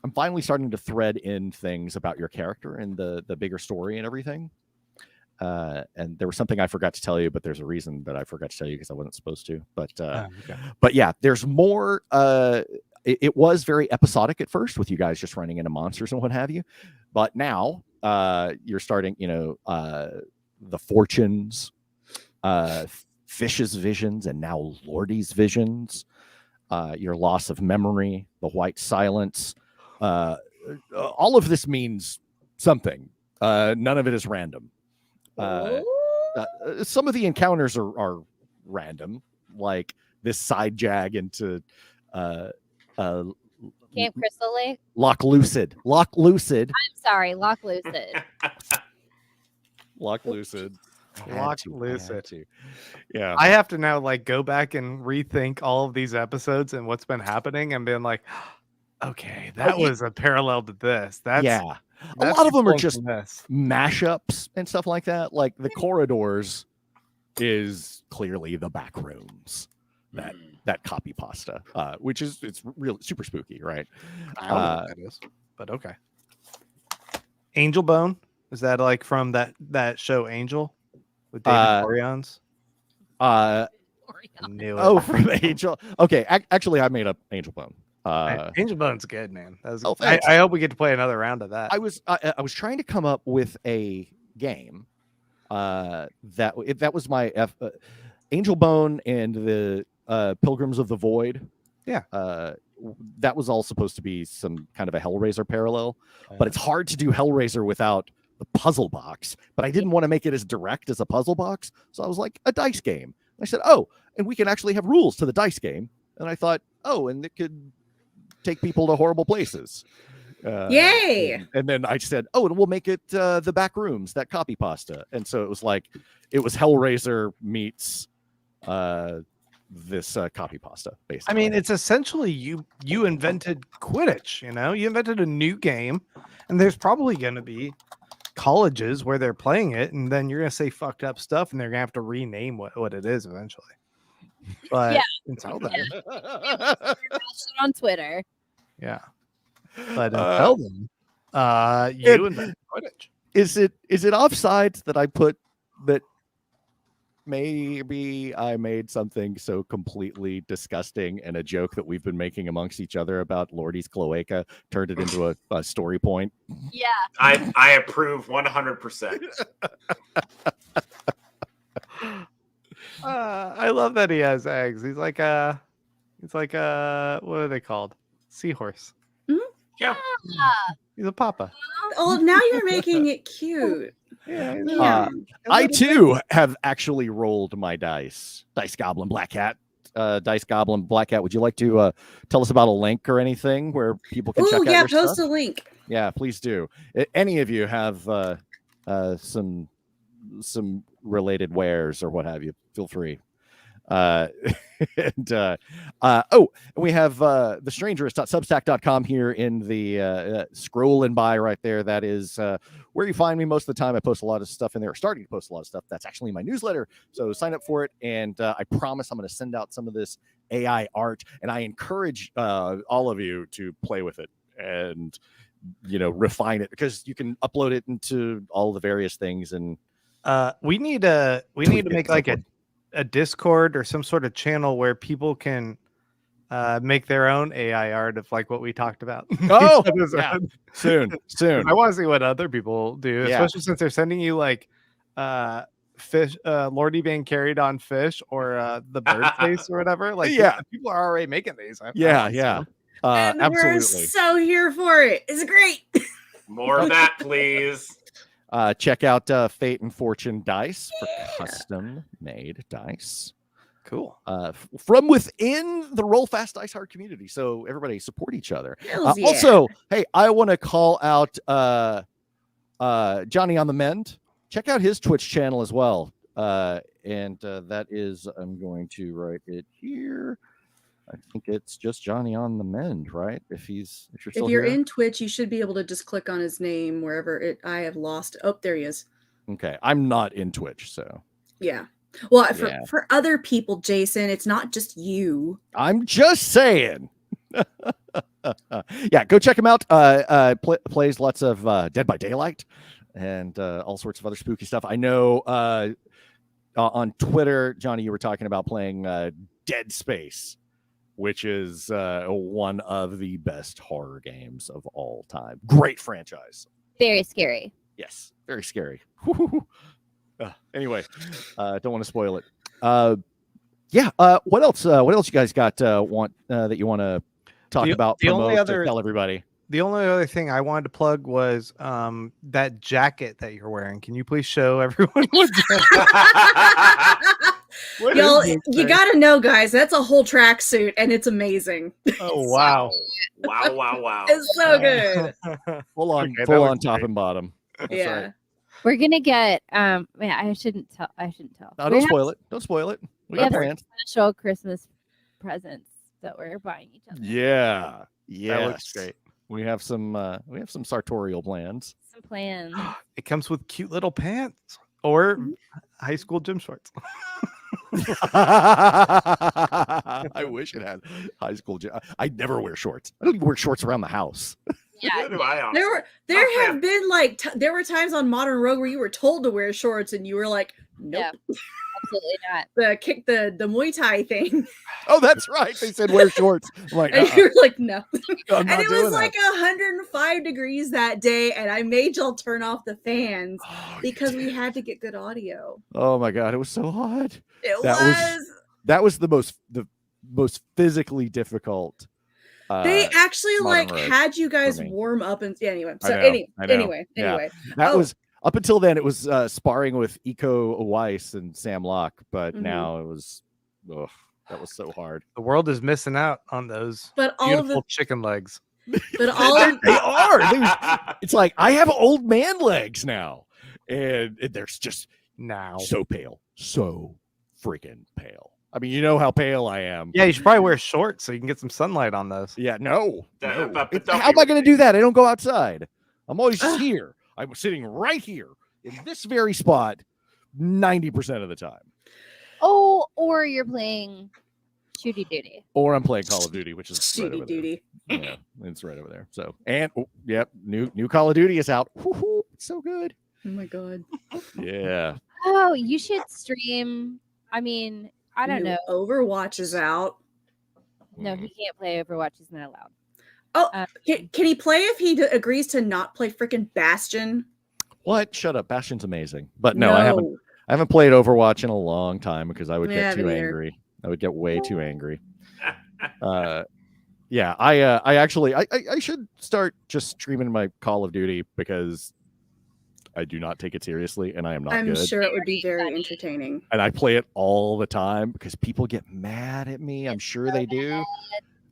I'm finally starting to thread in things about your character and the bigger story and everything. And there was something I forgot to tell you, but there's a reason that I forgot to tell you because I wasn't supposed to. But yeah, there's more. It was very episodic at first with you guys just running into monsters and what have you. But now you're starting, the fortunes, Fish's visions, and now Lordi's visions, your loss of memory, the white silence. All of this means something. None of it is random. Some of the encounters are random, like this side jag into Camp Crystal Lake. Loch Lucid. I'm sorry, Loch Lucid. Loch Lucid. Loch Lucid. Yeah. I have to now like go back and rethink all of these episodes and what's been happening and being like, okay, that was a parallel to this. That's a that's lot of them are pulling just from this. mashups and stuff like that. Like the corridors is clearly the back rooms. That copy pasta, which is it's really super spooky, right? I don't know what that is, but okay. Angel Bone, is that like from that show Angel with David Boreanaz? Knew it. From Angel. Okay, actually, I made up Angel Bone. Angel Bone's good, man. That was thanks. I hope we get to play another round of that. I was trying to come up with a game that was my Angel Bone and the Pilgrims of the Void. Yeah. That was all supposed to be some kind of a Hellraiser parallel, but it's hard to do Hellraiser without the puzzle box. But I didn't want to make it as direct as a puzzle box, so I was like, a dice game. I said, and we can actually have rules to the dice game. And I thought, and it could take people to horrible places. Yay! And then I said, and we'll make it the back rooms, that copy pasta. And so it was Hellraiser meets this copy pasta, basically. I mean, it's essentially you invented Quidditch, you invented a new game, and there's probably going to be colleges where they're playing it, and then you're going to say fucked up stuff, and they're going to have to rename what it is eventually. But until then, on Twitter. Yeah. But until then, you invented Quidditch. Is it offsides that I put that? Maybe I made something so completely disgusting and a joke that we've been making amongst each other about Lordi's cloaca turned it into a story point. Yeah. I approve 100%. I love that he has eggs. He's like a what are they called? Seahorse. Yeah. He's a papa. Oh, now you're making it cute. Yeah. I too have actually rolled my dice. Dice Goblin Black Cat. Dice Goblin Black Cat. Would you like to tell us about a link or anything where people can check out your post stuff? a link. Yeah, please do. Any of you have some related wares or what have you, feel free. And we have thestrangerist.substack.com here in the scrolling by right there. That is where you find me most of the time. I post a lot of stuff in there, starting to post a lot of stuff. That's actually my newsletter, so sign up for it, and I promise I'm going to send out some of this AI art, and I encourage all of you to play with it and refine it, because you can upload it into all the various things. And we need to make like a Discord or some sort of channel where people can make their own AI art of like what we talked about. Oh, yeah. Soon. I want to see what other people do, especially since they're sending you like fish, Lordi being carried on fish, or the bird face or whatever. Like, people are already making these. And absolutely. we're so here for it. It's great. More of that, please. Check out Fate and Fortune Dice for custom-made dice. Cool. From within the Roll Fast Dice Hard community, so everybody support each other. Yeah. Also, hey, I want to call out Johnny on the Mend. Check out his Twitch channel as well. And that is, I'm going to write it here. I think it's just Johnny on the Mend, right? If you're still If you're here. in Twitch, you should be able to just click on his name wherever I have lost. Oh, there he is. Okay, I'm not in Twitch, so yeah. Well, for other people, Jason, it's not just you. I'm just saying. Yeah, go check him out. Plays lots of Dead by Daylight and all sorts of other spooky stuff. I know on Twitter, Johnny, you were talking about playing Dead Space, which is one of the best horror games of all time. Great franchise. Very scary. Yes, very scary. Anyway, don't want to spoil it. What else? What else you guys got? That you want to talk about? Tell everybody. The only other thing I wanted to plug was that jacket that you're wearing. Can you please show everyone what What Y'all, is this you thing? gotta know, guys, that's a whole tracksuit, and it's amazing. Oh wow. Wow. It's so good. Full on, Okay, that full was on top great. and bottom. That's Yeah. right. We're gonna get man, I shouldn't tell. No, We don't have spoil it. Don't spoil it. We We got have plans. special Christmas presents that we're buying each other. Yeah. That looks Yes. great. We have some sartorial plans. Some plans. It comes with cute little pants or high school gym shorts. I wish it had high school gym. I never wear shorts. I don't even wear shorts around the house. Yeah. Neither do I, honestly. There Not have been like there were times on Modern Rogue where you were told to wear shorts and you were like, nope. Yeah. Absolutely not. The Muay Thai thing, Oh, that's right. They said wear shorts. I'm like, and you were like, no. I'm And not it doing was that. like 105 degrees that day, and I made y'all turn off the fans Oh, you because we did. had to get good audio. Oh my god, it was so hot. It That was the most physically difficult. They actually Modern like Rogue had you guys me. warm up and anyway. I So know, I know. anyway. Yeah. That Oh. was up until then. It was sparring with Iko Weiss and Sam Locke, but Mhm. now it was. Ugh, that was so hard. The world is missing out on those But all of beautiful the chicken legs. but all of They are. It's like I have old man legs now, and there's just Now. so pale, so freaking pale. I mean, you know how pale I am. Yeah, you should probably wear shorts so you can get some sunlight on those. Yeah, no. But It's- don't how be am I going to do that? I don't go outside. I'm always Ugh. here. I'm sitting right here in this very spot 90% of the time. Oh, or you're playing Shooty Duty. Or I'm playing Call of Duty, which is right shooty over duty. there. Yeah, it's right over there. So, and yep, new Call of Duty is out. Woo-hoo, it's so good. Oh my god. Yeah. Oh, you should stream. I mean, I don't New know. Overwatch is out. No, he can't play Overwatch. He's not allowed. Oh, Um, can he play if he agrees to not play freaking Bastion? What? Shut up. Bastion's amazing. But no, I haven't played Overwatch in a long time because I would Yeah, get too me neither. angry. I would get way too angry. Yeah, I actually I should start just streaming my Call of Duty because I do not take it seriously and I am not I'm good. sure it would be Very very funny. entertaining. And I play it all the time because people get mad at me. I'm sure they do.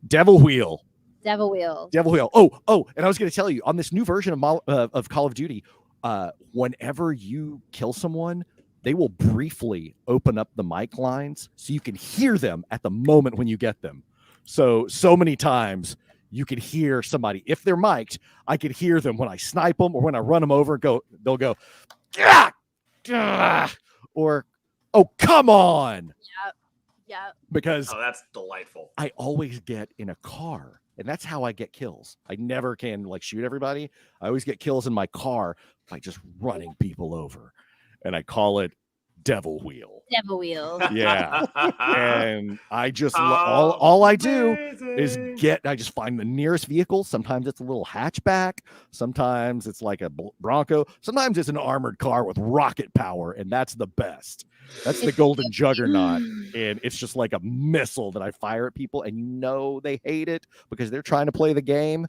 Devil Wheel. Devil Wheels. Devil Wheel. Oh, and I was going to tell you on this new version of Call of Duty, whenever you kill someone, they will briefly open up the mic lines so you can hear them at the moment when you get them. So many times you can hear somebody. If they're mic'd, I can hear them when I snipe them or when I run them over. They'll go, "Gah! Gah!" or, "Oh, come on," Yep. because Oh, that's delightful. I always get in a car, and that's how I get kills. I never can like shoot everybody. I always get kills in my car by just running people over, and I call it Devil Wheel. Devil Wheels. Yeah, and I just all I do is I just find the nearest vehicle. Sometimes it's a little hatchback. Sometimes it's like a Bronco. Sometimes it's an armored car with rocket power, and that's the best. That's the golden juggernaut, and it's just like a missile that I fire at people, and you know they hate it because they're trying to play the game,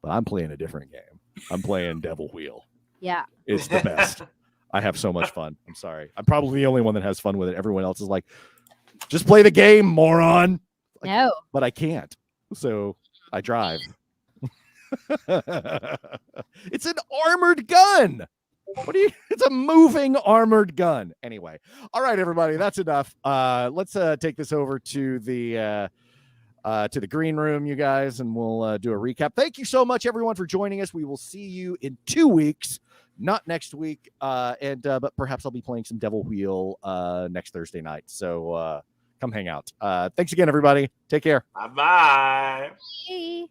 but I'm playing a different game. I'm playing Devil Wheel. Yeah. It's the best. I have so much fun. I'm sorry. I'm probably the only one that has fun with it. Everyone else is like, just play the game, moron. Like, No. but I can't. So I drive. It's an armored gun. It's a moving armored gun. Anyway. All right, everybody. That's enough. Let's take this over to the green room, you guys, and we'll do a recap. Thank you so much, everyone, for joining us. We will see you in 2 weeks. Not next week, but perhaps I'll be playing some Devil Wheel next Thursday night. So come hang out. Thanks again, everybody. Take care. Bye-bye. Bye.